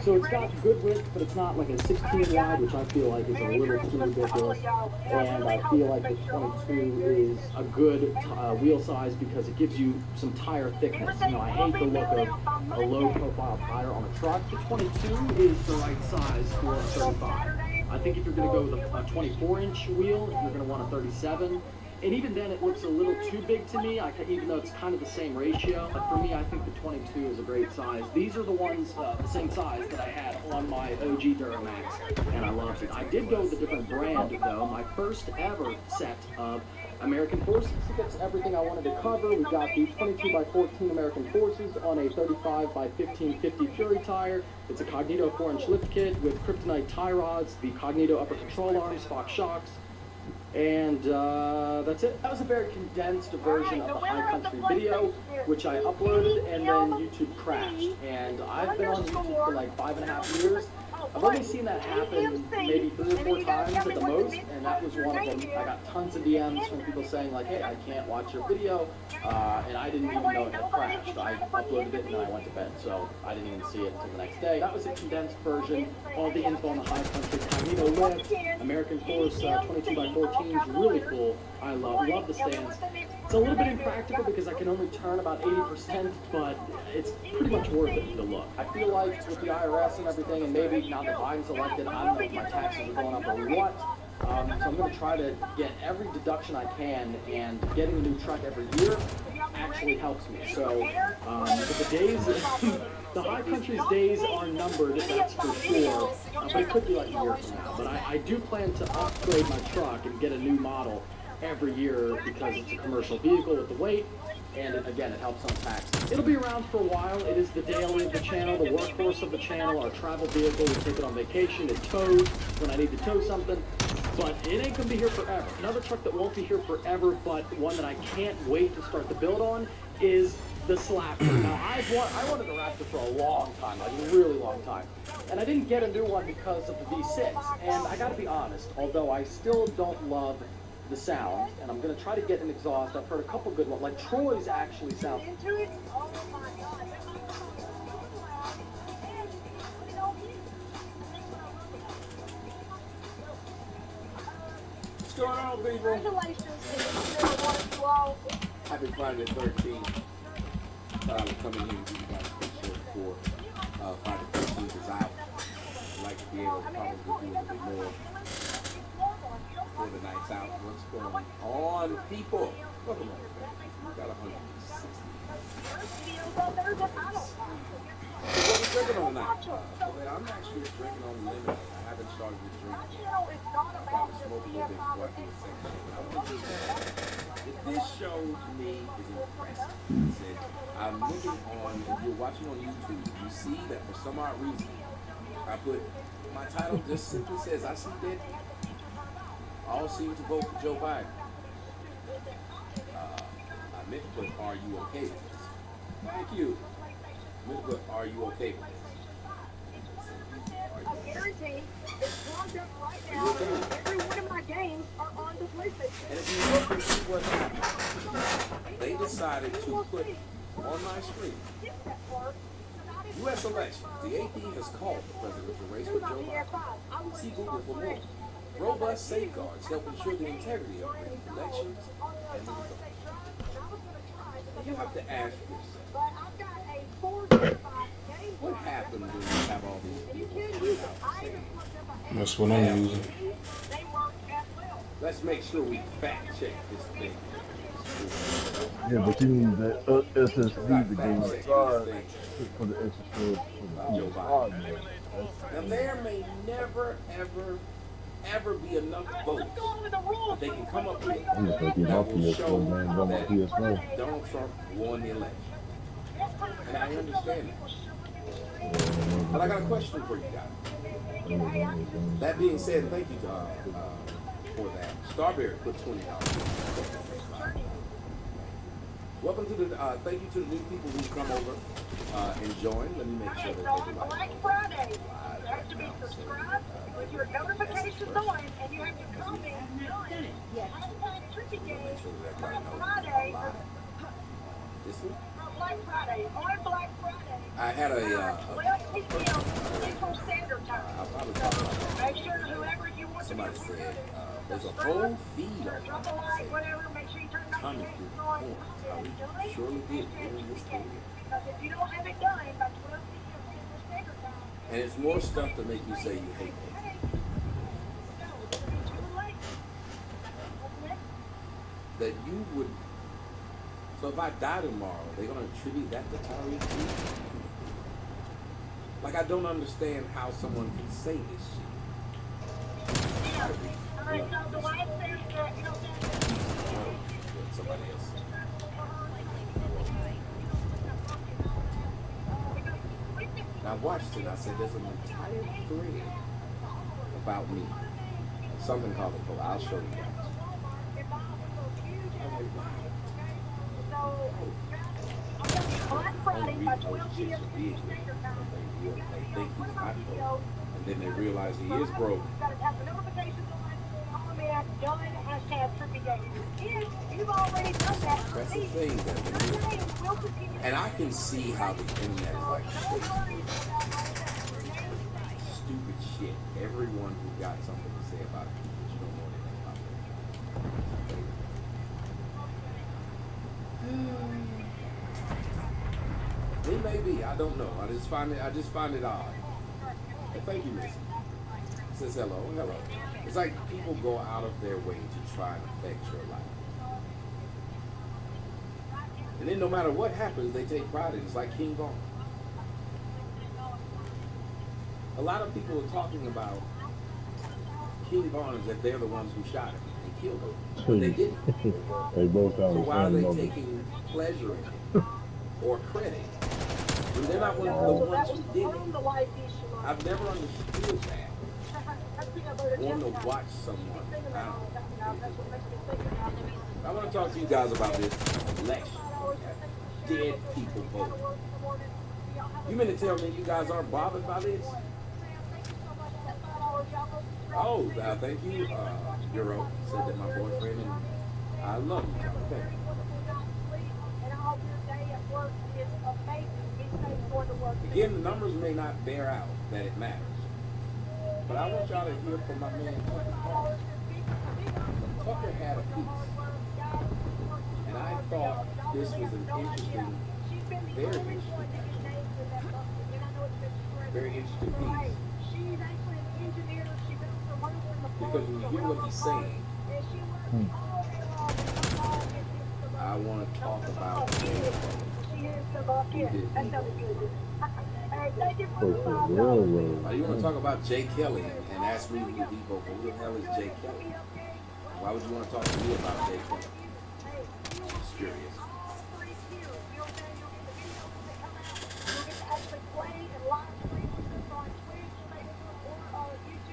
So it's got good width, but it's not like a 16 wide, which I feel like is a little too ridiculous. And I feel like the 22 is a good wheel size because it gives you some tire thickness. I hate the look of a low profile tire on a truck. The 22 is the right size for a 35. I think if you're going to go with a 24-inch wheel, you're going to want a 37. And even then, it looks a little too big to me, even though it's kind of the same ratio. But for me, I think the 22 is a great size. These are the ones, the same size that I had on my OG Duramax, and I loved it. I did go with a different brand, though. My first ever set of American Forces. It gets everything I wanted to cover. We got the 22 by 14 American Forces on a 35 by 1550 Fury tire. It's a Cognito 4-inch lift kit with Kryptonite tie rods, the Cognito upper control arms, Fox shocks, and that's it. That was a very condensed version of the High Country video, which I uploaded, and then YouTube crashed. And I've been on YouTube for like 5.5 years. I've only seen that happen maybe 3 or 4 times at the most, and that was one of them. I got tons of DMs from people saying like, hey, I can't watch your video, and I didn't even know it had crashed. I uploaded it and then I went to bed, so I didn't even see it until the next day. That was a condensed version. All the info on the High Country Cognito lift, American Force 22 by 14 is really cool. I love the stands. It's a little bit impractical because I can only turn about 80%, but it's pretty much worth it, the look. I feel like with the IRS and everything, and maybe now that Biden's elected, I don't know if my taxes are going up or what. So I'm going to try to get every deduction I can, and getting a new truck every year actually helps me. So the days, the High Country's days are numbered, that's for sure. But it could be like a year from now. But I do plan to upgrade my truck and get a new model every year because it's a commercial vehicle with the weight, and again, it helps on taxes. It'll be around for a while. It is the daily of the channel, the workhorse of the channel, our travel vehicle. We take it on vacation, it tows when I need to tow something, but it ain't gonna be here forever. Another truck that won't be here forever, but one that I can't wait to start the build on, is the Slapper. Now, I wanted the Raptor for a long time, like a really long time, and I didn't get a new one because of the V6, and I gotta be honest, although I still don't love the sound, and I'm going to try to get an exhaust. I've heard a couple good ones, like Troy's actually sounds. What's going on, people? Happy Friday the 13th. Thought I would come in here and give you guys a quick show before Friday the 13th is out. I'd like to be able to probably do a little bit more for the night's out. What's going on, people? Welcome on, baby. We got 160. What are we drinking on tonight? I'm actually drinking on the limit. I haven't started to drink. I'll probably smoke a little bit before I do a section. If this show to me is impressive, I'm looking on, if you're watching on YouTube, you see that for some odd reason, I put, my title just simply says, I see dead people. All seem to vote for Joe Biden. I meant to put, are you okay with this? Thank you. I meant to put, are you okay with this? I guarantee it's logged up right now. Every one of my games are on the PlayStation. And if you look and see what happened, they decided to put on my screen, U.S. election. The AP has called the presidential race with Joe Biden. See Google for more. robust safeguards help ensure the integrity of the elections and the results. You have to ask yourself, what happened when you have all these people out saying, That's what I'm using. let's make sure we fact check this thing. Yeah, but you need that SSD to go inside for the extra storage for the PS5, man. Now there may never, ever be enough votes that they can come up with I'm just gonna keep my that will PS4, show man, run my that PS4. Donald Trump won the election. And I understand it. But I got a question for you guys. That being said, thank you for that. Starberry put $20. Welcome to the, thank you to the new people who come over and join. Let me make sure that they do Black Friday, you have to be subscribed with your notifications on, and you have to comment done. Hashtag Tricky Game, Black Friday. This one? Black Friday, on Black Friday. I had a 12 p.m. Central Standard Time. So make sure whoever you want to be somebody said there's a whole feed of drop a like, whatever, make sure you turn coming notifications through on. we surely did during this period. Because if you don't have it done by 12 p.m. Central Standard Time, And it's more stuff to make you say you hate it. That you would. So if I die tomorrow, they're gonna attribute that to Tariq Cool? Like I don't understand how someone can say this shit. alright, so the last thing that, you know, Somebody else. I watched it. I said, there's an entire thread about me. Something called the Poll. I'll show you guys. Black Friday by 12 p.m. They think he's not broke. And then they realize he is broke. You gotta have the notifications on, comment, done, hashtag Tricky Game. If you've already done that, That's the thing that and I can see how the internet is like stupid shit. Everyone who got something to say about it, you don't know anything about it. It may be, I don't know. I just find it odd. But thank you, Missy. It says hello. It's like people go out of their way to try and affect your life. And then no matter what happens, they take pride in it. It's like King Von. A lot of people are talking about King Von as if they're the ones who shot him and killed him. But they didn't. They both So sound why are the they same. taking pleasure in it or credit when they're not one of the ones who did it? I've never understood that. Wanting to watch someone. I want to talk to you guys about this election. Dead people vote. You mean to tell me you guys aren't bothered by this? Oh, thank you, Euro. Said that my boyfriend and I love you. Okay. Again, the numbers may not bear out that it matters. But I want y'all to hear from my man Tucker Carlson. Tucker had a piece. And I thought this was an interesting, very interesting piece. Because when you hear what he's saying, I want to talk about you want to talk about Jay Kelly and ask me who he voted for. Who the hell is Jay Kelly? Why would you want to talk to me about Jay Kelly? Just curious.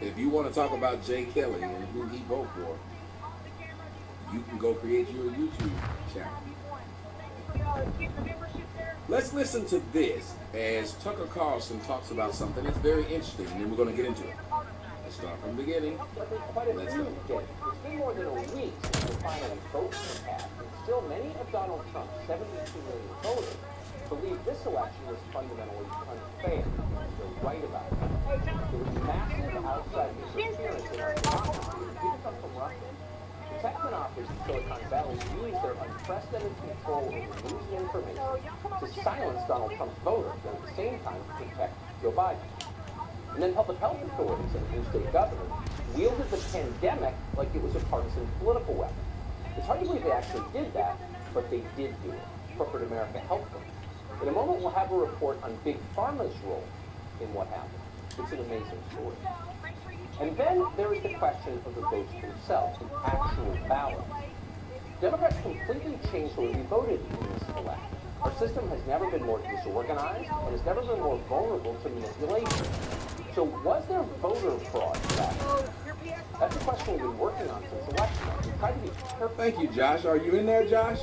If you want to talk about Jay Kelly and who he voted for, you can go create your YouTube channel. Let's listen to this as Tucker Carlson talks about something that's very interesting, and then we're going to get into it. Let's start from the beginning. Let's go. It's been more than a week since the final votes were cast, and still many of Donald Trump's 72 million voters believe this election was fundamentally unfair. They're right about that. There was massive outside interference in our democracy. Valley used their unprecedented control over news and information to silence Donald Trump's voters and at the same time to protect Joe Biden. And then public health authorities and new state governors wielded the pandemic like it was a partisan political weapon. It's hard to believe they actually did that, but they did do it. Corporate America helped them. In a moment, we'll have a report on Big Pharma's role in what happened. It's an amazing story. And then there is the question of the votes themselves, the actual ballot. Democrats completely changed the way we voted in this election. Our system has never been more disorganized and has never been more vulnerable to manipulation. So was there voter fraud last year? That's a question we've been working on since election night. We tried to be careful. Thank you, Josh. Are you in there, Josh?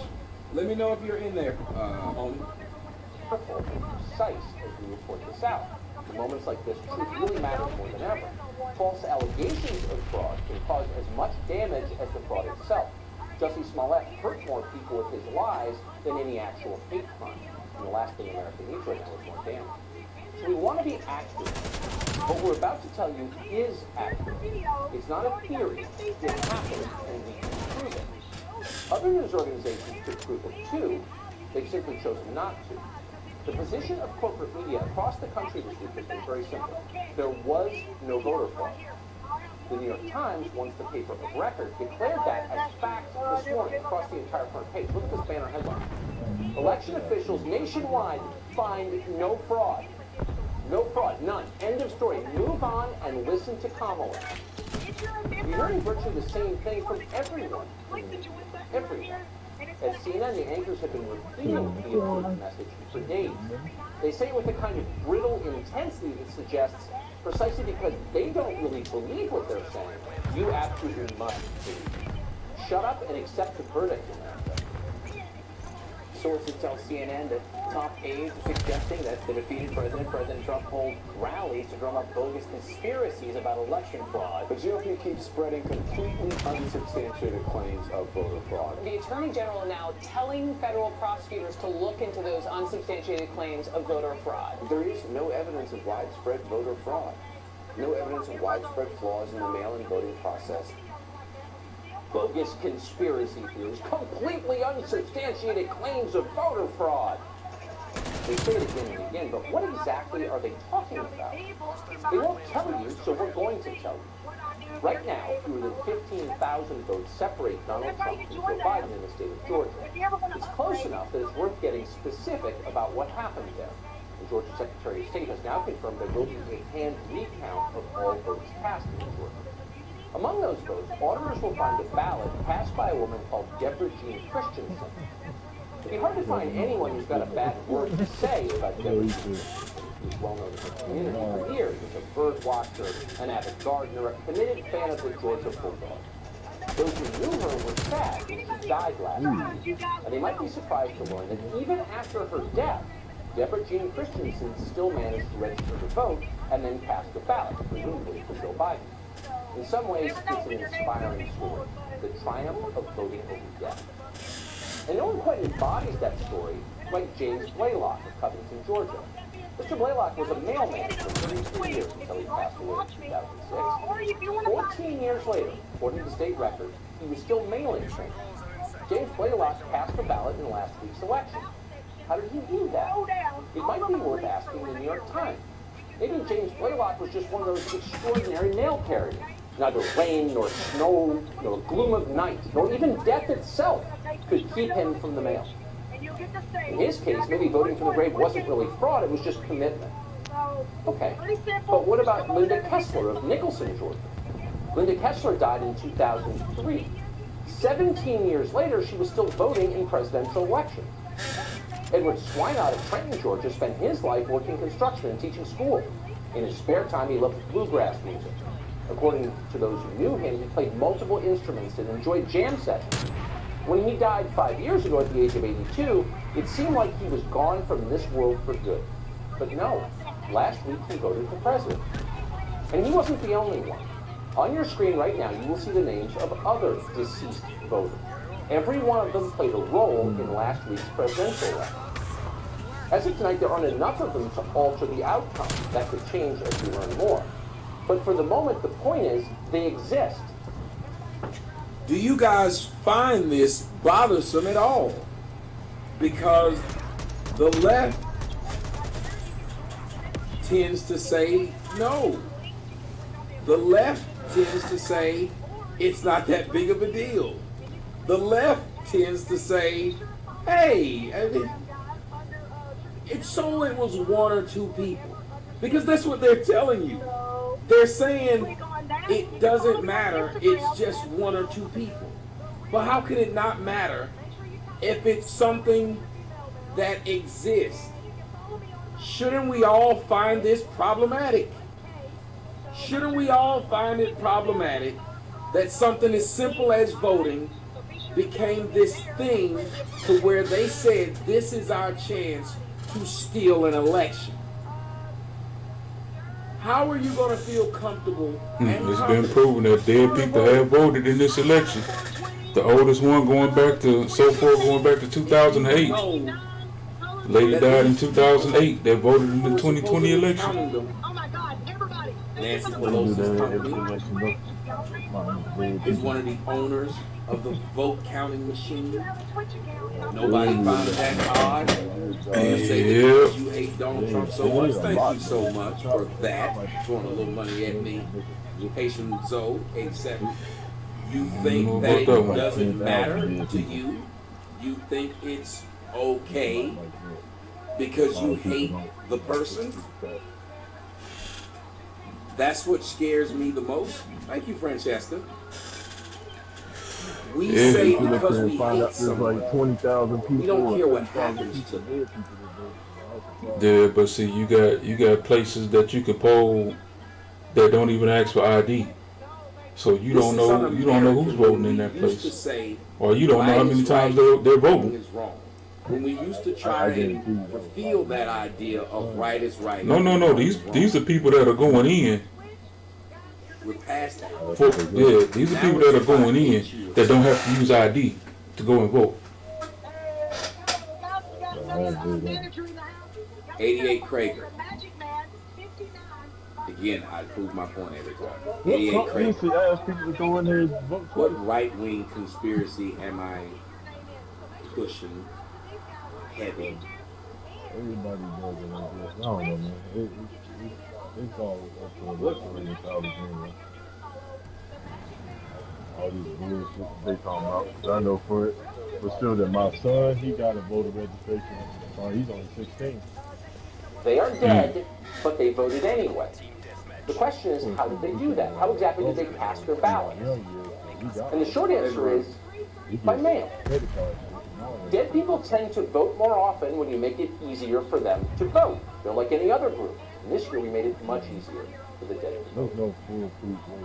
Let me know if you're in there, homie. Careful and precise as we report this out. In moments like this, truth really matters more than ever. False allegations of fraud can cause as much damage as the fraud itself. Jussie Smollett hurt more people with his lies than any actual hate crime. And the last thing America needs right now is more damage. So we want to be accurate. What we're about to tell you is accurate. It's not a theory. It happened, and we can prove it. Other news organizations could prove it too. They've simply chosen not to. The position of corporate media across the country this week has been very simple. There was no voter fraud. The New York Times, once the paper of record, declared that as fact this morning across the entire front page. Look at this banner headline. Election officials nationwide find no fraud. No fraud, none. End of story. Move on and listen to Kamala. You're hearing virtually the same thing from everyone. Everyone. At CNN, the anchors have been repeating the important message for days. They say it with a kind of brittle intensity that suggests, precisely because they don't really believe what they're saying, you absolutely must believe. Shut up and accept the verdict, America. Sources tell CNN that top aides are suggesting that the defeated President Trump, hold rallies to drum up bogus conspiracies about election fraud. The GOP keeps spreading completely unsubstantiated claims of voter fraud. The Attorney General now telling federal prosecutors to look into those unsubstantiated claims of voter fraud. There is no evidence of widespread voter fraud. No evidence of widespread flaws in the mail-in voting process. Bogus conspiracy theories, completely unsubstantiated claims of voter fraud. They say it again and again, but what exactly are they talking about? They won't tell you, so we're going to tell you. Right now, fewer than 15,000 votes separate Donald Trump and Joe Biden in the state of Georgia. It's close enough that it's worth getting specific about what happened there. The Georgia Secretary of State has now confirmed there will be a hand recount of all votes cast in Georgia. Among those votes, auditors will find a ballot passed by a woman called Deborah Jean Christensen. It'd be hard to find anyone who's got a bad word to say about Deborah Jean. She's well known in her community for years as a bird watcher, an avid gardener, a committed fan of the Georgia Bulldog. Those who knew her were sad when she died last week, and they might be surprised to learn that even after her death, Deborah Jean Christensen still managed to register to vote and then cast a ballot, presumably for Joe Biden. In some ways, it's an inspiring story, the triumph of voting over death. And no one quite embodies that story like James Blaylock of Covington, Georgia. Mr. Blaylock was a mailman for 33 years until he passed away in 2006. 14 years later, according to state records, he was still mailing things. James Blaylock cast a ballot in last week's election. How did he do that? It might be worth asking the New York Times. Maybe James Blaylock was just one of those extraordinary mail carriers. Neither rain, nor snow, nor gloom of night, nor even death itself could keep him from the mail. In his case, maybe voting for the grave wasn't really fraud, it was just commitment. Okay, but what about Linda Kessler of Nicholson, Georgia? Linda Kessler died in 2003. 17 years later, she was still voting in presidential elections. Edward Swinott of Trenton, Georgia, spent his life working construction and teaching school. In his spare time, he loved bluegrass music. According to those who knew him, he played multiple instruments and enjoyed jam sessions. When he died 5 years ago at the age of 82, it seemed like he was gone from this world for good. But no, last week he voted for president. And he wasn't the only one. On your screen right now, you will see the names of other deceased voters. Every one of them played a role in last week's presidential election. As of tonight, there aren't enough of them to alter the outcome. That could change as we learn more. But for the moment, the point is, they exist. Do you guys find this bothersome at all? Because the left tends to say no. The left tends to say it's not that big of a deal. The left tends to say, hey, it's so it was one or two people. Because that's what they're telling you. They're saying it doesn't matter, it's just one or two people. But how can it not matter if it's something that exists? Shouldn't we all find this problematic? Shouldn't we all find it problematic that something as simple as voting became this thing to where they said this is our chance to steal an election? How are you going to feel comfortable? It's been proven that dead people have voted in this election. The oldest one going back to 2008. Lady died in 2008. They voted in the 2020 election. Nancy Pelosi's company is one of the owners of the vote counting machine. Nobody found it that odd. You say that you hate Donald Trump so much. Thank you so much for that. Throwing a little money at me. Haitian Zoe, 87. You think that it doesn't matter to you? You think it's okay because you hate the person? That's what scares me the most. Thank you, Francesca. We say because we hate someone, like 20,000 people. we don't care what happens to them. Yeah, but see, you got places that you can poll that don't even ask for ID, so you don't know who's voting in that place, or you don't know how many times they're voting. When we used to try and reveal that idea of right is right. No. These are people that are going in. We're past that. These are people that are going in that don't have to use ID to go and vote. 88 Krager. Again, I prove my point every time. 88 Krager. What right-wing conspiracy am I pushing heavy? Everybody does it like this. I don't know, man. It's all up to the college anyway. All these bullshit they talking about. I know for sure that my son, he got a voter registration. He's only 16. They are dead, but they voted anyway. The question is, how did they do that? How exactly did they cast their ballot? And the short answer is, by mail. Dead people tend to vote more often when you make it easier for them to vote. They're like any other group. And this year we made it much easier for the dead people.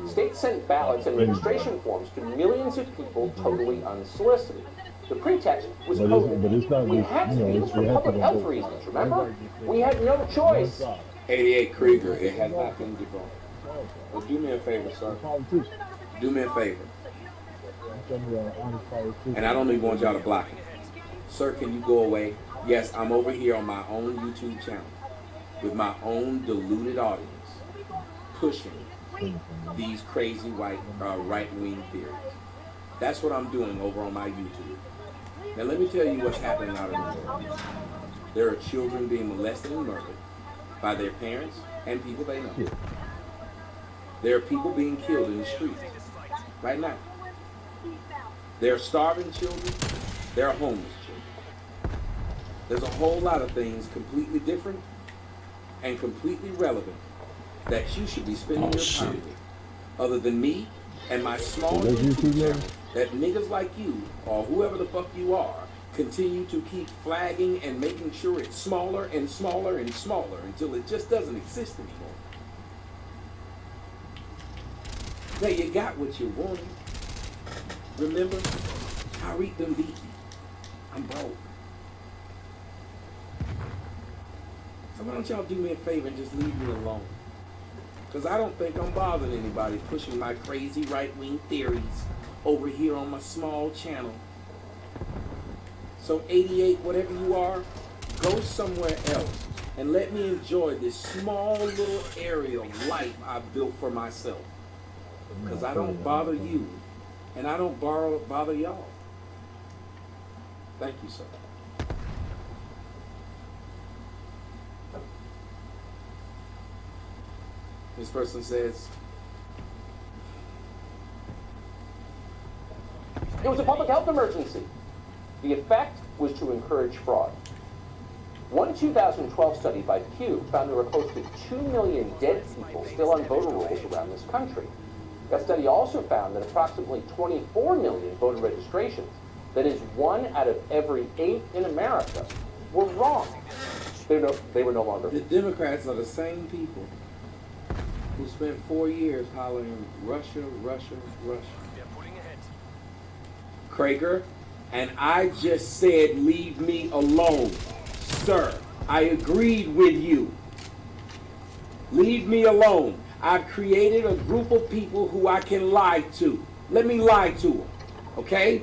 States sent ballots and registration forms to millions of people totally unsolicited. The pretext was COVID. But it's not we had to. It was for public health reasons, remember? We had no choice. 88 Krieger, it has nothing to go. Well, do me a favor, sir. Do me a favor. And I don't even want y'all to block me. Sir, can you go away? Yes, I'm over here on my own YouTube channel with my own deluded audience pushing these crazy right-wing theories. That's what I'm doing over on my YouTube. Now let me tell you what's happening out in the world. There are children being molested and murdered by their parents and people they know. There are people being killed in the streets right now. There are starving children. There are homeless children. There's a whole lot of things completely different and completely relevant that you should be spending your time with, other than me and my small YouTube channel that niggas like you, or whoever the fuck you are, continue to keep flagging and making sure it's smaller and smaller and smaller until it just doesn't exist anymore. Now you got what you wanted. Remember, Tariq done beat me. I'm broke. So why don't y'all do me a favor and just leave me alone? Because I don't think I'm bothering anybody pushing my crazy right-wing theories over here on my small channel. So 88, whatever you are, go somewhere else and let me enjoy this small little area of life I've built for myself. Because I don't bother you and I don't bother y'all. Thank you, sir. This person says, It was a public health emergency. The effect was to encourage fraud. One 2012 study by Pew found there were close to 2 million dead people still on voter rolls around this country. That study also found that approximately 24 million voter registrations, that is 1 out of every 8 in America, were wrong. They were no longer. the Democrats are the same people who spent 4 years hollering Russia, Russia, Russia. Krager, and I just said leave me alone. Sir, I agreed with you. Leave me alone. I've created a group of people who I can lie to. Let me lie to them, okay?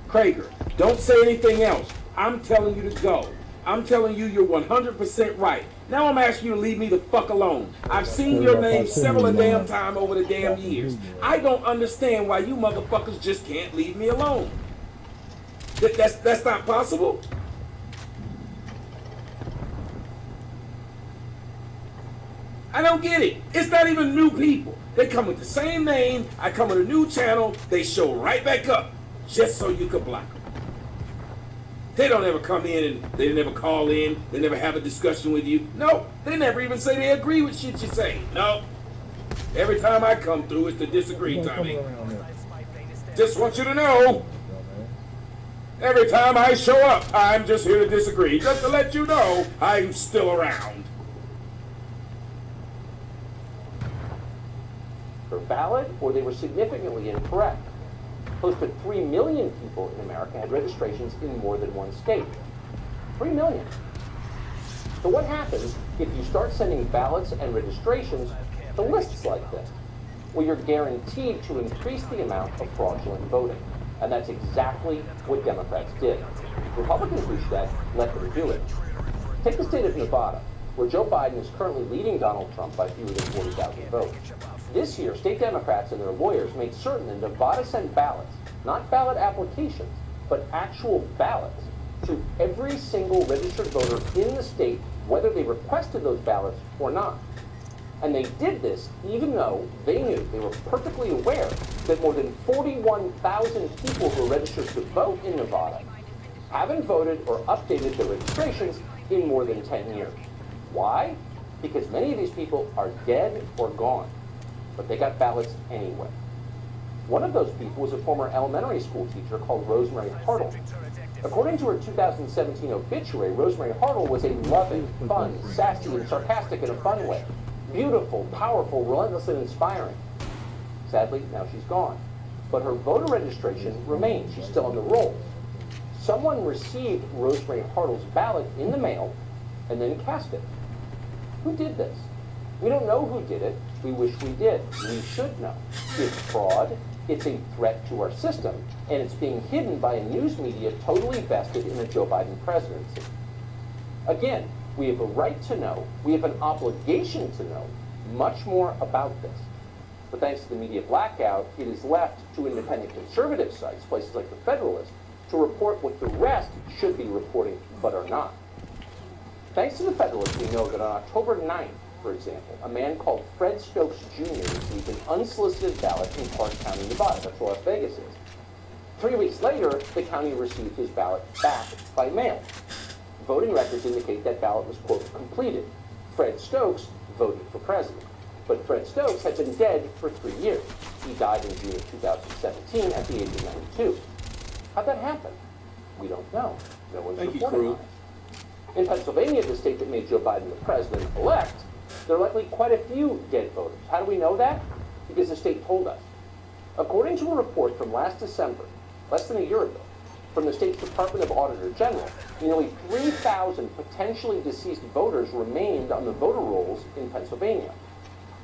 Krager, don't say anything else. I'm telling you to go. I'm telling you you're 100% right. Now I'm asking you to leave me the fuck alone. I've seen your name several damn times over the damn years. I don't understand why you motherfuckers just can't leave me alone. That's not possible. I don't get it. It's not even new people. They come with the same name. I come with a new channel. They show right back up just so you could block them. They don't ever come in and they never call in. They never have a discussion with you. No, they never even say they agree with shit you say. No. Every time I come through, it's to disagree, Tommy. Just want you to know, every time I show up, I'm just here to disagree. Just to let you know, I'm still around. Valid, or they were significantly incorrect. Close to 3 million people in America had registrations in more than one state. 3 million. So what happens if you start sending ballots and registrations to lists like this? Well, you're guaranteed to increase the amount of fraudulent voting. And that's exactly what Democrats did. Republicans who said, let them do it. Take the state of Nevada, where Joe Biden is currently leading Donald Trump by fewer than 40,000 votes. This year, state Democrats and their lawyers made certain that Nevada sent ballots, not ballot applications, but actual ballots, to every single registered voter in the state, whether they requested those ballots or not. And they did this even though they knew, they were perfectly aware, that more than 41,000 people who are registered to vote in Nevada haven't voted or updated their registrations in more than 10 years. Why? Because many of these people are dead or gone. But they got ballots anyway. One of those people was a former elementary school teacher called Rosemary Hartle. According to her 2017 obituary, Rosemary Hartle was a loving, fun, sassy, and sarcastic in a fun way. Beautiful, powerful, relentless, and inspiring. Sadly, now she's gone. But her voter registration remains. She's still on the rolls. Someone received Rosemary Hartle's ballot in the mail and then cast it. Who did this? We don't know who did it. We wish we did. We should know. It's fraud, it's a threat to our system, and it's being hidden by a news media totally vested in the Joe Biden presidency. Again, we have a right to know, we have an obligation to know much more about this. But thanks to the media blackout, it is left to independent conservative sites, places like The Federalist, to report what the rest should be reporting, but are not. Thanks to The Federalist, we know that on October 9th, for example, a man called Fred Stokes Jr. received an unsolicited ballot in Clark County, Nevada. That's where Las Vegas is. 3 weeks later, the county received his ballot back by mail. Voting records indicate that ballot was, quote, completed. Fred Stokes voted for president. But Fred Stokes had been dead for 3 years. He died in June of 2017 at the age of 92. How'd that happen? We don't know. No one's reporting on it. In Pennsylvania, the state that made Joe Biden the president-elect, there are likely quite a few dead voters. How do we know that? Because the state told us. According to a report from last December, less than a year ago, from the state's Department of Auditor General, nearly 3,000 potentially deceased voters remained on the voter rolls in Pennsylvania.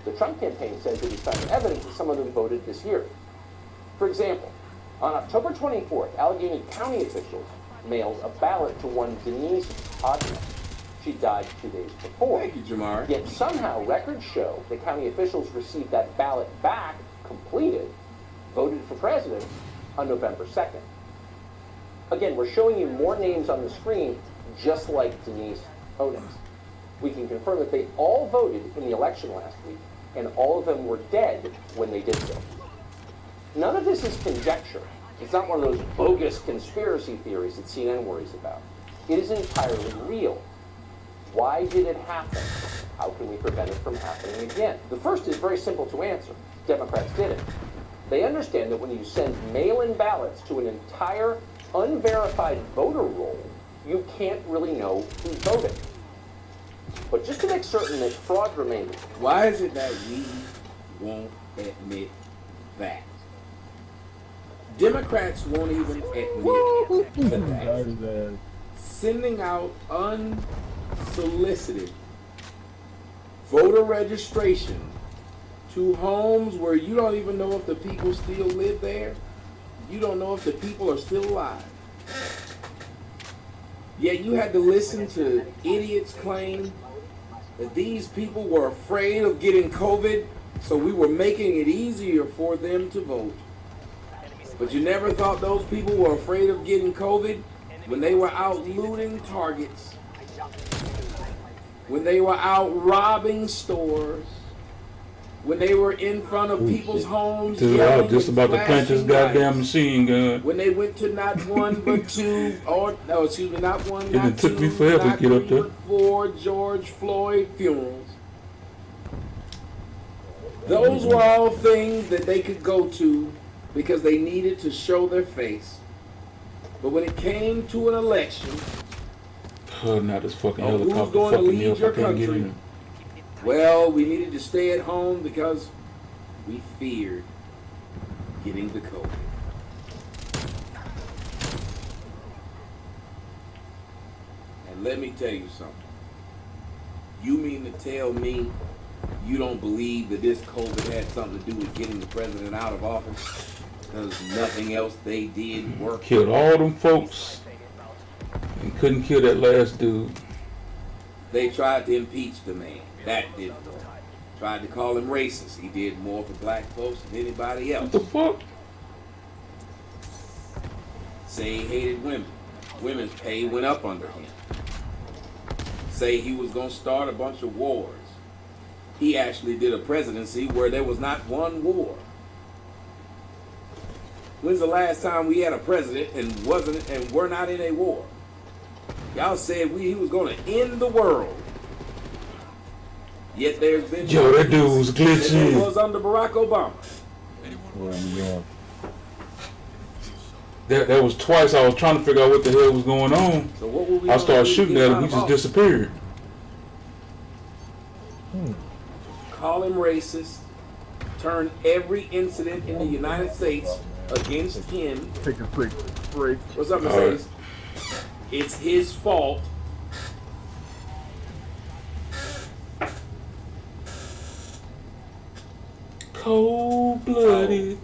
The Trump campaign says that he's found evidence that some of them voted this year. For example, on October 24th, Allegheny County officials mailed a ballot to one Denise Hodgman. She died 2 days before. Thank you, Jamar. Yet somehow records show that county officials received that ballot back, completed, voted for president on November 2nd. Again, we're showing you more names on the screen, just like Denise Otis. We can confirm that they all voted in the election last week, and all of them were dead when they did so. None of this is conjecture. It's not one of those bogus conspiracy theories that CNN worries about. It is entirely real. Why did it happen? How can we prevent it from happening again? The first is very simple to answer. Democrats did it. They understand that when you send mail-in ballots to an entire unverified voter roll, you can't really know who voted. But just to make certain that fraud remains. Why is it that we won't admit that? Democrats won't even admit to that. Sending out unsolicited voter registration to homes where you don't even know if the people still live there. You don't know if the people are still alive. Yet you had to listen to idiots claim that these people were afraid of getting COVID, so we were making it easier for them to vote. But you never thought those people were afraid of getting COVID when they were out looting Targets, when they were out robbing stores, when they were in front of people's homes. Dude, I was just about to plant this goddamn machine gun. When they went to not one but two, or no, excuse me, not one, not two, took me forever not to get up three, there. but 4 George Floyd funerals. Those were all things that they could go to because they needed to show their face. But when it came to an election, oh, now this fucking who's helicopter going to fucking me lead up. your I can't get country? in. Well, we needed to stay at home because we feared getting the COVID. And let me tell you something. You mean to tell me you don't believe that this COVID had something to do with getting the president out of office? Because nothing else they did worked. Killed all them folks and couldn't kill that last dude. They tried to impeach the man. That didn't work. Tried to call him racist. He did more for black folks than anybody else. What the fuck? Say he hated women. Women's pay went up under him. Say he was going to start a bunch of wars. He actually did a presidency where there was not one war. When's the last time we had a president and we're not in a war? Y'all said he was going to end the world. Yet there's been Yo, that dude was glitching. It was under Barack Obama. That was twice I was trying to figure out what the hell was going on. So what were we I gonna started do to shooting get at him him, he out just of office? disappeared. Call him racist, turn every incident in the United States against him. Take a quick break. What's up, Mercedes? It's his fault. Cold-blooded.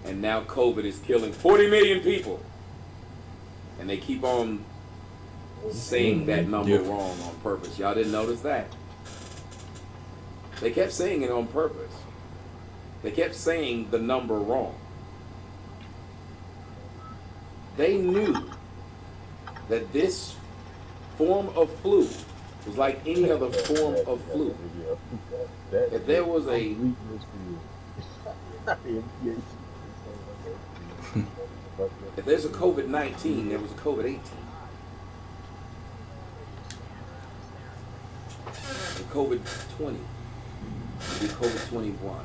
And now COVID is killing 40 million people. And they keep on saying that number wrong on purpose. Y'all didn't notice that? They kept saying it on purpose. They kept saying the number wrong. They knew that this form of flu was like any other form of flu. If there was a if there's a COVID-19, there was a COVID-18. The COVID-20, the COVID-21.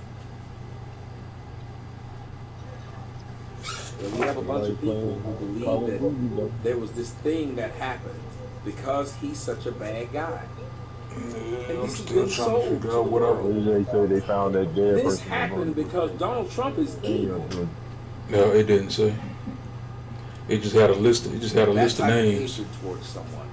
And we have a bunch of people who believe that there was this thing that happened because he's such a bad guy. And this has been sold to the world. They say they found that dead This person. happened because Donald Trump is evil. No, it didn't say. It just had a list. It just had a list of That type names. hatred towards someone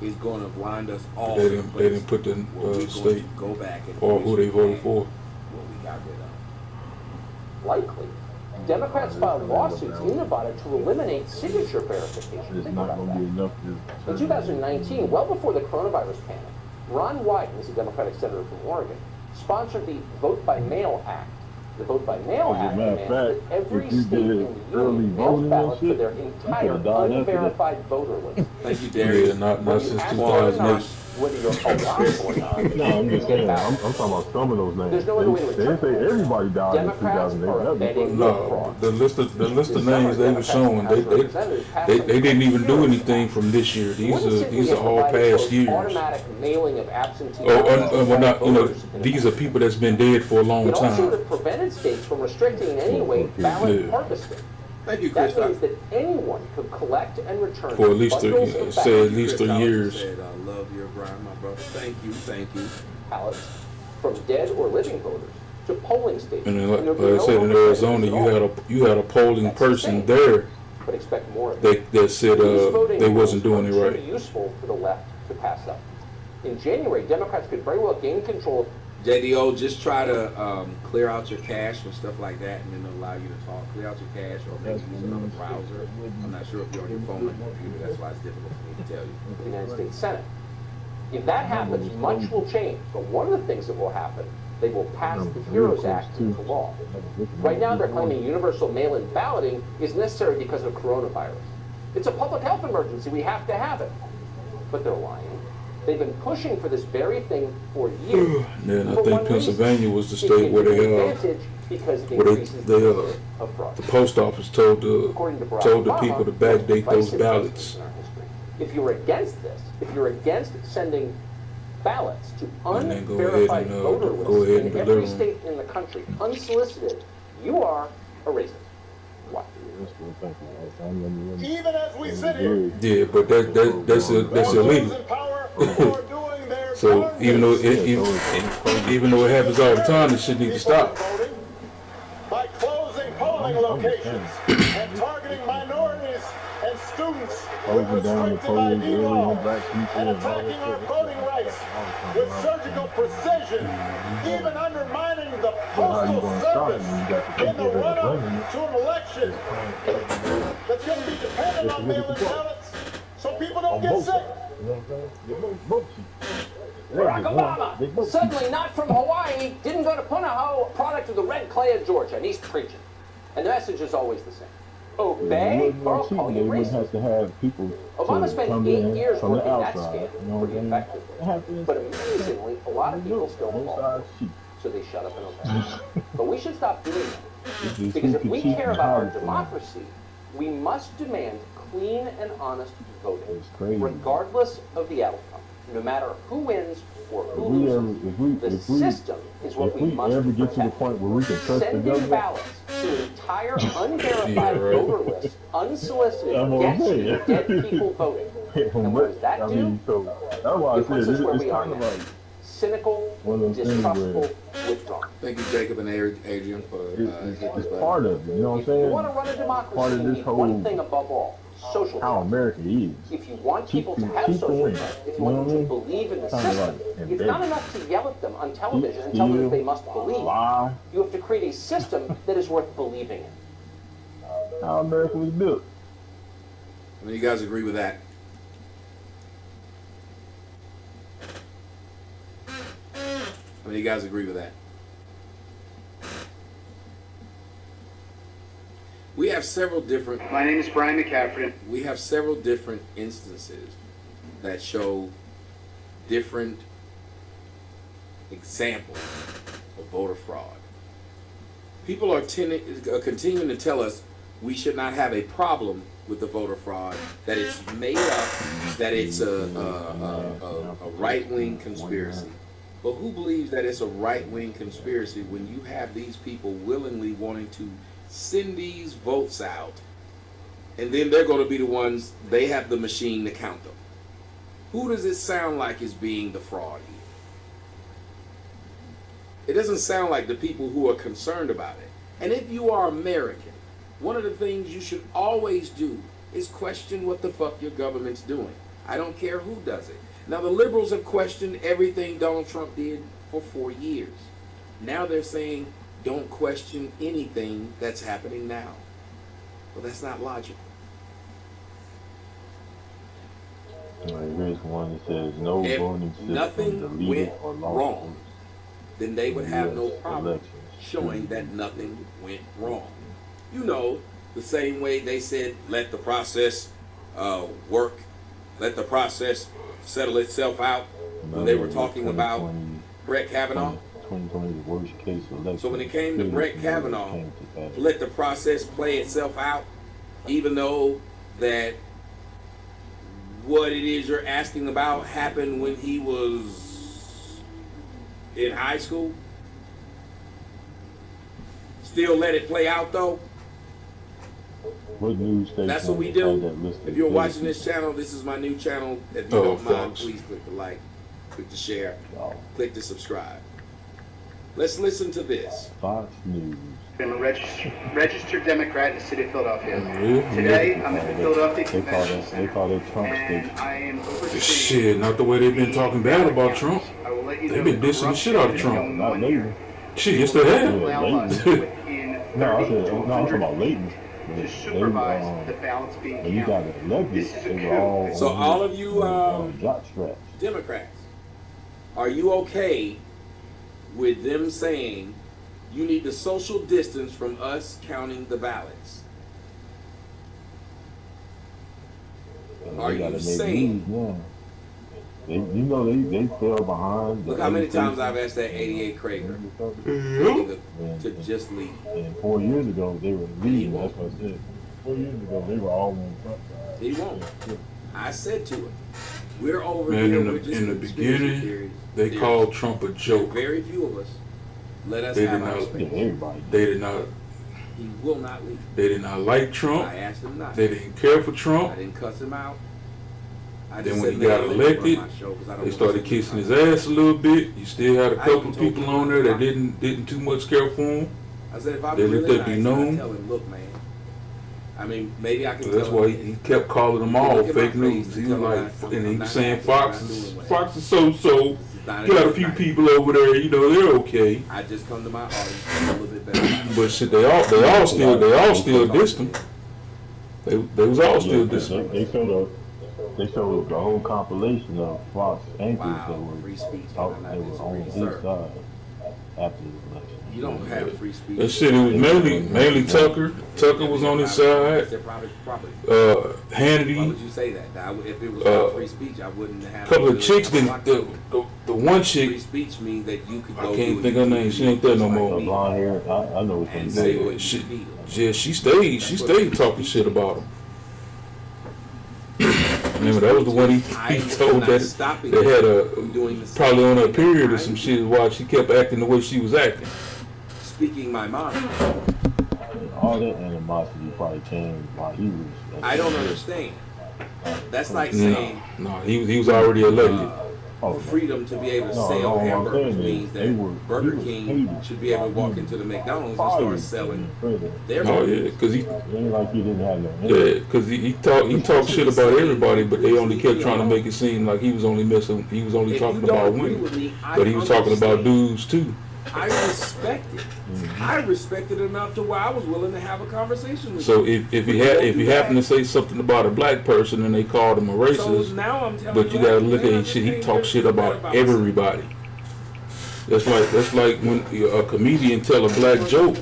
is going to blind us all. They to didn't. the They place didn't put the where we're going state to go back and or who they voted for. what we got rid of. Likely. Democrats filed lawsuits in Nevada to eliminate signature verification. Think about that. In 2019, well before the coronavirus panic, Ron Wyden, who's a Democratic senator from Oregon, sponsored the Vote by Mail Act, The vote by mail As a act matter of demands fact, that every if you state in did the early union mails voting and ballots to shit, their you entire could've died after that. unverified voter list. Thank you, Yeah, Darius. not When since you ask whether or not 2008. whether you're alive or not, No, I'm you just get saying. I'm ballots. talking about some of those names. There's no other way to They didn't say interpret it. everybody died in Democrats 2008. are That'd be abetting fucked vote up. fraud. The list of names they were showing, they didn't even do anything from this year. These are all past years. Automatic mailing of absentee Oh, ballots to well, not, you know, voters in these are people that's been dead for a long It also would time. have prevented states from restricting in any way ballot Yeah. harvesting. Thank you, That Chris. means that anyone could collect and return For at least three, bundles it of said at least 3 years. Said, I love your Brian, my brother. Thank you, thank you. ballots from dead or living voters to polling stations. And then, And there'd be like I no said, in longer Arizona, elections you had a polling That's person insane. there but expect more of it. that said These voting they wasn't rules doing are it too right. useful for the left to pass up. In January, Democrats could very well gain control of JDO, just try to clear out your cache and stuff like that, and then it'll allow you to talk. Clear out your cache, or maybe use another browser. I'm not sure if you're on your phone or computer. That's why it's difficult for me to tell you. the United States Senate. If that happens, much will change. But one of the things that will happen, they will pass the HEROES Act into law. Right now, they're claiming universal mail-in balloting is necessary because of coronavirus. It's a public health emergency. We have to have it. But they're lying. They've been pushing for this very thing for years. Yeah, and I For think one Pennsylvania reason. was the It state gives where you they an advantage because it where they increases the risk of fraud. the post office told According to Barack the Obama, people to there's backdate those divisive ballots. cases in our history. If you're against this, if you're against sending ballots to And then go ahead unverified and, voter go lists ahead and in deliver every them. state in the country, unsolicited, you are a racist. Why? Even as we sit here, Yeah, but that's illegal. So even though it happens all the time, it should need to stop. by closing polling locations and targeting minorities and students with Closing down the restrictive polls ID early laws on black people and and all that attacking our shit. voting rights with surgical precision, even undermining the How you postal gonna stop it service when you got the in the people that are run-up blaming it? to an election that's going to be dependent on mail-in ballots so people don't get sick. You know what I'm saying? They're both bullshit. Barack Obama, suddenly not from Hawaii, didn't go to Punahou, a product of the red clay of Georgia, and he's preaching. And the message is always the same. Obey, or I'll call They you wouldn't racist. have to have people Obama to spent come 8 in years from the working that outside. scam You know what pretty I'm saying? effectively. But amazingly, a lot of people still fall. So they shut up and obey. But we should stop doing that. Because if we care about our democracy, we must demand clean and honest voting, regardless of the outcome. No matter who wins or who loses, the system is what we must ever get to the protect. point where we can trust the Sending government, ballots to an entire unverified Yeah, right. voter list, unsolicited, I'm gonna gets say you it. dead people voting. And what does that do? so that's why I It puts said us where it's we are kind of now. like Cynical, one of those things distrustful, where withdrawn. Thank you, Jacob and Adrian, for it's part of it. You know what I'm saying? You want to run a democracy, Part of you this need whole one thing above all, social how trust. America is. If you want people to Keep have people social in. trust, if You you want know them what I to mean? believe in the Kinda system, like it's embedded. not enough to yell at them on television and tell them that they must believe. Lie. You have to create a system that is worth believing in. How America was built. I mean, you guys agree with that? I mean, you guys agree with that? We have several different. My name is Brian McCaffrey. We have several different instances that show different examples of voter fraud. People are continuing to tell us we should not have a problem with the voter fraud, that it's made up, that it's a right-wing conspiracy. But who believes that it's a right-wing conspiracy when you have these people willingly wanting to send these votes out, and then they're going to be the ones, they have the machine to count them? Who does it sound like is being the fraud here? It doesn't sound like the people who are concerned about it. And if you are American, one of the things you should always do is question what the fuck your government's doing. I don't care who does it. Now, the liberals have questioned everything Donald Trump did for 4 years. Now they're saying, don't question anything that's happening now. Well, that's not logical. Here's one that says no If voting system nothing deleted went or lost. wrong, then they would have no problem showing that nothing went wrong. You know, the same way they said, let the process work, let the process settle itself out when they were talking about Brett Kavanaugh. 2020 the worst case election. So when it came to Brett Kavanaugh, let the process play itself out, even though that what it is you're asking about happened when he was in high school. Still let it play out though. What news station? That's what we do. If you're watching this channel, this is my new channel. If you don't mind, please click the like, click the share, click the subscribe. Let's listen to this. Fox News. I'm a registered Democrat in the city of Philadelphia. Today, I'm at the Philadelphia Convention They call it Trump Station. I am overseeing. Shit, not the way they've been talking bad about Trump. They've been dissing the shit out of Trump. Not Layton. Shit, yes they have. No, I'm talking about Layton. To supervise the ballots being When you got elected, they were all So all of you jockstraps. Democrats, are you okay with them saying you need to social distance from us counting the ballots? Are you saying? You know they fell behind. Look how many times I've asked that 88 Krager to just leave. And 4 years ago they were leaving. That's what I said. 4 years ago they were all on front side. He won't. I said to him, we're over Man, here. in the beginning, they called Trump a joke. Very few of us let us They have did our not. space. They did not. He will not leave. They did not like Trump. I asked him not. They didn't care for Trump. I didn't cuss him out. Then when he got elected, they started kissing his ass a little bit. You still had a couple of people on there that didn't too much care for him. I said, if I They let really that be nice, known. I tell him, look, man. I mean, maybe I can. So that's tell why him, he kept calling them all look at my fake news. face He and was tell him like, I'm and he not was saying happy with what Fox I'm is doing with it. Fox is so. not Got a every few night. people over there, you know, they're okay. I just come to my audience a little bit better. But shit, they all still dissed him. They was all still dissing him. They showed the whole compilation of Fox anchors that were free speech. they were on his side after the election. You don't have free speech. That shit, it was mainly Tucker. Tucker was on his side. Hannity. Why would you say that? Now, if it was about free speech, I wouldn't have. A couple of chicks. The one chick. Free speech means that you could go. I can't think her name. She ain't there no more. Blonde hair. I know what and say what she, yeah, she stayed talking shit about him. Remember, that was the one he told that they had probably on her period or some shit while she kept acting the way she was acting. Speaking my mind. All that animosity probably came while he was. I don't understand. That's like saying no, he was already elected. For freedom to be able to sell hamburgers means that Burger King should be able to walk into the McDonald's and start selling their Oh burgers. yeah, because he. Like he didn't have no. Yeah, because he talked shit about everybody, but they only kept trying to make it seem like he was only talking about women, but he was talking about dudes too. I respect it. I respect it enough to where I was willing to have a conversation with So you. if he happened to say something about a black person and they called him a racist, So now I'm telling but you gotta look at his shit. He talks shit about everybody. That's like when a comedian tell a black joke.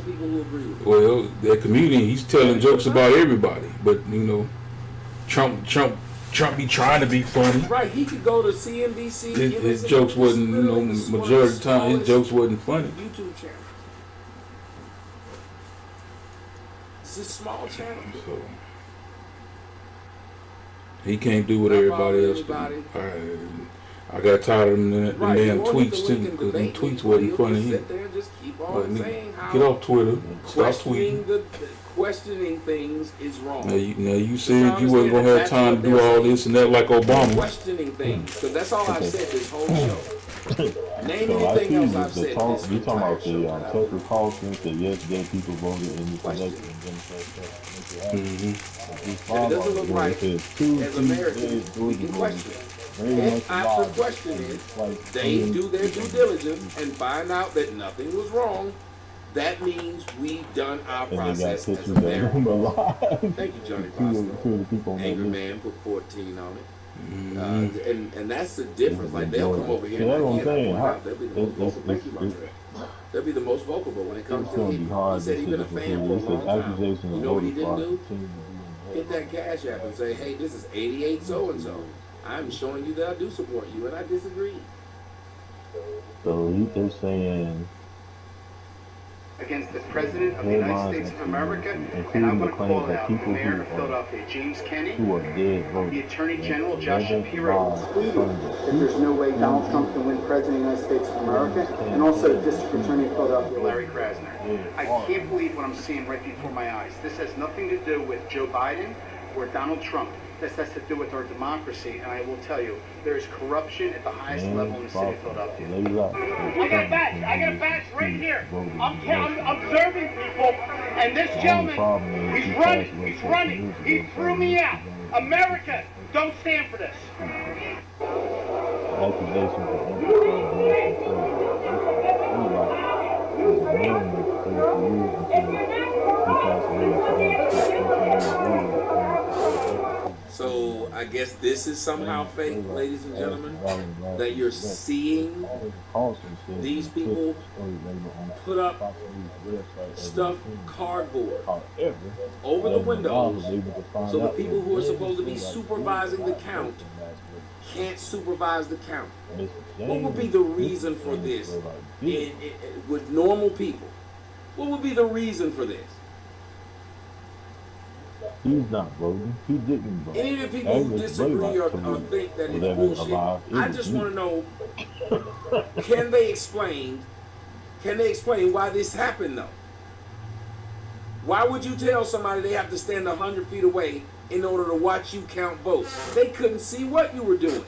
Well, that comedian, he's telling jokes about everybody, but you know, Trump be trying to be funny. Right, he could go to CNBC. His jokes wasn't, you know, majority of the time his jokes wasn't funny. YouTube channel. It's a small channel. So he can't do what everybody else do. I got tired of them damn tweets too, because them tweets wasn't funny either. Get off Twitter. Stop tweeting. Questioning things is wrong. Now you said you wasn't gonna have time to do all this and that like Obama. Questioning things, because that's all I've said this whole show. Name So anything else I've said. You talking about the Tucker Carlson said yes, gay people voted in this election. If it doesn't look right, as Americans, we can question it. And after question is, they do their due diligence and find out that nothing was wrong. That means we've done our process as Americans. Thank you, Johnny Bosco. Angry Man put 14 on it. And that's the difference. Like they'll come over here. Yeah, that's what I'm and saying. they'll be the most vocal. Thank you, Montreal. They'll be the most vocal, but when it comes It's to gonna be hard he said to he's been a see fan for a because long it's time. accusations You of know what he voter didn't fraud do? continue to be Hit that cash app and say, hey, this is 88 so and so. I'm showing you that I do support you, and I disagree. So they're saying against the President of the United States of America, and I'm going to call out the Mayor of Philadelphia, James Kenney, the Attorney General, Josh Shapiro, that there's no way Donald Trump can win President of the United States of America, and also the District Attorney of Philadelphia, Larry Krasner. I can't believe what I'm seeing right before my eyes. This has nothing to do with Joe Biden or Donald Trump. This has to do with our democracy, and I will tell you, there is corruption at the highest level in the city of Philadelphia. I got a badge. I got a badge right here. I'm observing people, and this gentleman, he's running. He's running. He threw me out. America, don't stand for this. So I guess this is somehow fake, ladies and gentlemen, that you're seeing these people put up stuffed cardboard over the windows so the people who are supposed to be supervising the count can't supervise the count. What would be the reason for this with normal people? What would be the reason for this? He's not voting. He didn't vote. Any of the people who disagree or think that it's bullshit, I just want to know, can they explain why this happened though? Why would you tell somebody they have to stand 100 feet away in order to watch you count votes? They couldn't see what you were doing.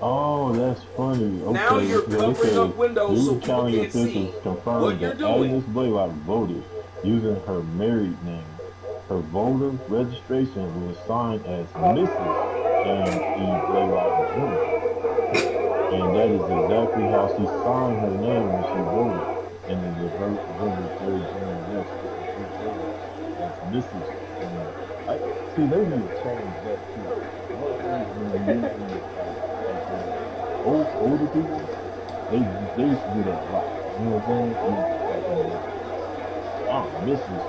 Oh, that's funny. Okay, Now you're covering up windows so people can't see what you're doing. Agnes Blaylock voted using her married name. Her voter registration was signed as Mrs. James E. Blaylock Jr. And that is exactly how she signed her name when she voted. And then the voter James as Mrs. See, they need to change that too. Older people, they used to do that a lot. You know what I'm saying? Mrs.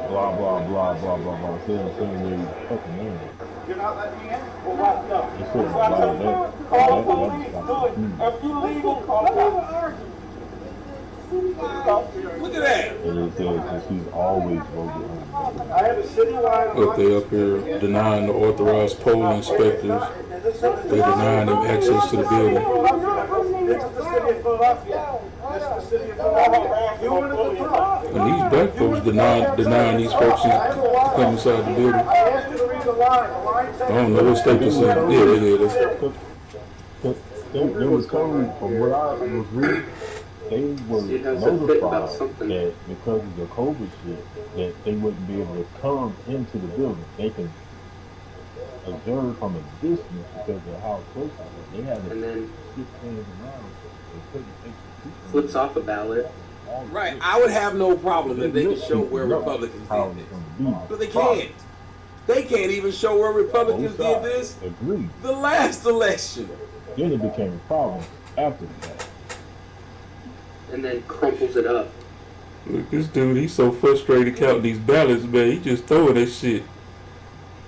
Blah blah blah blah blah blah. Saying their fucking name. You're not letting me in? Well, why no? Call the police. Do it. If you leave, call the police. Look at that. And it says that she's always voted. I have a citywide. Look, they up here denying the authorized poll inspectors. They denying them access to the building. This is the city of Philadelphia. This is the city of Philadelphia. You were at the top. And these black folks denying these folks to come inside the building. I asked you to read the line. The line says. I don't know what state this is. Yeah. They was coming from what I was reading. They were notified that because of the COVID shit, that they wouldn't be able to come into the building. They can observe from a distance because of how close they were. They had to shift things around. They couldn't take the people. Flips off a ballot. Right, I would have no problem if they could show where Republicans did this. But they can't. They can't even show where Republicans did this the last election. Then it became a problem after that. And then crumples it up. Look, this dude, he's so frustrated counting these ballots, man. He just throwing that shit.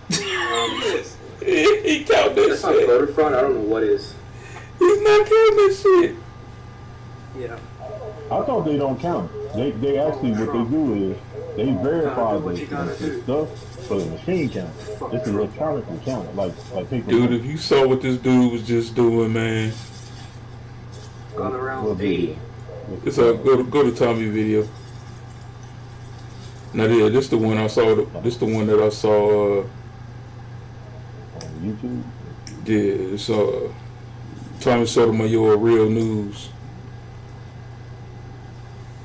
Yes. He counting that That's shit. not voter fraud. I don't know what is. He's not counting that shit. Yeah. I thought they don't count it. They actually, what they do is they verify the stuff so the machine counts. It's electronically counted. Like people. Dude, if you saw what this dude was just doing, man. Gone around 80. It's a go to Tommy video. Now, yeah, this the one I saw. This the one that I saw. On YouTube. Yeah, it's Tommy Sotomayor Real News.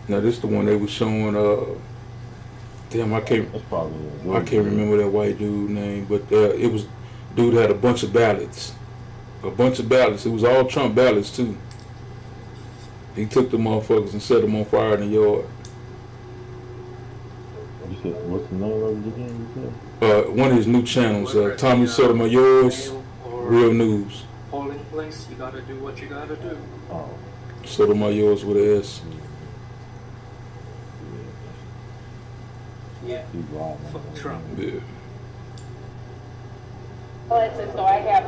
Now, this the one they was showing. Damn, I can't remember that white dude name, but it was dude had a bunch of ballots. It was all Trump ballots too. He took the motherfuckers and set them on fire in the yard. You said, what's the name of it again? You said? One of his new channels, Tommy Sotomayor's Real news. polling place, you gotta do what you gotta do. Sotomayor's with an S. Yeah. Fuck Trump. Yeah. Well, it's as though I have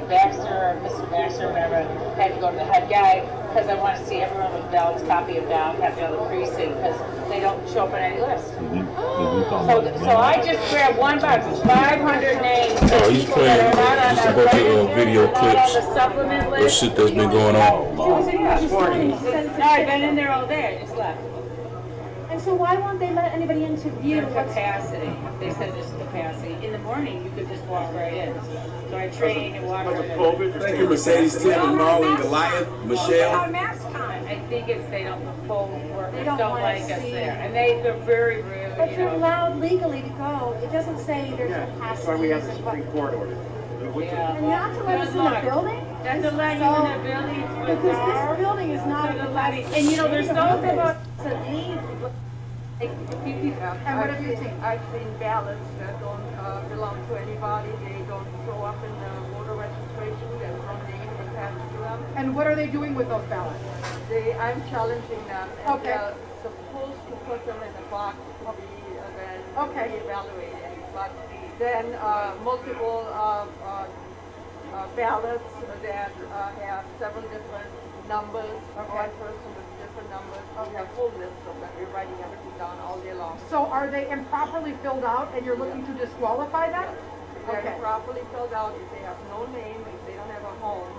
Baxter, Mr. Baxter, whatever, had to go to the head guy because I want to see everyone with ballots, copy them down, have the other precinct because they don't show up on any list. So I just grabbed one box. It's 500 names. Oh, he's playing just a bunch of video clips of shit that's been going on. No, I've been in there all day. I just left. And so why won't they let anybody into view? Capacity. They said there's capacity. In the morning, you could just walk right in. So I trained and walked right in. Thank you, Mercedes, Tim, and Marlon, Goliath, Michelle. I think it's they don't poll workers They don't don't wanna like us see there, it. and they're very rude. But you you're know. allowed legally to go. It doesn't say there's capacity. That's why we have the Supreme Court order. Yeah. And not to let us in the building? That's to let you in the building. It's Because bizarre. this building is not. So the levy- and you know, there's those of us that leave. And what have you seen? I've seen ballots that don't belong to anybody. They don't show up in the voter registration. There's no name attached to them. And what are they doing with those ballots? I'm challenging them. And Okay. they're supposed to put them in a box to be then evaluated. But then multiple ballots that have several different numbers. One person with different numbers. We have full lists of them. We're writing everything down all day long. So are they improperly filled out and you're looking to disqualify them? They're Okay. properly filled out if they have no name, if they don't have a home,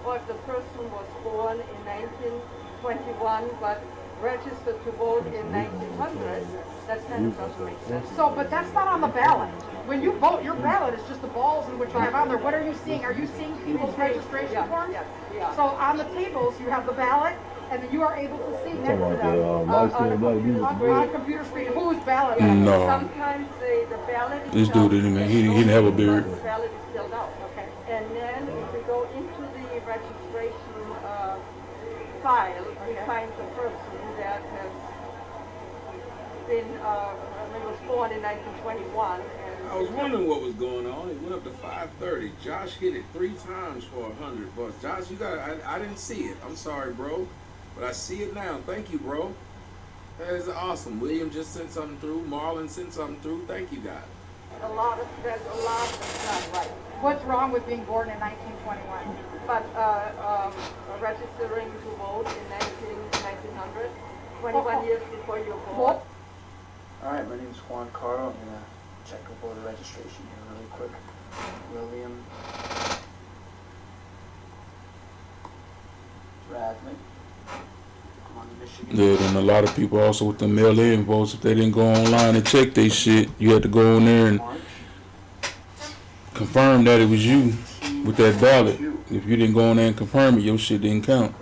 or if the person was born in 1921 but registered to vote in 1900, that kind of doesn't make sense. So, but that's not on the ballot. When you vote, your ballot is just the balls in which you have on there. What are you seeing? Are you seeing people's registration forms? Yeah. So on the tables, you have the ballot, and then you are able to see next to Talking them about the light skin black on a computer screen whose ballot. No. Sometimes the ballot is This dude didn't even, he didn't have a beard. the ballot is filled out. Okay. And then if we go into the registration file, we find the person that has been, was born in 1921. I was wondering what was going on. It went up to 530. Josh hit it 3 times for $100. Josh, you got I didn't see it. I'm sorry, bro. But I see it now. Thank you, bro. That is awesome. William just sent something through. Marlon sent something through. Thank you, guys. There's a lot that's not right. What's wrong with being born in 1921? But registering to vote in 1900, 21 years before you vote. All right, my name is Juan Caro. I'm gonna check the voter registration here really quick. William Bradley. I'm on Michigan. Yeah, and a lot of people also with the mail-in votes, if they didn't go online and check their shit, you had to go in there and confirm that it was you with that ballot. If you didn't go in there and confirm it, your shit didn't count.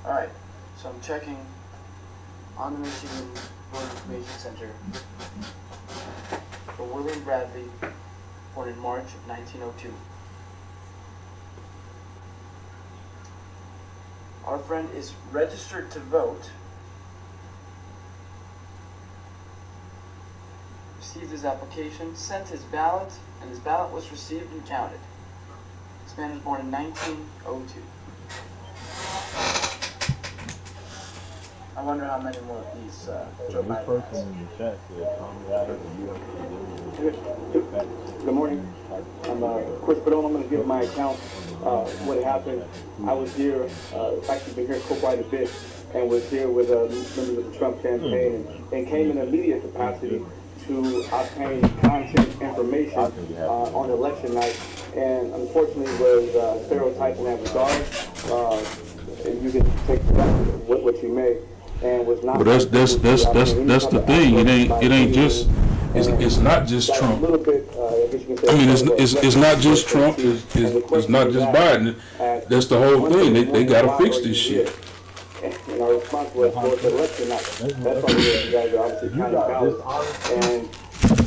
Alright, so I'm checking on the Michigan Voter Information Center for William Bradley, born in March of 1902. Our friend is registered to vote, received his application, sent his ballot, and his ballot was received and counted. This man was born in 1902. I wonder how many more of these Joe Biden person in the chat said Tommy Adams and Good morning. I'm Chris Padone. I'm going to give my account what happened. I was here, actually been here quite a bit, and was here with members of the Trump campaign, and came in a media capacity to obtain content information on election night, and unfortunately was stereotyped in that regard. And you can take what you may. And was not. But that's the thing. It ain't just. It's not just Trump. I mean, it's not just Trump. It's not just Biden. That's the whole thing. They gotta fix this shit. And our response was for the election night. That's why you guys are obviously counting ballots. And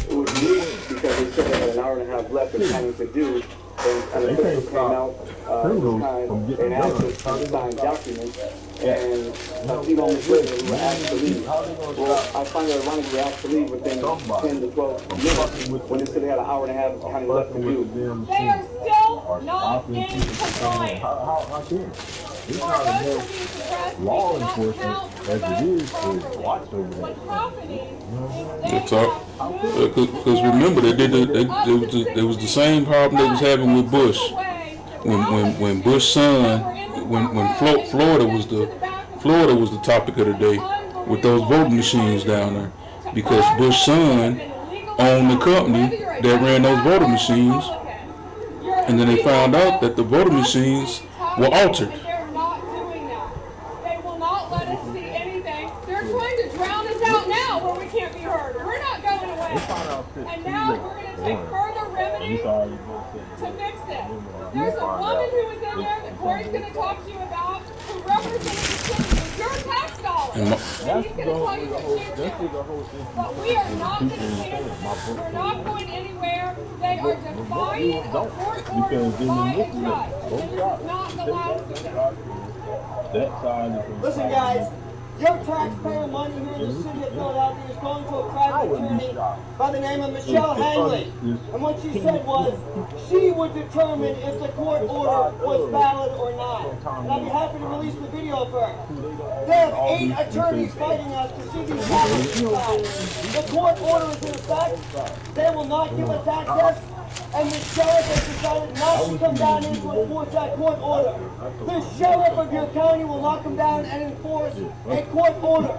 it was neat because they said they had an hour and a half left of counting to do. and an official came out this time and asked us to sign documents, and a few moments later we were asked to leave. Well, I find it ironic we were asked to leave within 10 to 12 minutes when they said they had an hour and a half of county left to do. They are still not getting compliant. How can? It's not enough law enforcement as it is to watch over that. They talk. Because remember, it was the same problem they was having with Bush. When Bush's son, when Florida was the topic of the day with those voting machines down there, because Bush's son owned the company that ran those voting machines, and then they found out that the voting machines were altered. They're not doing that. They will not let us see anything. They're trying to drown us out now where we can't be heard. We're not going away. And now we're going to take further remedies to fix this. There's a woman who was in there that Corey's going to talk to you about who represented the city with your tax dollars. And he's going to tell you what you're doing. But we are not going to change. We're not going anywhere. They are defying a court order by a judge. This is not the last of it. Listen, guys, your taxpayer money here in the city of Philadelphia is going to a private attorney by the name of Michelle Hangley. And what she said was she would determine if the court order was valid or not. And I'd be happy to release the video of her. They have 8 attorneys fighting us to see these matters decided. The court order is in effect. They will not give us access. And the sheriff has decided not to come down here to enforce that court order. The sheriff of your county will not come down and enforce a court order.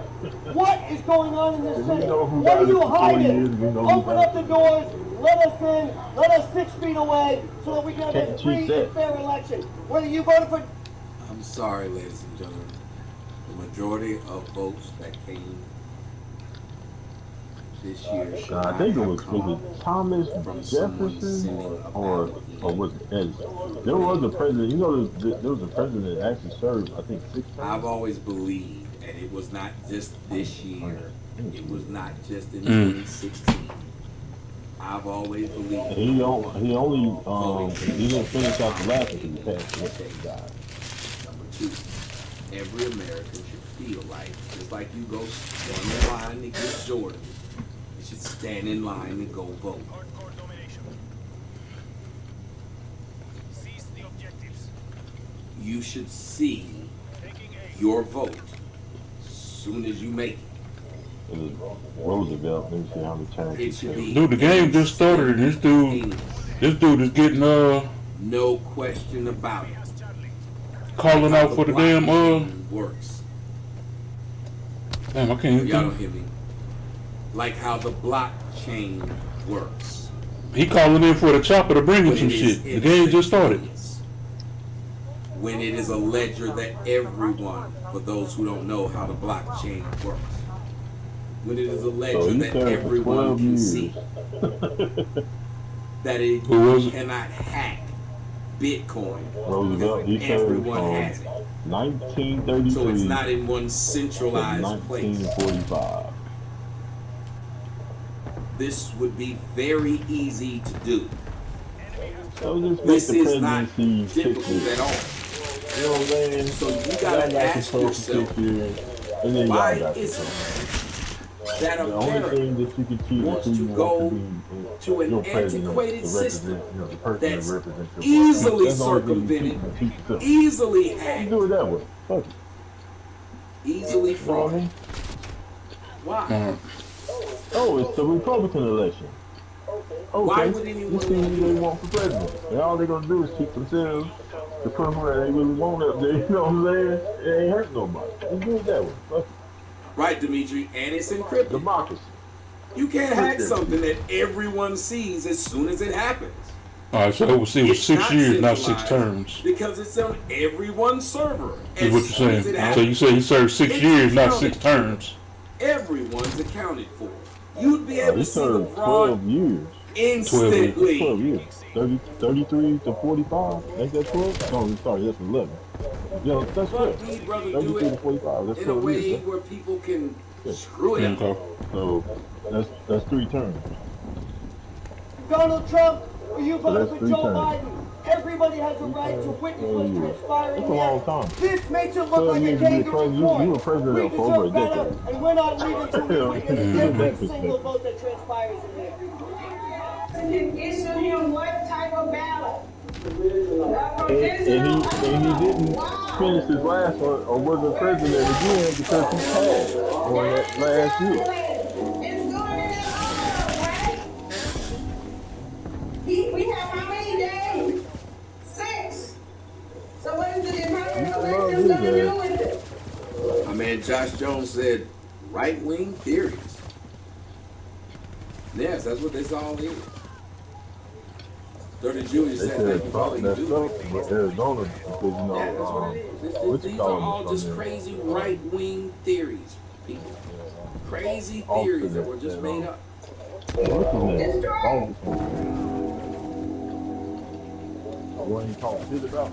What is going on in this city? What are you hiding? Open up the doors, let us in, let us 6 feet away so that we can have a free and fair election. Whether you voted for... I'm sorry, ladies and gentlemen. The majority of votes that came this year should I think it was it Thomas Jefferson or was it Edison? There was a president. You know, there was a president that actually served, I think, 6 times. I've always believed, and it was not just this year. It was not just in 2016. I've always believed. He only he didn't finish out the last one because he passed. Number 2, every American should feel like, just like you go stand in line to get Jordan, you should stand in line and go vote. You should see your vote as soon as you make it. It was Roosevelt. Let me see how many times. It should be. Dude, the game just started, and this dude is getting no question about it. Calling out for the damn works. Damn, I can't even Y'all think. don't hear me. Like how the blockchain works. He calling in for the chopper to bring him some shit. The game just started. When it is a ledger that everyone, for those who don't know how the blockchain works, when it is a ledger that everyone can see, that it cannot hack Bitcoin. Roosevelt, he served everyone from has it. 1933 So it's not in one centralized place. 1945. This would be very easy to do. This is not difficult at all. You know what I'm saying? So you gotta ask yourself, why is it that America wants to go to an antiquated system that's easily circumvented, easily hacked, do it that way. Fuck it. easily fraud? Why? Oh, it's the Republican election. Okay, Why would anyone this thing they want for president. And all they're gonna do is keep themselves the person that they really want up there. You know what I'm saying? It ain't hurt nobody. Just do it that way. Fuck it. Right, Dimitri, and it's encrypted. Democracy. You can't hack something that everyone sees as soon as it happens. All right, so it was 6 years, not 6 terms. Because it's on everyone's server. Is what you're saying. So you say he served 6 years, not 6 terms. Everyone's accounted for. You'd be able to see the fraud 12 years. instantly. 12 years. 33 to 45. Ain't that 12? No, sorry, that's 11. Yeah, that's But 12. we'd rather 33 do to 45. That's it in a 12 way years. where people can screw it up. So that's 3 terms. Donald Trump, or you voted that's for 3 Joe terms. Biden. Everybody has a right to witness what's transpiring. That's a long time. This makes it look 12 like a years to be kangaroo president. court. You were president We for over a deserve better, decade. and we're not leaving till we witness every That single vote that transpires in there. Issue him what type of ballot? And he didn't finish his last one or wasn't president again because he passed on that last year. We have how many days? 6. So what is the Department of Elections going to do with it? My man Josh Jones said right-wing theories. Yes, that's what this all is. Dirty Junior They said said that before Trump they messed do up it. with Arizona because, you know, Yeah, that's what it is. what you These call are all them just from there? crazy right-wing theories, people. Crazy Off to theories that that, were just made up. What's his name? What he talked shit about?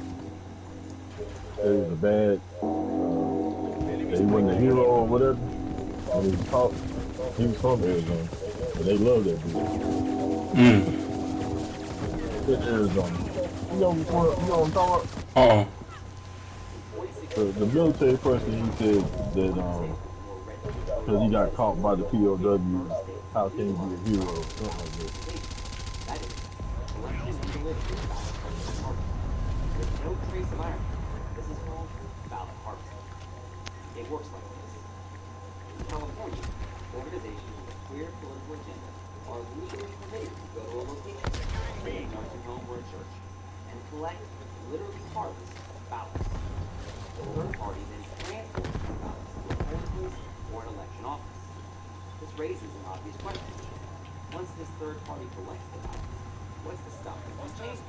That he was a bad, that he wasn't a hero or whatever. When he talked, he was from Arizona, and they love that dude. Arizona. You know what I'm talking about? The military person, he said that because he got caught by the POW, how can he be a hero or something like that. There's no trace of irony. This is called ballot harvesting. It works like this. In California, organizations with a clear political agenda are legally permitted to go to a location, say a nursing home or a church, and collect, literally harvest, ballots. The third party then transfers these ballots to a polling place or an election office. This raises an obvious question. Once this third party collects the ballots, what's to stop them from changing?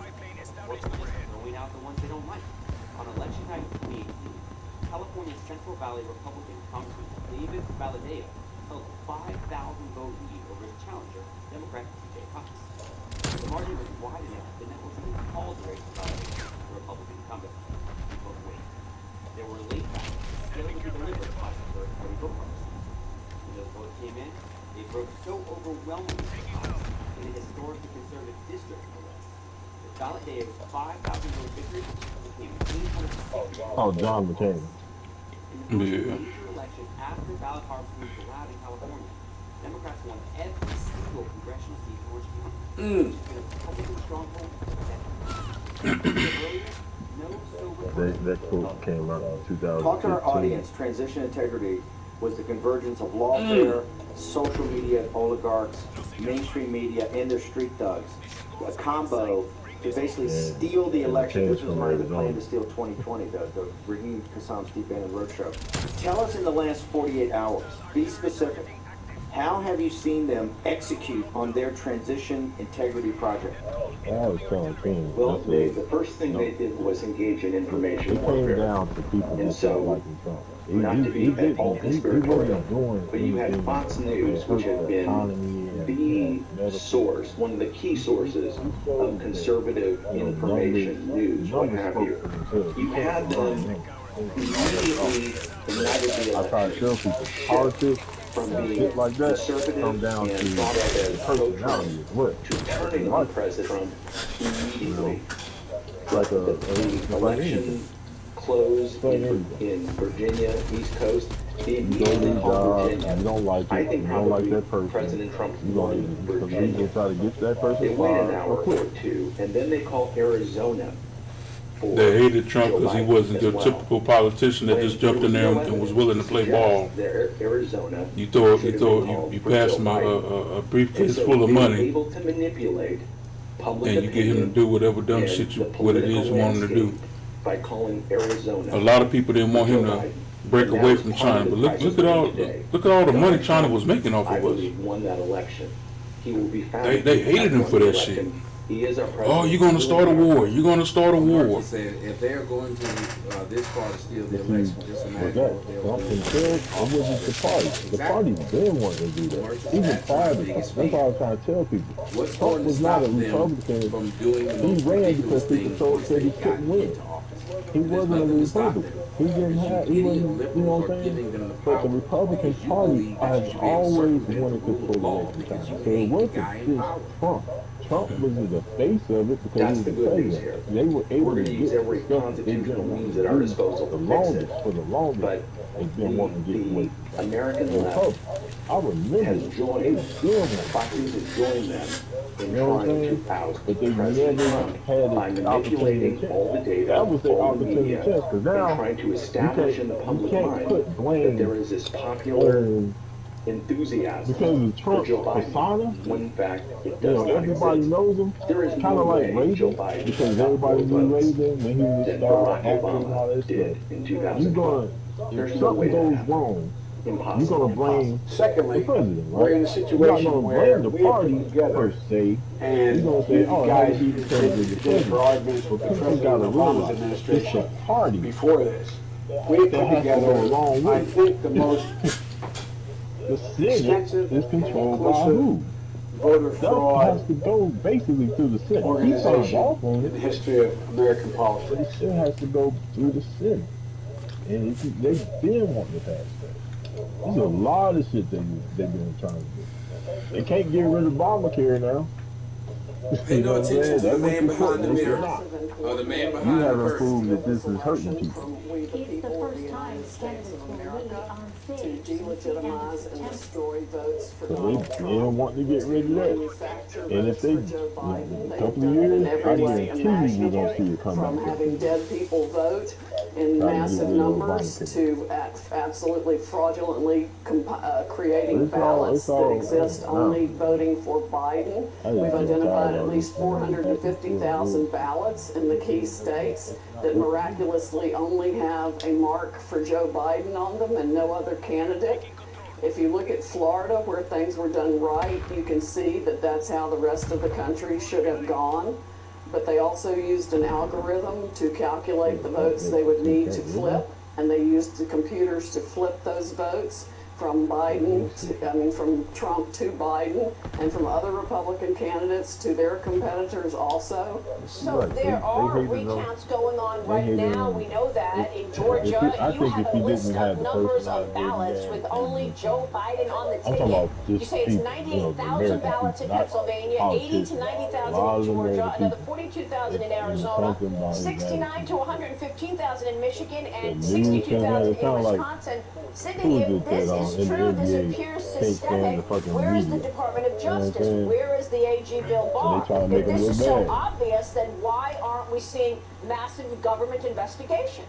What's just throwing out the ones they don't like? On election night 2018, California's Central Valley Republican Congressman David Valadao held a 5,000 vote lead over his challenger, Democrat T.J. Cox. The margin was wide enough that networks even called the race Valadao the Republican incumbent. But wait, there were late ballots still to be delivered by the third-party vote partners. When those votes came in, they broke so overwhelmingly for Cox in a historically conservative district in the West. Valadao's 5,000 vote victory became 860. Oh, John McCain. In the first major election after ballot harvesting was allowed in California, Democrats won every single congressional seat in Orange County, which has been a Republican stronghold for decades. Earlier, no sober That quote came out in 2015. Talk to our audience. Transition integrity was the convergence of lawfare, social media oligarchs, mainstream media, and their street thugs. A combo to basically steal the election. This was part of the plan to steal 2020, the Raheem Kassam, Steve Bannon roadshow. Tell us in the last 48 hours, be specific. How have you seen them execute on their transition integrity project? I was telling King. Well, the first thing they did was engage in information It came down to people that felt like Trump. Not to be at all conspiratorial, but you had anything Fox News, which had been the source, one of the key sources of conservative information, news, what have you. You had them immediately ignited the I try to tell people politics from being shit like that conservative come down and to thought of as personality. What? to turning on President Trump immediately. Like The election closed in Virginia, East Coast. The you go immediately to called job, Virginia. you don't like I it, think you don't like probably that person. President Trump You won gonna Virginia. try to get that person They wait an fired hour or or quit. two, and then they call Arizona. They hated Trump Joe because he Biden wasn't as your well. typical politician that just jumped in there and was willing to play ball. Arizona. You pass him a briefcase full of money, Able to manipulate public and you get him to do whatever dumb shit what it is you want him to do. by calling Arizona. A lot of people didn't want him to break away from China, but look at all the money China was making off I of us. believe won that election. He will be found. They hated him for that shit. He is our president. Oh, you're gonna start a war. You're gonna start a war. Marcus said if they're going to this far to steal the election, just imagine That what they'll Trump do. himself, it wasn't the party. The party then wanted to do that. Even prior to that. That's why I was trying to tell people. What's Trump going to was not stop a them Republican. from doing the He most ran ridiculous because people things said he once they got couldn't win. into office? He wasn't a Republican. He didn't have, he wasn't, you know what I'm saying? But the Republican Party has always wanted to pull away from China. So it wasn't just Trump. Trump was the face of it because That's he the was good news president. here. They were able We're to going to use get every stuff that they constitutional didn't want means to at our do disposal the to fix it. longest. For the longest, But they've been wanting to get away. the American And left Trump, I remember has they joined, still want Fox News has joined them in You know what I'm trying saying? to oust But they President never Trump had by an opportunity manipulating to all the data, That was their all the opportunity media, chance. Because and now trying to establish in the public can't mind put that blame there is this popular on enthusiasm because of for Trump's Joe Biden, persona. when in fact it You does know, not everybody exist. knows him. There is Kind no of like way Joe Reagan, Biden because got everybody more knew votes Reagan when he was a than star Barack actor and all Obama that did stuff. in You're 2012. gonna, There's if no way something that goes happened. wrong, you're Impossible. gonna blame Secondly, the president, right? we're in a You're not situation gonna where blame the we have party put together, per se. and You're gonna say, you oh, it guys had to be because of the did for president. arguments with But the people President gotta Obama's realize it's administration the party before this. We put that has to go together, along with I it. think, the most The Senate extensive is and controlled by inclusive who? voter That fraud has to go basically through the Senate. He signed organization off on in it, the history of American but politics. it still has to go through the Senate. And they've been wanting to pass that. There's a lot of shit they've been trying to do. They can't get rid of Obamacare now. Pay no attention to the That's what man they behind the put. They mirror. cannot. Or the man You behind the haven't person. proved that this is hurting people. It's the first time candidates will be on to stage delegitimize and destroy votes for So Donald they Trump. don't want to get rid of that. Manufacture And if votes they, for Joe Biden. a They've couple done of it in years, I every way guarantee you we're imaginable, gonna see it come from back. having dead people vote in Trying to massive get rid of numbers Obamacare. to absolutely fraudulently creating It's all- ballots it's all- that exist no. only voting for Biden. I just We've feel identified tired at of least this. 450,000 ballots in the key states that miraculously only have a mark for Joe Biden on them and no other candidate. If you look at Florida, where things were done right, you can see that that's how the rest of the country should have gone. But they also used an algorithm to calculate the votes they would need to flip, and they used the computers to flip those votes from from Trump to Biden, and from other Republican candidates to their competitors also. So there are recounts going on right now. We know that in Georgia, I you think have if a he list didn't have of the numbers of personality, ballots yeah. with only Joe Biden on the I'm talking ticket. about You just say it's people, 98,000 American ballots in people, not Pennsylvania, 80 politicians. to A 90,000 lot in of Georgia, American another people. 42,000 in It's Arizona, something about his 69 to 115,000 in Michigan, and The news channel, 62,000 it sound in like- Wisconsin. Cindy, who if is it this that, is in the true, this NBA appears can't stand systemic, the fucking where is the media? Department of You know what I'm Justice? saying? Where is the AG Bill Barr? try to If make 'em this look is so bad. obvious, then why aren't we seeing massive government investigations?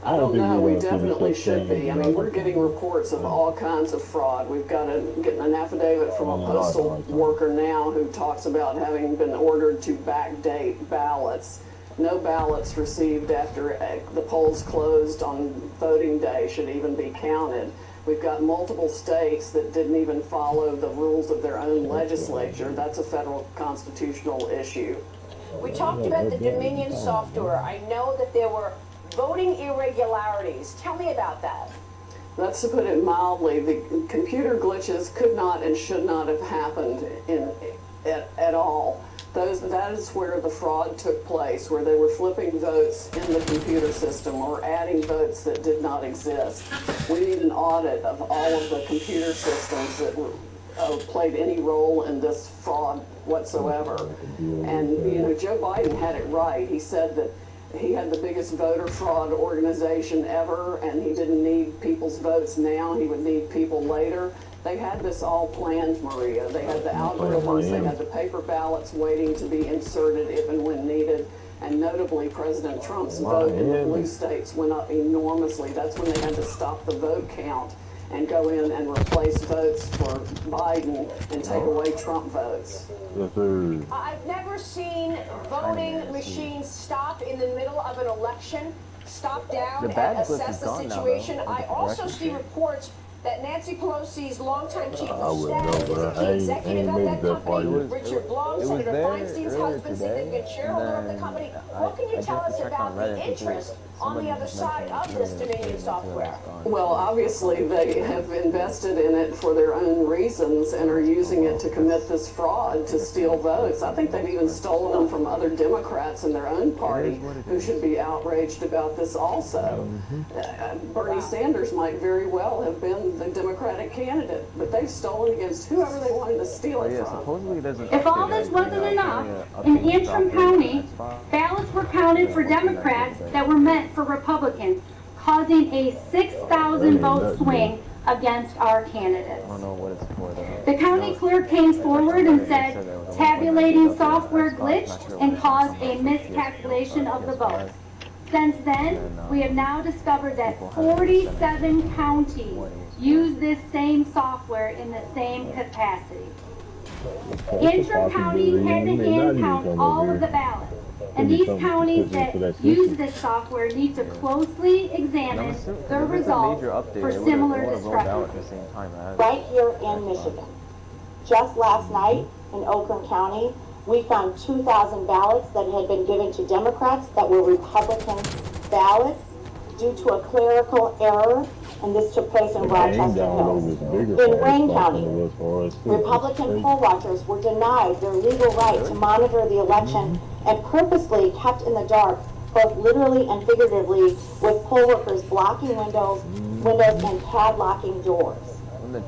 I don't think know, we're we gonna see definitely such should thing be. I as mean, that. we're getting reports of all kinds of fraud. We've got getting an affidavit from a postal worker now who talks about having been ordered to backdate ballots. No ballots received after the polls closed on voting day should even be counted. We've got multiple states that didn't even follow the rules of their own legislature. That's a federal constitutional issue. We talked about the Dominion software. I know that there were voting irregularities. Tell me about that. That's to put it mildly. The computer glitches could not and should not have happened at all. That is where the fraud took place, where they were flipping votes in the computer system or adding votes that did not exist. We need an audit of all of the computer systems that played any role in this fraud whatsoever. And, Joe Biden had it right. He said that he had the biggest voter fraud organization ever, and he didn't need people's votes now. He would need people later. They had this all planned, Maria. They had the algorithms, they had the paper ballots waiting to be inserted if and when needed. And notably, President Trump's vote in the blue states went up enormously. That's when they had to stop the vote count and go in and replace votes for Biden and take away Trump votes. Yes, sir. I've never seen voting machines stop in the middle of an election, stop down The and bad glitch assess is the gone now, situation. though. I also Correct. see reports that Nancy Pelosi's longtime chief I of wouldn't know, staff, but is I a key ain't executive made at it that that far company, yet. Richard Blum, It was Senator there Feinstein's earlier husband, today, significant shareholder of the and company. I- What can you I tell just us checked about on the Reddit, interest on the other side of this Dominion software? Well, obviously, they have invested in it for their own reasons and are using it to commit this fraud to steal votes. I think they've even stolen them from other Democrats in their own party who should be outraged about this also. Bernie Sanders might very well have been the Democratic candidate, but they've stolen against whoever they wanted to steal it from. If all this wasn't enough, in Antrim County, ballots were counted for Democrats that were meant for Republicans, causing a 6,000 vote swing against our candidates. The county clerk came forward and said tabulating software glitched and caused a miscalculation of the votes. Since then, we have now discovered that 47 counties use this same software in the same capacity. Antrim County had to hand count all of the ballots, and these counties that use this software need to closely examine their results for similar discrepancies. Right here in Michigan. Just last night in Oakland County, we found 2,000 ballots that had been given to Democrats that were Republican ballots due to a clerical error, and this took place in Rochester Hills. In Wayne County, Republican poll watchers were denied their legal right to monitor the election and purposely kept in the dark, both literally and figuratively, with poll workers blocking windows and padlocking doors.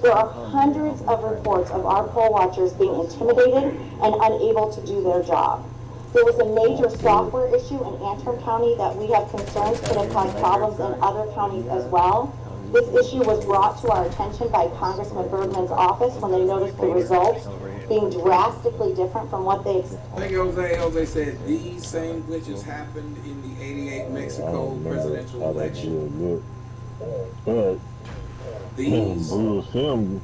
There are hundreds of reports of our poll watchers being intimidated and unable to do their job. There was a major software issue in Antrim County that we have concerns could have caused problems in other counties as well. This issue was brought to our attention by Congressman Bergman's office when they noticed the results being drastically different from what they expected. I think Jose said these same glitches happened in the '88 Mexico presidential election. But these Sim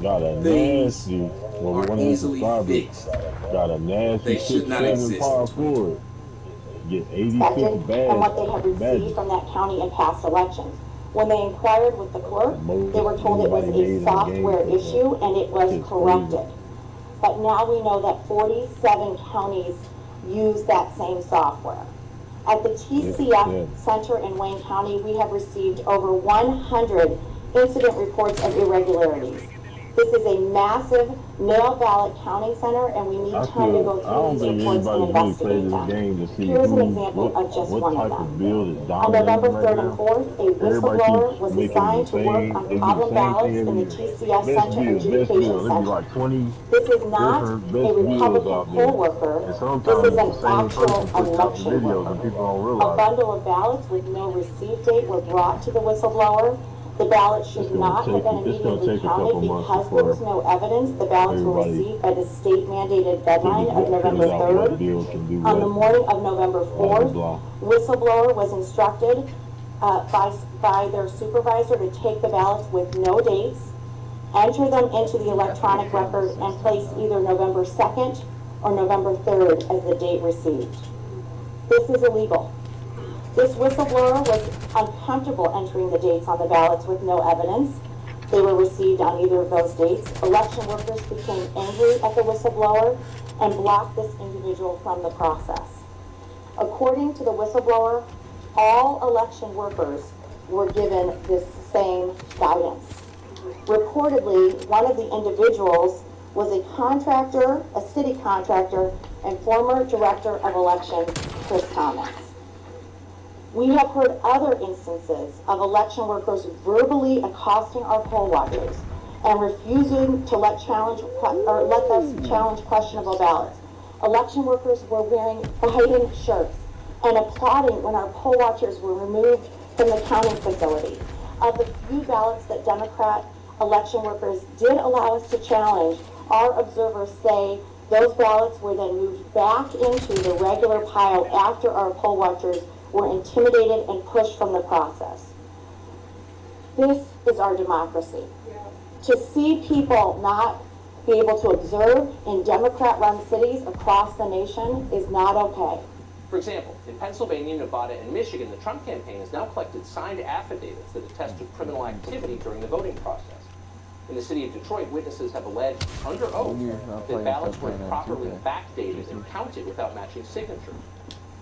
got a things nasty, are easily fixed. got a nasty They should not 6-7 exist. power forward. Get 86 and what they have received badges. from that county in past elections. When they inquired with the clerk, they were told it was a software issue and it was corrected. But now we know that 47 counties use that same software. At the TCF Center in Wayne County, we have received over 100 incident reports of irregularities. This is a massive mail ballot counting center, and we need time to go through these reports and investigate them. Here's an example of just one of them. On November 3rd and 4th, a whistleblower was assigned to work on problem ballots in the TCF Center Adjudication Center. This is not a Republican poll worker. This is an actual election worker. A bundle of ballots with no receipt date were brought to the whistleblower. The ballots should not have been immediately counted because there was no evidence. The ballots were received by the state mandated deadline of November 3rd. On the morning of November 4th, whistleblower was instructed by their supervisor to take the ballots with no dates, enter them into the electronic record, and place either November 2nd or November 3rd as the date received. This is illegal. This whistleblower was uncomfortable entering the dates on the ballots with no evidence. They were received on either of those dates. Election workers became angry at the whistleblower and blocked this individual from the process. According to the whistleblower, all election workers were given this same guidance. Reportedly, one of the individuals was a contractor, a city contractor, and former director of elections, Chris Thomas. We have heard other instances of election workers verbally accosting our poll watchers and refusing to let us challenge questionable ballots. Election workers were wearing Biden shirts and applauding when our poll watchers were removed from the counting facility. Of the few ballots that Democrat election workers did allow us to challenge, our observers say those ballots were then moved back into the regular pile after our poll watchers were intimidated and pushed from the process. This is our democracy. To see people not be able to observe in Democrat-run cities across the nation is not okay. For example, in Pennsylvania, Nevada, and Michigan, the Trump campaign has now collected signed affidavits that attest to criminal activity during the voting process. In the city of Detroit, witnesses have alleged under oath that ballots were improperly backdated and counted without matching signatures.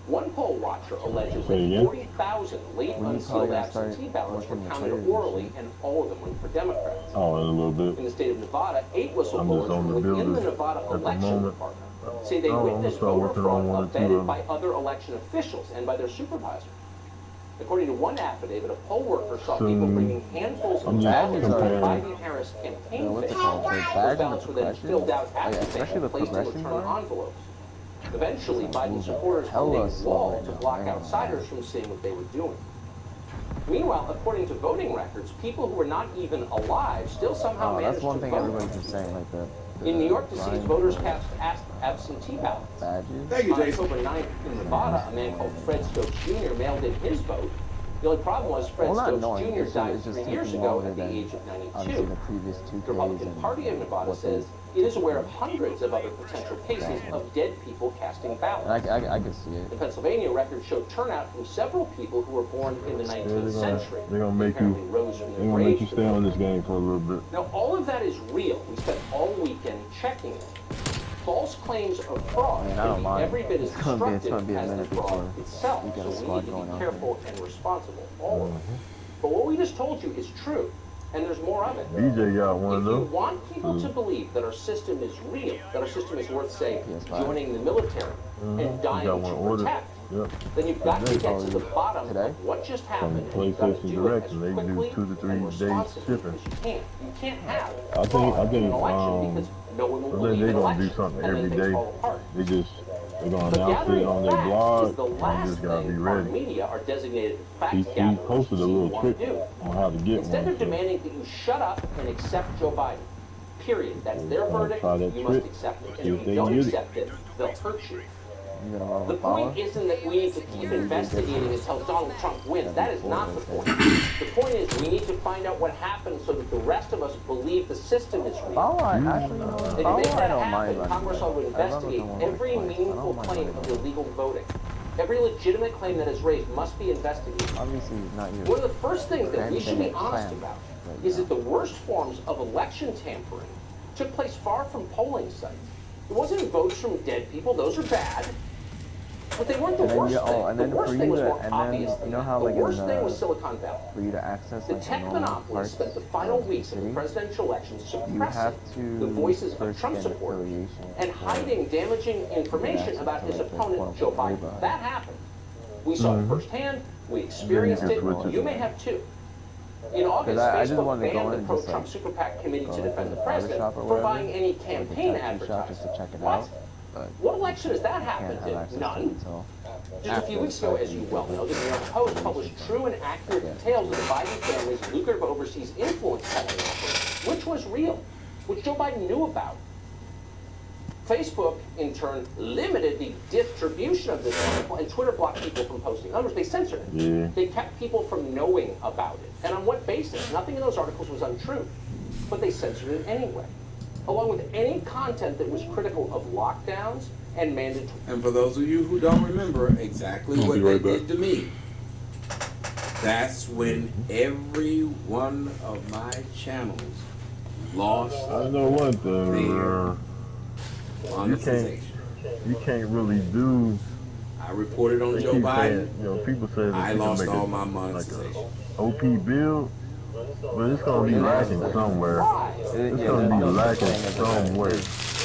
One poll watcher alleges Say that again? 40,000 late When you unsealed probably gonna start absentee ballots were working the counted players and orally, shit. and all of them went for Democrats. Oh, in a little bit. In the state of Nevada, 8 I'm whistleblowers just on from the within the building Nevada at the Election moment. Department say they I'm gonna witnessed start voter working fraud on one or two of abetted them. by other election officials and by their supervisors. According to one affidavit, a poll worker saw people Soon. bringing handfuls I'm of just ballots from comparing. Biden-Harris campaign what's it fixtures. called? The Those badge and the ballots were then progression? filled out Like, at the especially stamp the and placed in progression return bar? envelopes. Eventually, Biden supporters hella formed a slow wall right to now, block man. outsiders from seeing what they were doing. Meanwhile, according to voting records, people who were not even alive still somehow Oh, managed that's one to thing vote. everybody's been saying, like the In New York, deceased blind voters cast absentee ballots. badges. Thank you, On Jason. October 9th in Nevada, a man called Fred Stokes Jr. mailed in his vote. The only problem was Fred Well, not Stokes annoying, Jr. it's died just 3 years taking ago longer at the than age of obviously 92. the previous two The Republican Ks Party of and Nevada what says it is aware of hundreds of other potential cases of dead people casting ballots. And I can see it. In Pennsylvania, records show turnout from several people who were born in the Yeah, 19th century. they're gonna make Apparently you. rose from They're their gonna make you graves. stay on this game for a little bit. Now, all of that is real. We spent all weekend checking it. False claims of fraud I mean, I can don't be mind. every bit as It's gonna be a destructive as the minute fraud before itself. we get a So we squad need to going be on careful and responsible, all of us. But what we just told you is true, and there's more of it. DJ got one If of you them. want people to believe that our system is real, that our system is worth, say, PS5. joining the military and dying Got to one ordered. protect, Yep. then you've got to get to the Today? bottom of what just From happened, and you've got to PlayStation do it Direct, as and they do quickly 2 to 3 and days responsibly shipping. as you can. You can't have I think fraud in an election I because no one will think believe they're an gonna do election, something and every then things day. fall apart. They're gonna But announce it gathering on their facts blog. is the You last just gotta be thing our ready. media are designated fact He gatherers posted a seem to little want trick to do. on how to get Instead one. of demanding that you shut up and accept Joe Biden, period. That's their I'll verdict. try that You must trick, accept it. see And if if they you don't get it. accept it, they'll hurt you. You got a lot The of power. point isn't that we need to keep investigating until Donald Trump wins. That is not the point. The point is we need to find out what happened so that the rest of us believe the system is real. Power, actually, And to power, make I that don't mind happen, running Congress ought to that. I run investigate with the one every with the points. I meaningful don't mind claim running of that. illegal voting. Every legitimate claim that is raised must be investigated. Obviously, not you. One of the first things that we should be Anything honest planned about right is now. that the worst forms of election tampering took place far from polling sites. It wasn't votes from dead people; those are bad. But they weren't the And then worst you, thing. and the then worst for thing you was to, more and obvious then than you know that. how The like in worst thing was the, Silicon Valley. for you to access The like the tech normal monopolies parts spent the final of the weeks of the city, presidential election you suppressing have to the voices of first Trump get an supporters affiliation and hiding damaging information access about to, his like, the opponent, Joe quote-unquote Biden. neighborhood. That happened. We saw it firsthand. We experienced And then it. you can switch it. You may have too. In August, I just Facebook wanted to go banned in the and just, pro-Trump like, Super PAC committee go to like defend to the the president barbershop or for whatever, buying any like a campaign tattoo shop just advertising. to check it What? out. But What election has that can't happened have access in? to it None. until Just a few weeks ago, as you well know, the New York Post published true and accurate details of the Biden family's lucrative overseas influence peddling operation, which was real, which Joe Biden knew about. Facebook, in turn, limited the distribution of this article, and Twitter blocked people from posting. In other words, they censored it. Yeah. They kept people from knowing about it. And on what basis? Nothing in those articles was untrue, but they censored it anyway, along with any content that was critical of lockdowns and mandatory. And for those of you who don't remember exactly I'll what be they right back. did to me, that's when every one of my channels lost I know one thing. their You monetization. can't really do. I reported on They Joe keep Biden. saying, you know, people say that I you can lost make all a, my like monetization. a OP build, but it's gonna be lacking somewhere. It's gonna be lacking somewhere.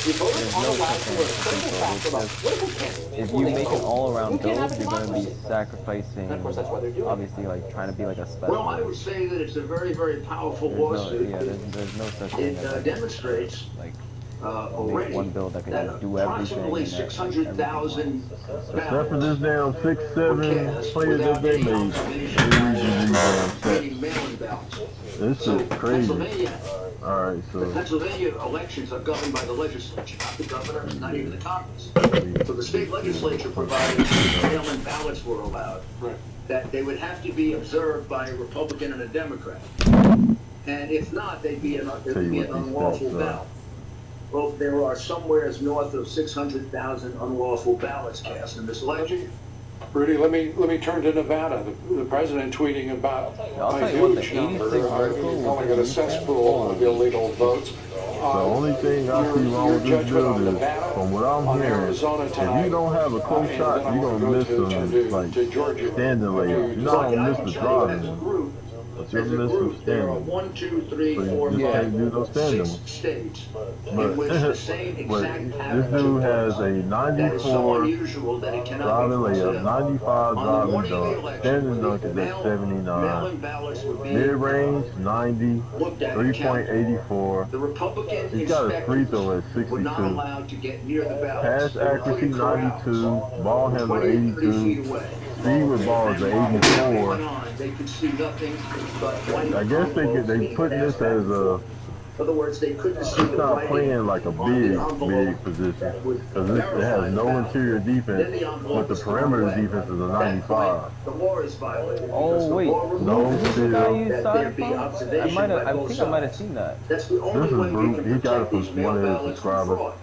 The voters aren't allowed to learn critical facts about political candidates if before you they make an vote. all-around You can't build, have a you're going to be democracy. sacrificing, And of course, that's why they're doing it. obviously, like trying to be like a special. Well, I would say that it's a very, very powerful There's no, lawsuit. yeah, there's no such thing It as like, demonstrates like already one build that can that just do everything. approximately And that, like, 600,000 Except for this damn 6-7 players that without they any made. observation They read these damn sets. meaning mail-in ballots. This So is crazy. Pennsylvania, Alright, the so Pennsylvania elections are governed by the legislature, not the governor, not even the Congress. So the state legislature provided mail-in ballots were allowed. That they would have to be observed by a Republican and a Democrat. And if not, it would be an Tell you what these unlawful stats are. ballot. Well, there are somewhere north of 600,000 unlawful ballots cast in this election. Rudy, let me turn to Nevada. The president tweeting about I'll a tell you what, the huge number, 86 article calling it a cesspool of illegal votes. The only thing I see wrong with this bill is, from what I'm hearing, if you don't have a close shot, you're going to miss some, like, standing lanes. You're not going to miss the driving. But you'll miss some There are standing. 1, 2, 3, So 4, you 5, can't do no standing. 6 states But, in which the same exact this pattern dude has a that is so 94 unusual that it cannot driving be layup, considered. 95 On the driving morning of the dunk, election, standing dunk is at mail-in 79, ballots would be mid-range 90, looked at and counted. 3.84. The Republican He's got a free throw at inspectors were not 62. allowed to get near the ballots. Pass accuracy 92, ball handle 20 to 30 feet 82, away. speed with balls at Went 84. on, they could see nothing but white I guess they putting this as a, In other words, they couldn't see it's the not writing playing like a on the big envelope position, because it has no interior defense, but the perimeter defense is a 95. The law is violated. Oh wait, No steal. you that saw there it be from? observation I by both think I might have sides. seen that. That's the This only is way we Bruce. can He got it protect these from mail one of his ballots from subscribers. fraud.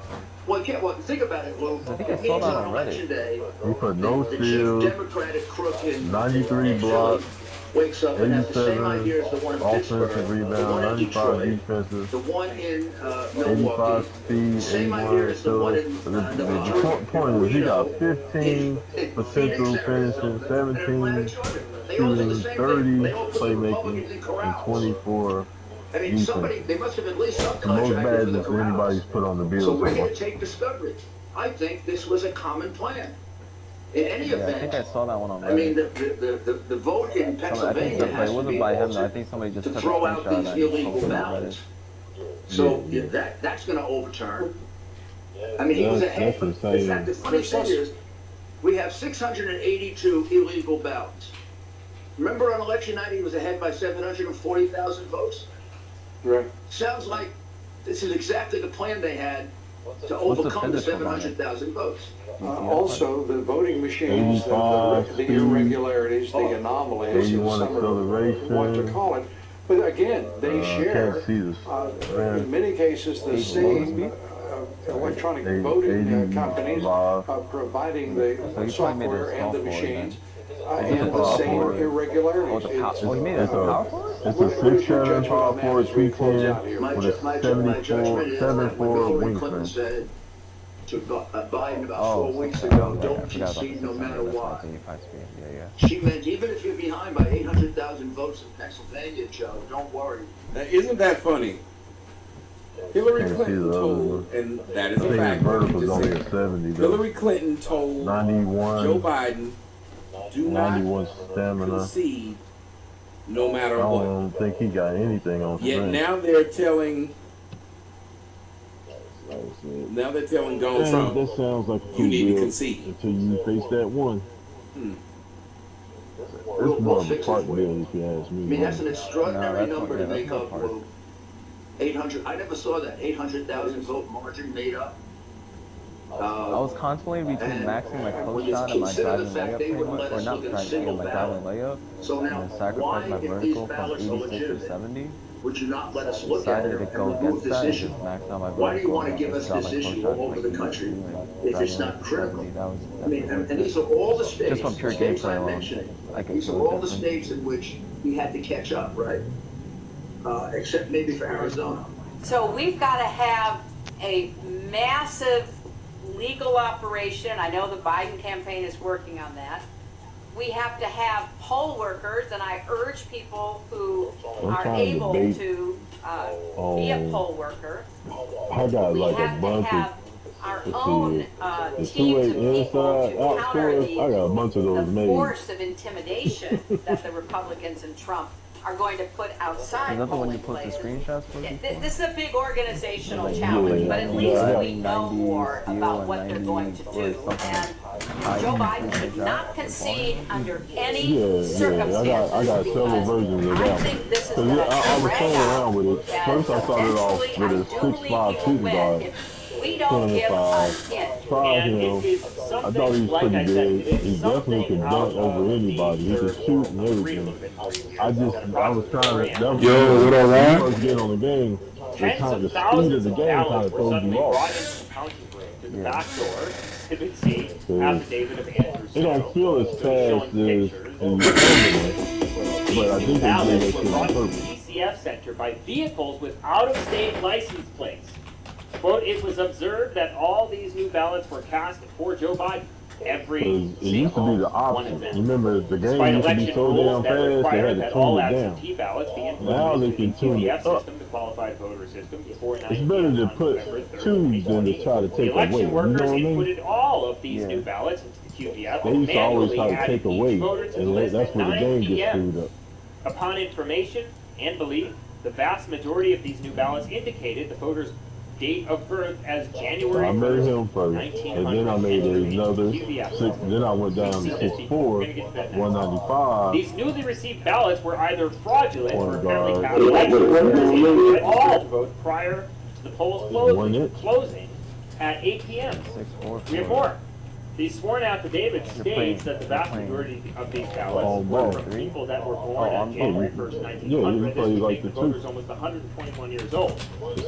Well, think about it, Lou. I think I It saw means that on on election Reddit. day, He put no the chief steals, Democratic crook in 93 blocks, wakes up and has the same 87 idea as the one in Pittsburgh, offensive the rebound, one in 95 Detroit, defensive, the one in 85 Milwaukee. speed, Same 81 idea as the one athletic. in The point is he got 15 potential finishing, 17 shooting, 30 playmaking, and 24 I mean, defense. they must have at least The most subcontracted for badges the anybody's corrals. put on the So bill. we're going to take discovery. I think this was a common plan. In any Yeah, I think I event, saw that one on I mean, Reddit. the vote in I think Pennsylvania but has it to wasn't be by him though. I altered think somebody just to took a throw out screenshot these and illegal posted it on Reddit. ballots. So Yeah. that's going to overturn. I mean, he was ahead. That's In insane. fact, the funny thing is, we have 682 illegal ballots. Remember on election night, he was ahead by 740,000 votes? Right. Sounds like this is exactly the plan they had to What's the overcome the finish line on it? 700,000 votes. Also, the voting machines, 85 the speed, irregularities, the anomalies, 81 some of what to acceleration. call it. But again, they share, Can't see this. in many cases, the same electronic voting companies providing the So he probably made it software and the software machines then. and the same irregularities. Oh, he made it It's powerful? It's a 6'7" power forward 210 My with a judgment 74, is that when 7'4" Hillary Clinton wingspan. said to Biden about Oh, 4 weeks okay. ago, Yeah, I don't forgot about concede the no 600, matter that's what. 85 speed. Yeah. She meant even if you're behind by 800,000 votes in Pennsylvania, Joe, don't worry. Now, isn't that funny? Hillary Can't see Clinton the other told, one. and that I is a think his fact. what vertical you is just only said. a 70 though. Hillary Clinton told 91, Joe Biden, do not 91 stamina. concede no I matter what. don't think he got anything on Yet strength. now they're telling Donald Trump, That sounds like a you need to bill concede. until you face that one. Hmm. It's more of a part bill if you ask I me. mean, that's an extraordinary No, number to that's make not up, part. Lou. 800, I never saw that, 800,000 vote margin made up. I was contemplating between And maxing my when close you shot and my consider driving the fact layup they pretty wouldn't much, let or us not look at a driving single layup, my ballot. driving layup, So now, and then sacrifice why, my if these vertical from ballots are 86 to legitimate, 70. would you not let us look at Decided it to and go remove against this that and issue? just max out my Why do you vertical want to and give just us drop this my close issue shot all over like the you country do, and if driving it's not like critical? 70? That was I mean, definitely and these are all the states, just from pure states gameplay I alone. mentioned, I could these are feel all the different. states in which he had to catch up, right? Except maybe for Arizona. So we've got to have a massive legal operation. I know the Biden campaign is working on that. We have to have poll workers, and I urge people who are trying to able debate to be a poll worker. I got We like a have to bunch have of our let's own the teams of two-way people inside to out counter scores. I got a bunch of those the made. force of intimidation that the Republicans and Trump are going to put outside Is that the one you polling post the places. screenshots for? This is a big organizational Yeah, challenge, but at least yeah. we know more about what they're going to do. And Joe Biden should not concede under any circumstances. I got several versions of I that think one. this is 'Cause going I was to playing drag around out. with it. And First I started off eventually, with a I do believe 6'5" he will shooting win guard. if we don't give a hint. Tried him. I thought he was pretty good. He definitely could dunk over anybody. He could shoot and everything. I was trying to. Yo, what up, Ryan? First get on the game. kind of, the speed of thousands the of game kind ballots of were throws suddenly you brought off. into the counting room through the back door, exhibit C, affidavit of Andrew It don't Snow, feel as fast showing as pictures. in the other one, but I think they did Ballots that were shit on brought to the purpose. DCF center by vehicles with out-of-state license plates. Quote, it was observed that all these new ballots were cast for Joe Biden. Every Because it used to be the single one of option. them. Remember, the game Despite used to be election so rules damn that fast, they required had to that all tune it down. absentee ballots be Now included they into can the tune QVF it up. system, the qualified voter system, before 9 It's better to on November put 3rd, twos than to 2020. try to The take away. election You know workers what I mean? inputted all of these new ballots into the QVF They and used to always manually try to added take each away, voter to the and list that's at where the 9 game gets p.m. screwed up. Upon information and belief, the vast majority of these new ballots indicated the voter's date of birth as So January I made 1st, him first, and then I made another six. Then I went down to 64, 195. These newly received ballots were either fraudulent or apparently guard. cast election workers had all to vote prior to the polls One closing at 8 p.m. We have more. The sworn affidavit states that the vast majority of these ballots were from people that were born on January 1st, 1900. This would make the voters almost 121 years old.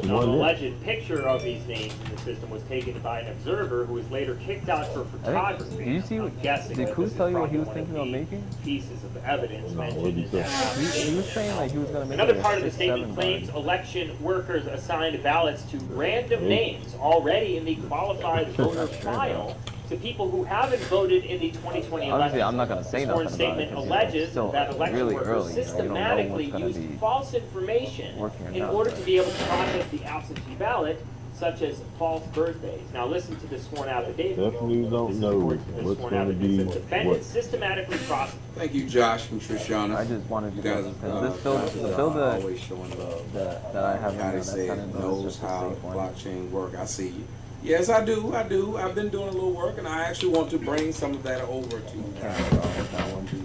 Now, an alleged picture of these names in the system was taken by an observer who was later kicked out for photography. Did you see? I'm guessing Did that Cruz this tell is you what he was probably one thinking of the making? pieces of evidence mentioned in He was saying like he was gonna make Another like a part of the 6-7 statement claims election workers assigned ballots to random names already in the qualified voter file to people who haven't voted in the 2020 election. Obviously, I'm not gonna say The sworn nothing about it statement 'cause, alleges it's still that election really workers early, you know, you don't know systematically what's gonna used be false information working or in not. order to be able to process the absentee ballot, such as false birthdays. Now listen to the sworn affidavit. Definitely don't know what's Sworn going to be affidavit says defendants what. systematically process. Thank you, Josh and Trishana. I just wanted to You guys, this bill, the bill that always showing love. that I have Gotta that's say kind it of knows just a how safe one. blockchain work. I see you. Yes, I do. I do. I've been doing a little work, and I actually want to bring some of that over to you guys. I want to.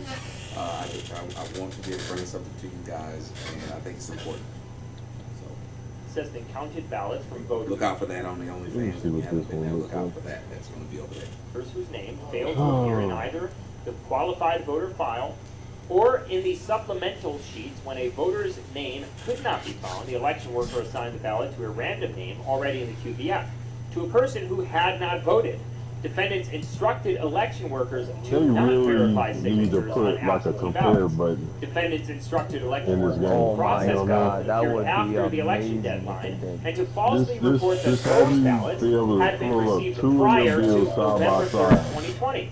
I want to be able to bring something to you guys, and I think it's important. It says the counted ballots from voters. Look out for that on the OnlyFans. see If you what haven't this been one there, looks look out like. for that. That's going to be over there. Person whose name failed to appear in either the qualified voter file or in the supplemental sheets when a voter's name could not be found. The election worker assigned the ballot to a random name already in the QVF. To a person who had not voted, defendants instructed election workers They to not verify really need to signatures put on like a absentee compare ballots. button Defendants instructed election in this workers game. to Oh my process God, ballots that appeared would be after the election amazing deadline if they did. and to falsely This report that have those you ballots be able to had been pull up received two of prior your to bills side by November 3rd, side. 2020.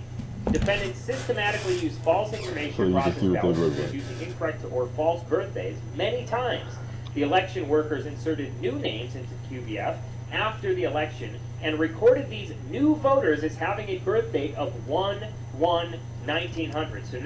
Defendants systematically used false information So to you can process see what they ballots look like. using incorrect or false birthdays many times. The election workers inserted new names into QVF after the election and recorded these new voters as having a birth date of 1/1/1900. So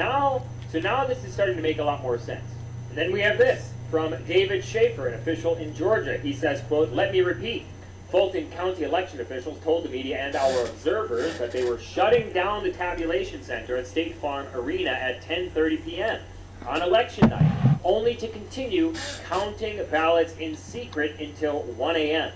now this is starting to make a lot more sense. And then we have this from David Schaefer, an official in Georgia. He says, quote, "Let me repeat. Fulton County election officials told the media and our observers that they were shutting down the tabulation center at State Farm Arena at 10:30 p.m. on election night, only to continue counting ballots in secret until 1 a.m.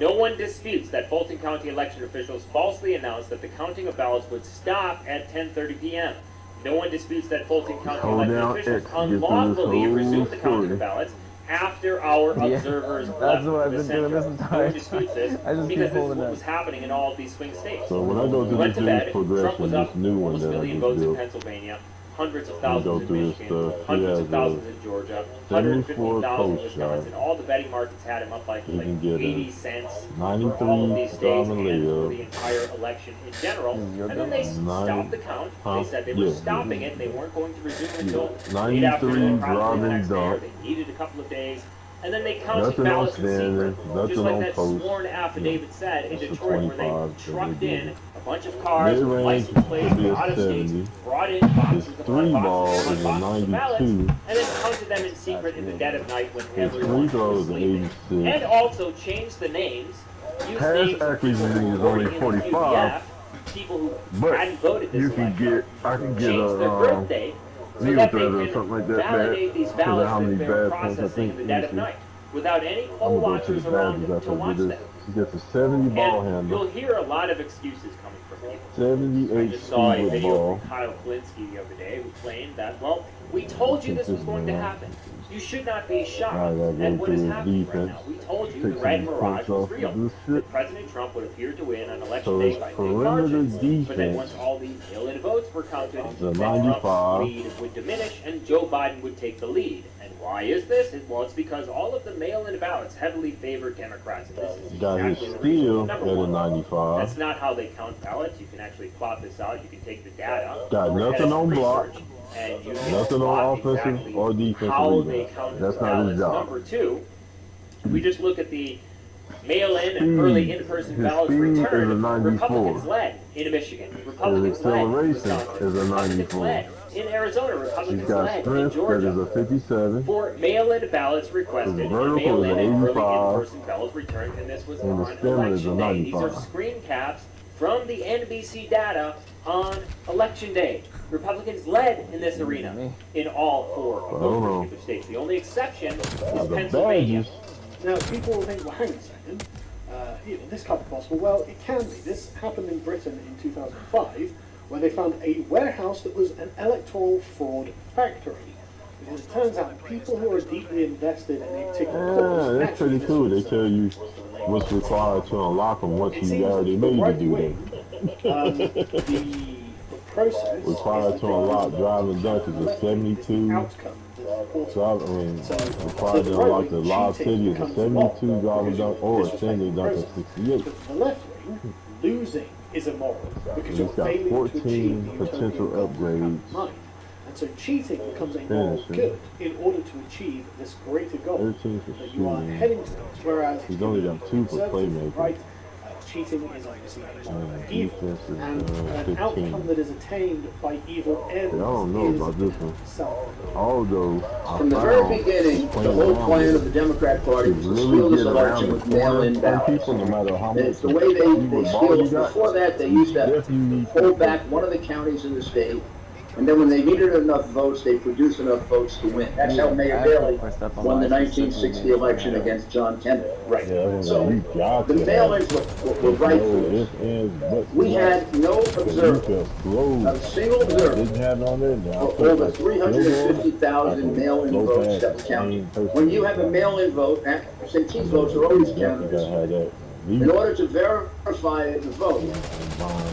No one disputes that Fulton County election officials falsely announced that the counting of ballots would stop at 10:30 p.m. No one disputes that Fulton County Hold election down officials X to get through this unlawfully whole resumed the counting story. of ballots after our Yeah, observers that's left what I've the been doing center. this No entire one disputes this time. I just keep because this is holding what that. was happening in all of these swing states. So when I go to We went this to bed. news Trump progression, was this up new one almost that a I million just votes in built, Pennsylvania, hundreds of go thousands in through this Michigan, stuff. hundreds He of has thousands in Georgia, 74 150,000 in posts, Wisconsin. y'all. All the betting markets had him up like You can get 80 a cents for 93 all of these states diamond and for layup. the entire election in general. Your And then they bill? stopped the count. Huh? They said they were Yeah, stopping yeah. it. They weren't going to resume until late 93 afternoon, probably the driving next day, or dump. they needed a couple of days. And then they counted Nothing ballots in outstanding, secret, nothing just like on that post. sworn affidavit said in That's a Detroit, where 25 they that trucked they in did. a bunch of cars with Mid-range license plates would be from a out of states, 70. brought in boxes His upon three boxes ball upon is a boxes of ballots, 92. and then counted them in secret in the dead of night when His everyone free throw was is an sleeping. 86. And also changed the names, used Pass names of accuracy people who is were only in the 45, QVF, people who but hadn't voted this you can election, get, I can get changed their a birthday so needle that they thread or can something like that back validate these because of ballots how that many they're bad points I processing think. in the Let dead me of see. night. without any I'm poll gonna go to watchers the around badges him after to I watch do them. this. He gets a 70 ball And handle, you'll hear a lot of excuses coming from people. I 78 just saw a speed with video ball. from Kyle Kalinske the other day who claimed that, well, we told you this was going to happen. You should not be shocked Now I gotta at go what to is his happening right defense. now. We told you Take the red some mirage points was off real. of this That shit. President Trump would appear to win on election So day his by big perimeter margins. But then defense once all these mail-in votes were counted, The then 95. Trump's lead would diminish and Joe Biden would take the lead. And why is this? Well, it's because all of the mail-in ballots heavily favor Democrats. And this is got his exactly the reason. steal Number at a one, 95. that's not how they count ballots. You can actually plot this out. You can take the data. Got go ahead nothing and on block. research, and you can Nothing on plot offensive exactly or defensive how either. they count That's the not his ballots. job. Number two, if we just look at the mail-in and Speed. early in-person His ballots speed is a returned, 94. Republicans led in Michigan. His Republicans led in acceleration Wisconsin. is a Republicans 94. led in Arizona. He's Republicans got led in strength that is Georgia. a 57. For mail-in ballots requested, His and vertical mail-in is and early 85. in-person ballots returned, and this was And the on stem is a election day. These are 95. screen caps from the NBC data on election day. Republicans led in this arena in all four of I don't know. those particular states. The only exception Now is the Pennsylvania. badges. Now, people will think, well, hang on a second, this can't be possible. Well, it can be. This happened in Britain in 2005, where they found a warehouse that was an electoral fraud factory. Because it turns out people who are deeply invested in a particular cause, That's pretty cool. They tell you what's required to unlock them once you already made you do that. the process Required is to the unlock driver's driving dunk is a 72. outcome. Required to unlock the Lob City is a 72 driving dunk or a standing dunk of 68. But for the left wing, losing is immoral because you're He's got failing to 14 achieve the potential utopian upgrades. mind. And so cheating becomes a moral Finishing. good in order to achieve this greater goal 13 for that you are shooting. heading towards. Whereas He's only got 2 for conservative playmaking. right, cheating is obviously evil, Defense is and an outcome 15. that is attained by evil ends I don't know is about this one. self. Although I From the very beginning, the whole plan of the Democrat Party was to steal this election with mail-in ballots. people, no matter how And much it's the way they ball steal you it. got. Before that, they used to hold back one of the counties in the state, and then when they needed enough votes, they produced enough votes to win. That's how Mayor Daley won the 1960 election against John Kennedy. Right. So the mail-ins were right for us. We had no observer, a single observer, Didn't have it on there. Now, for over 350,000 mail-in votes that were counted. When you have a mail-in vote, absentee votes are always counted. In order to verify the vote,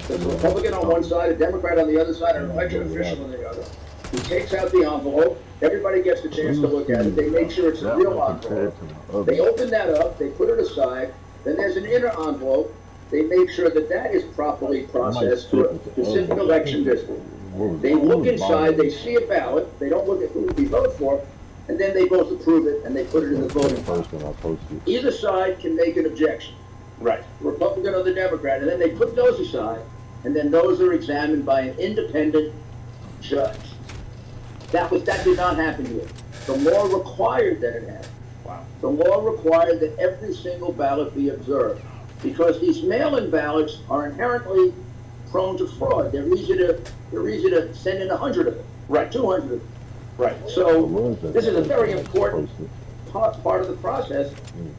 there's a Republican on one side, a Democrat on the other side, and an election official on the other. He takes out the envelope, everybody gets the chance to look at it, they make sure it's a real envelope. They open that up, they put it aside, then there's an inner envelope, they make sure that that is properly processed to a specific election district. They look inside, they see a ballot, they don't look at who we vote for, and then they both approve it and they put it in the voting box. Either side can make an objection. Right. Republican or the Democrat, and then they put those aside, and then those are examined by an independent judge. That did not happen here. The law required that it happen. Wow. The law required that every single ballot be observed, because these mail-in ballots are inherently prone to fraud. They're easy to send in 100 of them, right? 200 of them. Right. So this is a very important part of the process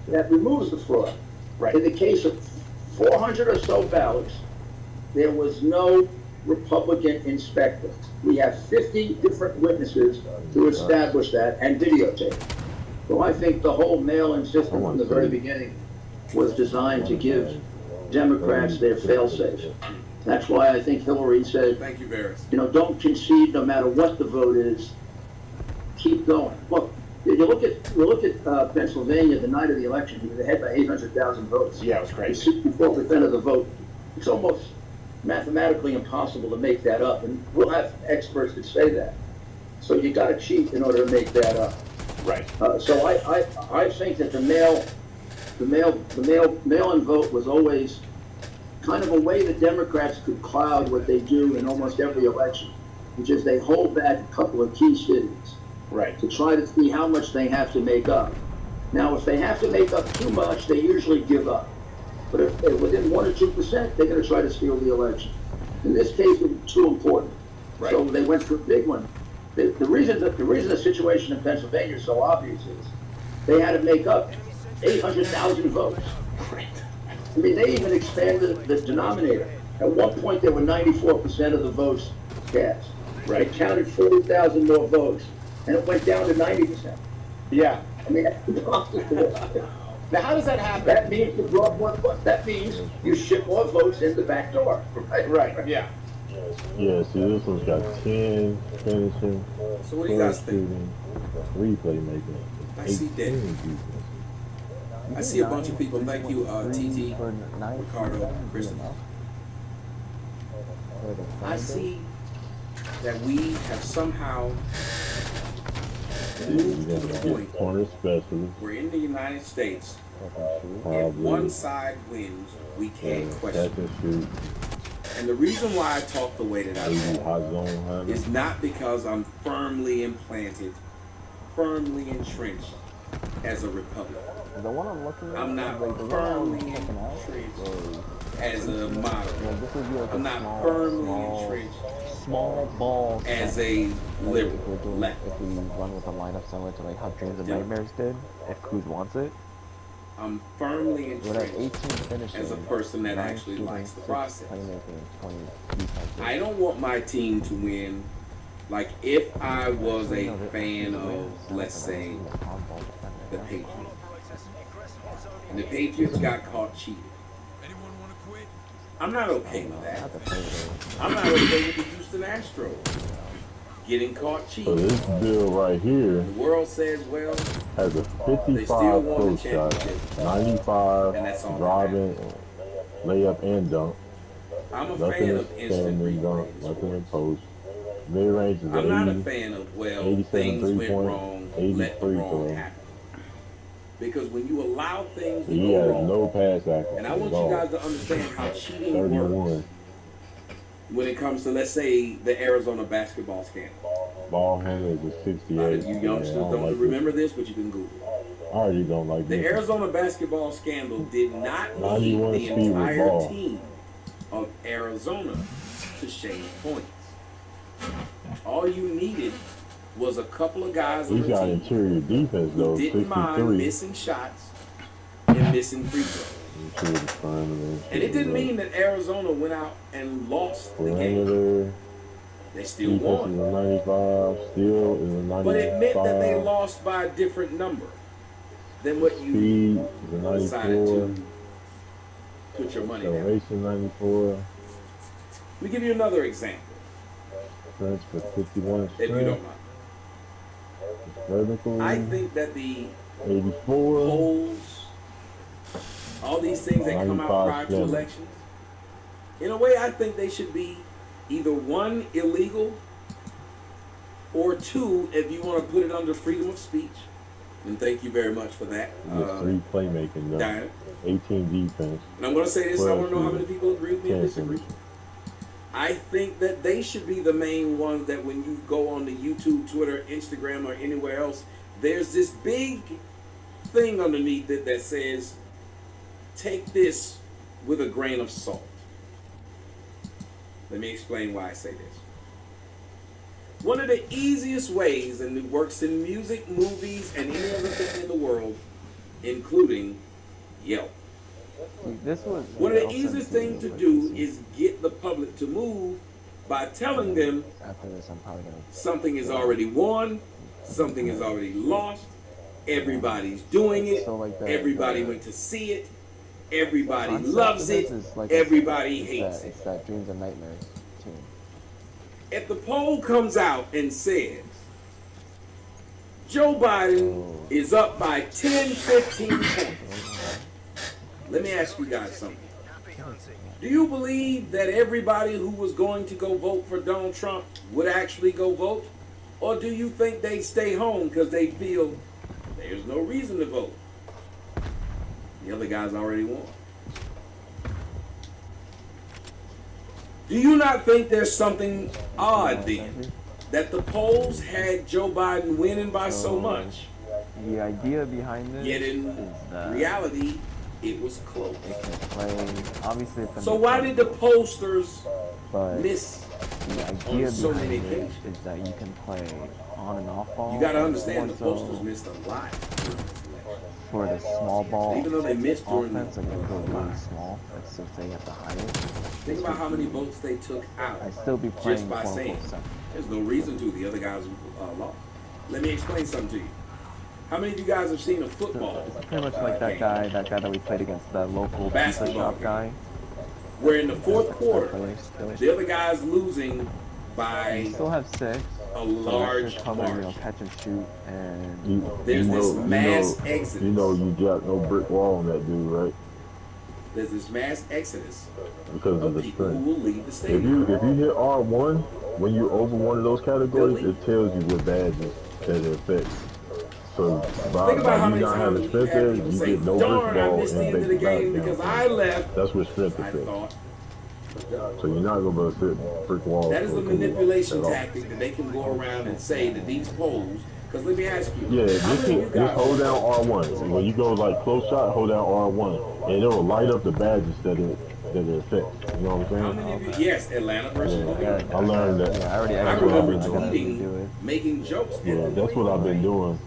that removes the fraud. Right. In the case of 400 or so ballots, there was no Republican inspector. We have 50 different witnesses to establish that and videotape. So I think the whole mail-in system from the very beginning was designed to give Democrats their fail-safe. That's why I think Hillary said, Thank you, Varys. don't concede no matter what the vote is. Keep going. Look, you look at Pennsylvania the night of the election, he was ahead by 800,000 votes. Yeah, it was crazy. 64% of the vote. It's almost mathematically impossible to make that up, and we'll have experts that say that. So you got to cheat in order to make that up. Right. So I think that the mail-in vote was always kind of a way the Democrats could cloud what they do in almost every election, which is they hold back a couple of key cities. Right. To try to see how much they have to make up. Now, if they have to make up too much, they usually give up. But if they're within 1 or 2%, they're going to try to steal the election. In this case, it was too important. Right. So they went for a big one. The reason the situation in Pennsylvania is so obvious is they had to make up 800,000 votes. I mean, they even expanded the denominator. At one point, there were 94% of the votes cast. Right. They counted 40,000 more votes, and it went down to 90%. Yeah. I mean, that's impossible. Now, how does that happen? That means you brought more votes. That means you ship more votes in the back door. Right. Right. Yeah. Yeah, see, this one's got 10 finishing, So what do you guys think? shooting, 3 playmaking, I see 18 that. defense. I see a bunch of people. Thank you, TT, Ricardo, Christopher. I see that we have somehow moved to the point Corner specialist. where in the United States, if Probably. one side wins, we can't question. Catch and shoot. And the reason why I talk the way that I Maybe talk hot zone hunter. is not because I'm firmly implanted, firmly entrenched as a Republican. The one I'm looking at, I'm not like, the one firmly I'm checking out entrenched was as a moderator. Like, this would be like I'm a not small, firmly small, entrenched small ball as set. a Like, liberal if we're doing, left. if we run with a lineup similar to like how Dreams and Yeah. Nightmares did, if Kuz wants it, I'm firmly we're at entrenched 18 finishing, as a person that 9 actually shooting, likes the 6 process. playmaking, 20 defensive. I don't want my team to win. Like if I was a fan of, let's say, the Patriots, and the Patriots got caught cheating, I'm not okay with that. I'm not okay with the Houston Astros getting caught So cheating. this bill right here The world says, well, has a they still 55 won close the shot, championship. 95 And that's all that driving, layup and dunk. I'm a Nothing fan in of instant standing dunk, replay. nothing in post. Mid range is I'm not a 80, fan of, well, 87 things went 3-point, wrong, 80 let the free wrong throw. happen. Because when you allow things to He go has wrong, no pass accuracy and I want at all. you guys to understand how cheating works 31. when it comes to, let's say, the Arizona basketball scandal. Ball handler is a 68. A lot of you youngsters Man, I don't like remember this, but you can Google it. I already don't like The this. Arizona basketball scandal did not 91 need the speed with entire ball. team of Arizona to shade points. All you needed was a couple of guys on He's the got team interior defense who though, didn't mind 63. missing shots and missing free throws. Interior perimeter, And it didn't mean that Arizona went out and lost the game. perimeter. They still Defense won. is a 95. Still is a 95. But it meant that they lost by a different number than what you Speed is a decided 94. to put your money down. Acceleration 94. Let me give you another example, Strength for 51 if you strength. don't mind. Vertical I think that the 84. polls, all these things that come out 95 prior to slim. elections, in a way, I think they should be either one, illegal, or two, if you want to put it under freedom of speech. And thank you very much for that, Just 3 playmaking though. Diana. 18 defense. And I'm going to say this, and I want to know how many shooting. people agree with me and 10 disagree. finishing. I think that they should be the main ones that when you go on the YouTube, Twitter, Instagram, or anywhere else, there's this big thing underneath it that says, take this with a grain of salt. Let me explain why I say this. One of the easiest ways, and it works in music, movies, and any other thing in the world, including Yelp. This was One of the easiest things to do is get the public to move by telling them after this. I'm probably gonna something is already won, something is already lost, everybody's doing it, So, like, everybody went to see it, everybody concept loves of it, this is like everybody it's hates that, it. It's that Dreams and Nightmares team. If the poll comes out and says Joe Biden is up by 10, 15 points, let me ask you guys something. Do you believe that everybody who was going to go vote for Donald Trump would actually go vote? Or do you think they stay home because they feel there's no reason to vote? The other guys already won. Do you not think there's something odd then that the polls had Joe Biden winning by so much, The idea behind this yet in is that reality it was close? it can play. Obviously, it can So be why played, did the pollsters but miss the idea on so behind many it occasions? is that you can play on and off ball. You got to and understand the more so- posters missed a lot during this election. for the small ball Even though they missed during offense, like they go really small, like so stay at the highest. Think about how many votes they took out I'd still be just playing by quote saying unquote second. there's no reason to. The other guys lost. Let me explain something to you. How many of you guys have seen a football? It's pretty much like that guy that we played against, the local pizza Basketball shop guy. Where in the fourth quarter, Still, the other guy's losing by you still have 6. a large cover, margin. catch and shoot, and There's this mass exodus. You know you got no brick wall on that dude, right? There's this mass exodus Because of the people who strength. will leave the If stadium. you hit R1, when you're over one of those categories, it tells you what badges that it affects. So by Think about how you many not times having you strength had there, people you say, get no darn, brick I wall missed the and end of the basic game knockdown. because I left. That's what strength I affects. thought. So you're not gonna be able to sit brick walls. That is for a a couple manipulation at all. tactic that they can go around and say that these polls, because let me ask you. Yeah, how just, many of you just hold guys, down R1. When you go like close shot, hold down R1, and it'll light up the badges that it affects. You know what I'm saying? how many of you, yes, Atlanta versus New York. I learned that. yeah, I already I That's what I've remember been doing. tweeting, making jokes. Yeah, that's what I've been doing.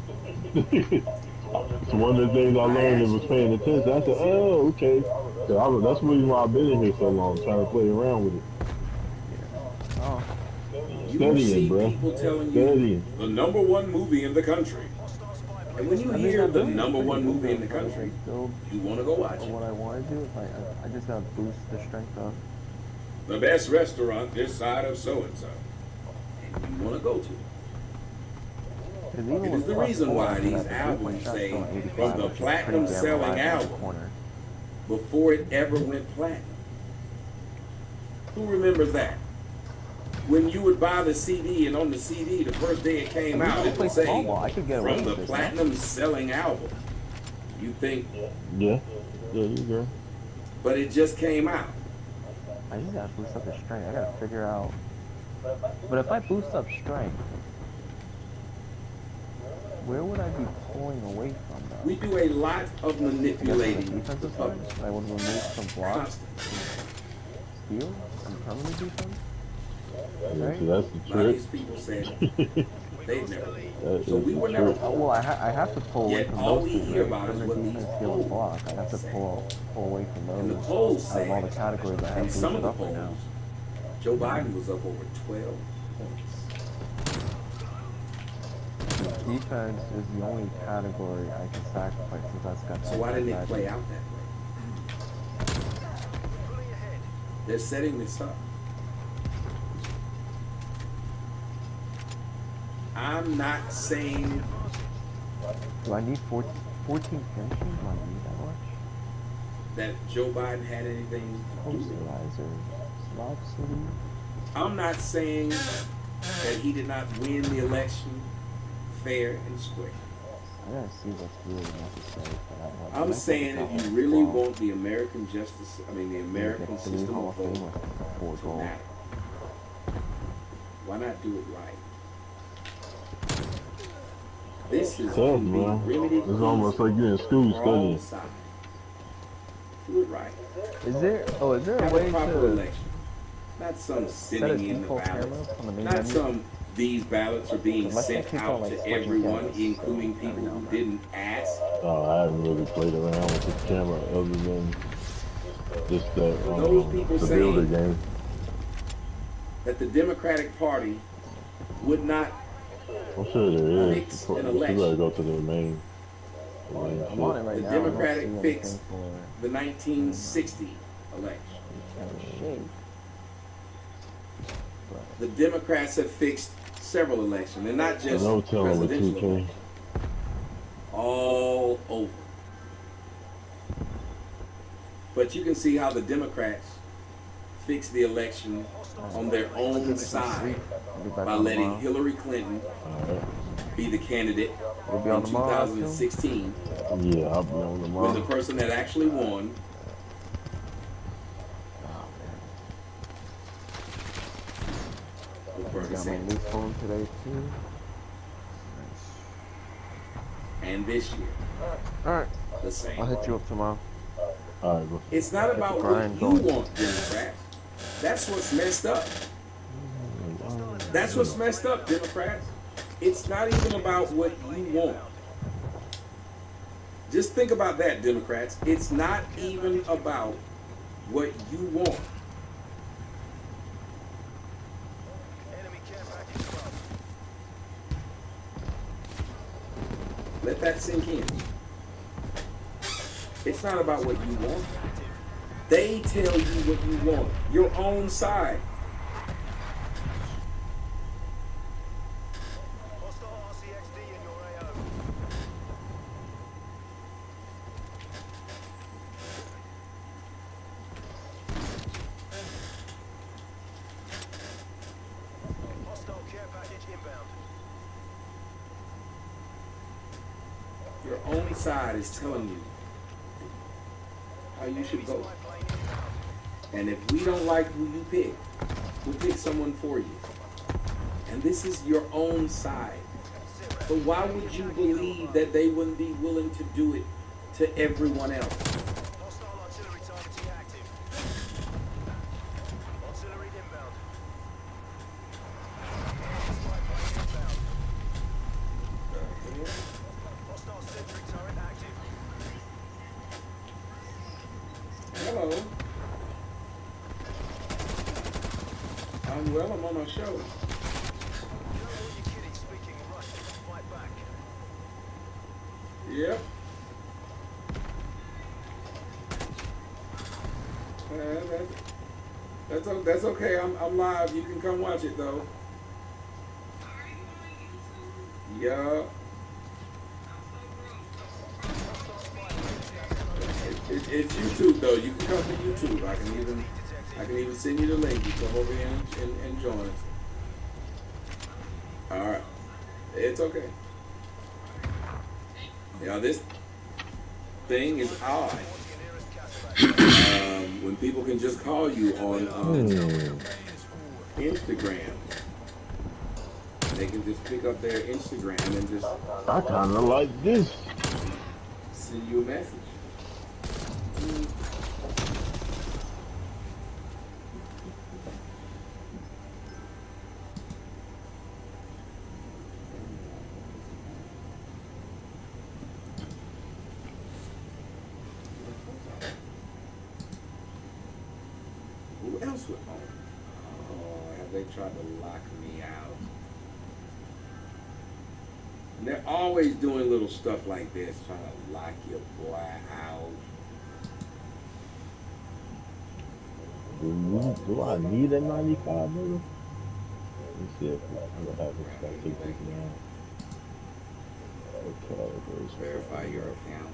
It's one of the things I learned and was paying attention. I said, oh, okay. So that's the reason why I've been in here so long, trying to play around with it. oh, You Studying, see bro. people telling you Studying. the #1 movie in the country. And when you hear the #1 movie in the country, still you want to go watch it. what I want to do is I just gotta boost the strength up. The best restaurant this side of so-and-so. And you want to go to it. It is the reason why these albums say from the platinum selling album before it ever went platinum. Who remembers that? When you would buy the CD and on the CD the first day it came out it would say from the platinum selling album. You think, Yeah, you go. but it just came out. I just gotta boost up the strength. I gotta figure out. But if I boost up strength, where would I be pulling away from though? We do a lot of manipulating the Defensive side? public. I would remove some blocks. Constantly. Steal? Some permanent defense? Yeah, so that's the A lot of trick. these people said they'd never leave. That So is we the were never trick. Oh, well, I have to pull away Yet from all those we two, hear right? about is Permanent what these defense, steal, and polls block. I have to pull away from those. And the polls out of all say, the categories I have in some of boosted the up right now. polls, Joe Biden was up over 12 points. Defense is the only category I can sacrifice since that's got. So why didn't it play out that way? They're setting this up. I'm not saying Do I need 14 finishing? Do I need that much? that Joe Biden had anything to do with it. Posterizer, Lob City. I'm not saying that he did not win the election fair and square. I gotta see what's really necessary for that one. I'm saying if you really want the American justice, the American system Hall of of Fame vote with 4 to gold. matter, why not do it right? This is Tough, can be man. really It's almost like you're in school for all studying. sides. Do it right. Is there a Have way a proper to election. Not some set a sitting in the default ballots. camera on the main Not menu? some these ballots are being Unless they sent kick out on, like, to switching everyone, cameras including people who didn't ask. I haven't really played around with this camera other than just that Those people the saying- builder game. That the Democratic Party would not. I'm sure there is. Fix an You election. better go to the main. I'm on it shit. right The now. I don't Democratic see fixed anything for the 1960 election. kind of shape. The Democrats have fixed several elections, and not just No telling with presidential 2K. elections. All over. But you can see how the Democrats fixed the election on their own side by letting Hillary Clinton be the candidate We'll be in on tomorrow, too? 2016 Yeah, I'll be on when the tomorrow. person that actually won was Bernie Got my Sanders. new phone today too. And this year, Alright, the same. I'll hit you up tomorrow. Alright, bro. It's not Get the about what grind you going. want, Democrats. That's what's messed up. That's what's messed up, Democrats. It's not even about what you want. Just think about that, Democrats. It's not even about what you want. Let that sink in. It's not about what you want. They tell you what you want. Your own side. Your own side is telling you how you should vote. And if we don't like who you pick, we'll pick someone for you. And this is your own side. So why would you believe that they wouldn't be willing to do it to everyone else? Hello. I'm well, I'm on my show. Yep. That's okay. I'm live. You can come watch it though. Yeah. It's YouTube though. You can come to YouTube. I can even send you the link. You come over here and join us. All right. It's okay. Yeah, this thing is odd. When people can just call you on Instagram, they can just pick up their Instagram and just. I kind of like this. Send you a message. Who else would? Oh, have they tried to lock me out? And they're always doing little stuff like this, trying to lock your boy out. Do I need a 95, nigga? Let's see if I'm gonna have this guy take this now. Okay, verify your account.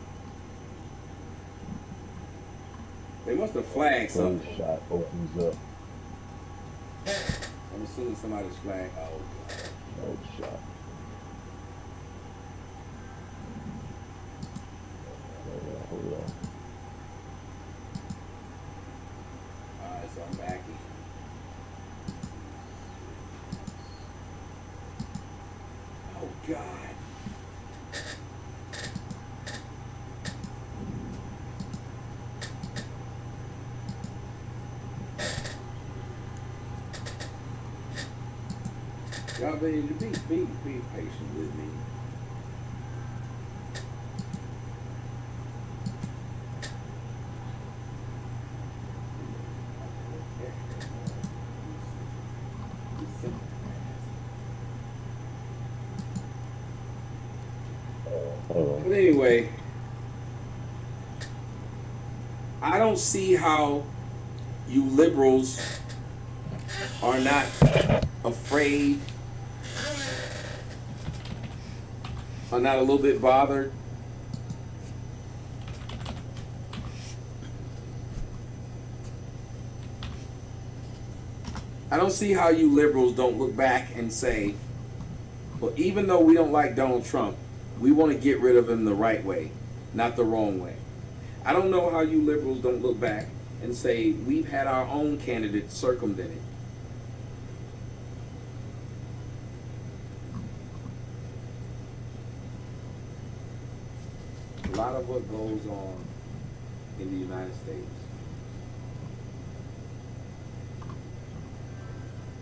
They must have flagged something. Close shot opens up. I'm assuming somebody's flagged. Oh, no shot. Hold on. Alright, so I'm back in. Oh God. Y'all be patient with me. But anyway, I don't see how you liberals are not afraid, are not a little bit bothered. I don't see how you liberals don't look back and say, well, even though we don't like Donald Trump, we want to get rid of him the right way, not the wrong way. I don't know how you liberals don't look back and say, we've had our own candidate circumvented. A lot of what goes on in the United States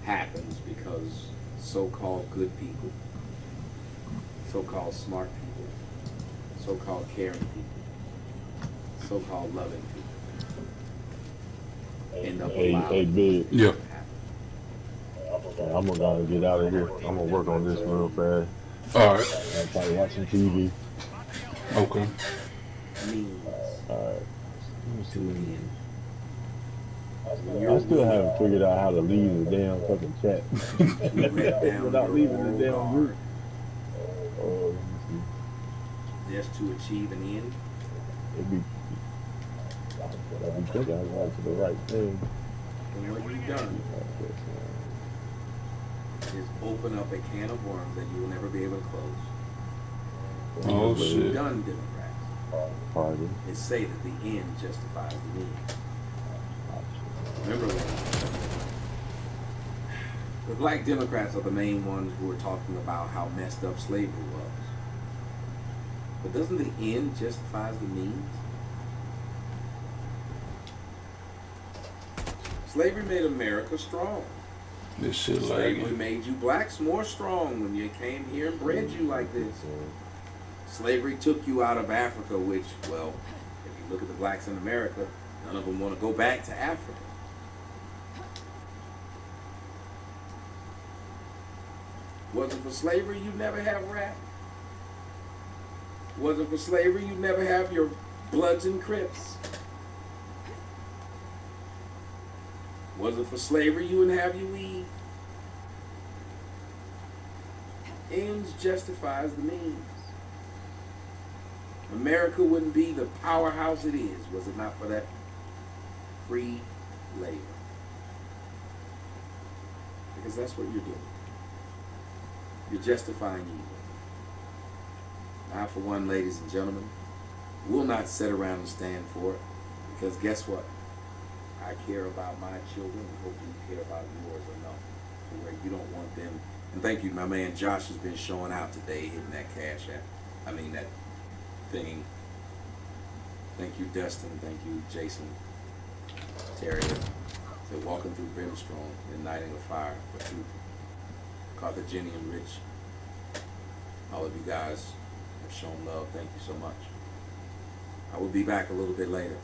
happens because so-called good people, so-called smart people, so-called caring people, so-called loving people, end up Hey, allowing Big. Yeah. I'm gonna get out of here. I'm gonna work on this real fast. All right. I'm probably watching TV. Okay. means. Alright. Let me see. I still haven't figured out how to leave the damn fucking chat without leaving the damn group. Let me see. Just to achieve an end. I'd be thinking I was going to the right thing. And what you've done is open up a can of worms that you will never be able to close. Oh, what shit. you've done, Democrats, Pardon? is say that the end justifies the means. Remember when the black Democrats are the main ones who are talking about how messed up slavery was. But doesn't the end justify the means? Slavery made America strong. This shit Slavery like made you blacks more strong when you came here and bred you like this. Slavery took you out of Africa, which, well, if you look at the blacks in America, none of them want to go back to Africa. Wasn't for slavery, you'd never have rap. Wasn't for slavery, you'd never have your Bloods and Crips. Wasn't for slavery, you wouldn't have your weed. Ends justifies the means. America wouldn't be the powerhouse it is, was it not for that free labor. Because that's what you're doing. You're justifying evil. I, for one, ladies and gentlemen, will not sit around and stand for it. Because guess what? I care about my children and hopefully you care about yours enough to where you don't want them. And thank you, my man Josh has been showing out today, hitting that cash app. I mean, that thing. Thank you, Dustin. Thank you, Jason. Terry. They're walking through brimstone, igniting a fire for truth. Carthaginian Rich. All of you guys have shown love. Thank you so much. I will be back a little bit later.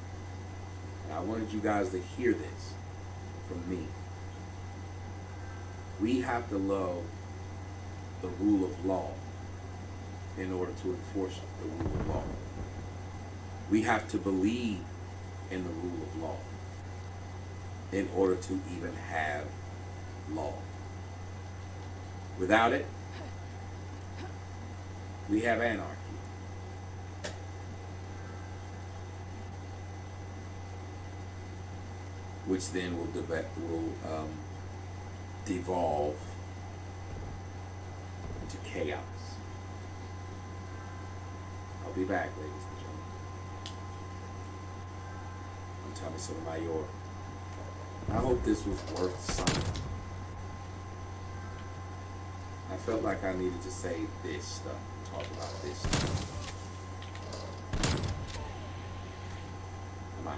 And I wanted you guys to hear this from me. We have to love the rule of law in order to enforce the rule of law. We have to believe in the rule of law in order to even have law. Without it, we have anarchy. Which then will devolve into chaos. I'll be back, ladies and gentlemen. I'm Tommy Sotomayor. I hope this was worth something. I felt like I needed to say this stuff, talk about this stuff. Come on.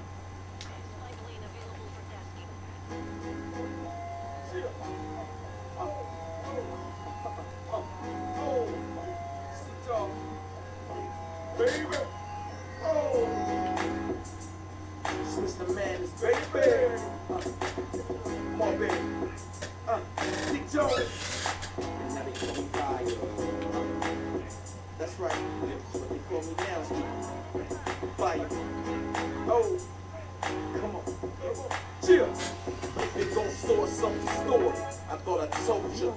Baby, oh, Mr. Madness, baby, come on, baby, Dick Jones, and now they call me Fire. That's right, that's what they call me now, Fire. Oh, come on, chill. If they gon' store something, store it. I thought I told you.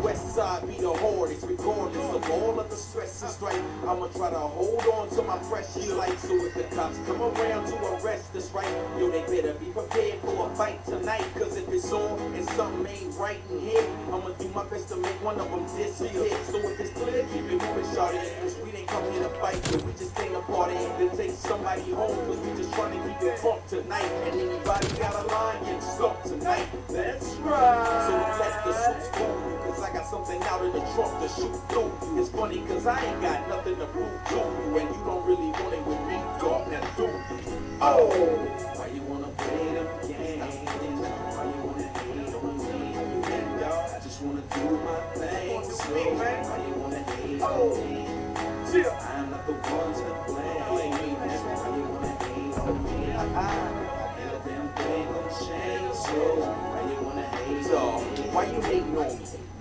West side be the hardest, regardless of all of the stress and strife. I'ma try to hold on to my precious life. So if the cops come around to arrest us, right, yo, they better be prepared for a fight tonight. Cause if it's on and something ain't right in here, I'ma do my best to make one of them disappear. So if it's clear, keep it moving, shawty. Cause we didn't come here to fight, so we just came to party. Then take somebody home, cause we just trying to keep it pumped tonight. And anybody got a line, get stumped tonight. That's right. So let the suits go, cause I got something out of the trunk to shoot through. It's funny cause I ain't got nothing to prove to you, and you don't really want it with me, dog, now do. Oh, why you wanna play them games? Why you wanna hate on me? And dog, I just wanna do my thing. So why you wanna hate on me? I'm not the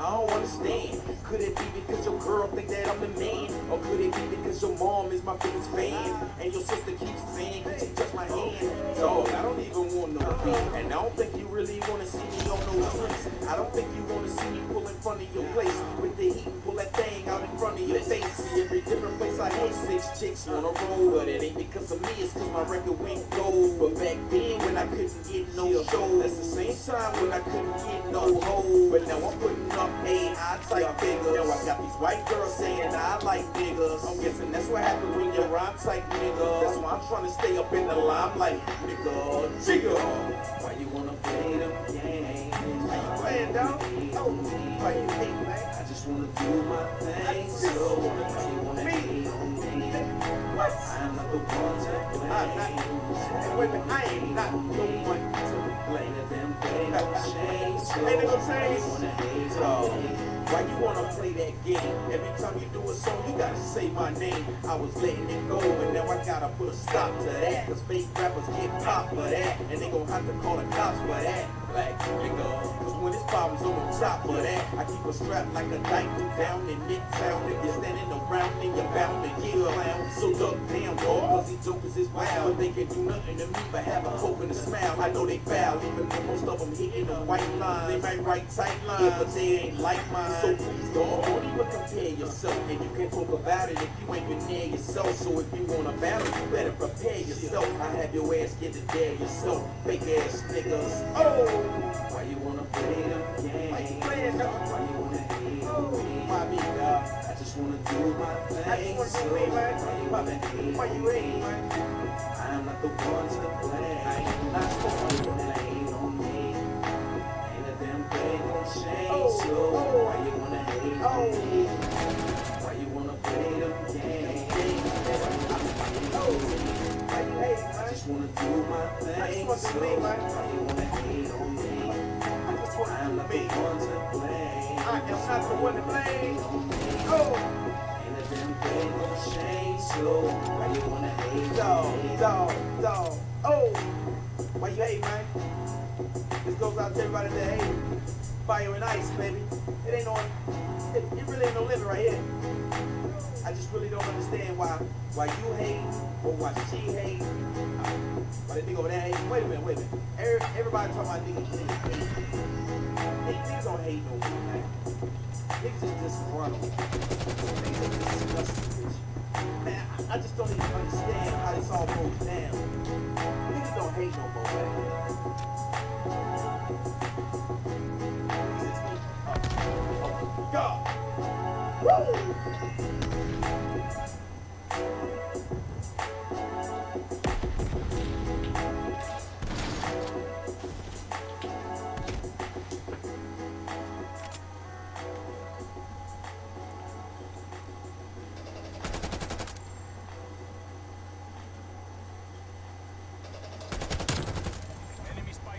I don't understand. Could it be because your girl think that I'm the man? Or could it be because your mom is my biggest fan? And your sister keeps saying, could you touch my hand? So I don't even want no beef. And I don't think you really wanna see me on no streets. I don't think you wanna see me pull in front of your place with the heat and pull that thing out in front of your face. See, every different place I hit, 6 chicks wanna roll. But it ain't because of me, it's cause my record went gold. But back then when I couldn't get no show, that's the same time when I couldn't get no hoe. But now I'm putting up AI type figures. Now I got these white girls saying I like niggas. I'm guessing that's what happens when you rhyme type nigga. That's why I'm trying to stay up in the limelight, nigga. Jigga. Why you wanna play them games? Why you playing, dog? Oh, why you hate, man? I just wanna do my thing. So why you wanna hate on me? What? I'm not the one to blame. Wait a minute, I ain't not the one to blame. Them things don't change. Ain't they gonna change? So why you wanna play that game? Every time you do a song, you gotta say my name. I was letting it go, but now I gotta put a stop to that. Cause fake rappers get popped for that. And they gon' have to call the cops for that. Black nigga. Cause when it's problems, I'm on top of that. I keep a strap like a diaper down in Midtown. If you're standing around, then you're bound to get clown. So duck down, dog, cause these jokers is wild. They can do nothing to me but have a hope and a smile. I know they foul, even though most of them hitting the white lines. They might write tight lines, but they ain't like mine. So please, dog, don't even compare yourself. And you can talk about it if you ain't been near yourself. So if you wanna battle, you better prepare yourself. I have your ass get to dare yourself. Fake ass niggas. Oh! Why you wanna play them games? Why you playing, dog? Why you wanna hate on me? Why me, dog? I just wanna do my thing. I just wanna do me, man. Why you hate, man? I'm not the one to blame. I'm not the one to blame on me. Ain't a damn thing gon' change. So why you wanna hate on me? Why you wanna play them games? Why you hate, man? I just wanna do my thing. So why you wanna hate on me? I'm not the one to blame. I am not the one to blame. Oh. Ain't a damn thing gon' change. So why you wanna hate? Dog. Oh. Why you hate, man? This goes out to everybody that hate. Fire and ice, baby. It ain't no. It really ain't no living right here. I just really don't understand why you hate or why she hate. Why they think over there hate? Wait a minute. Everybody talking about niggas hate. Niggas don't hate no more, man. Niggas is disgruntled. Niggas is disgusted. Man, I just don't even understand how this all goes down. Niggas don't hate no more, man. Oh, God. Woo! Enemy spy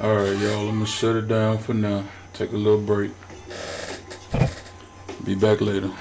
All right, y'all. I'm gonna shut it down for now. Take a little break. Be back later.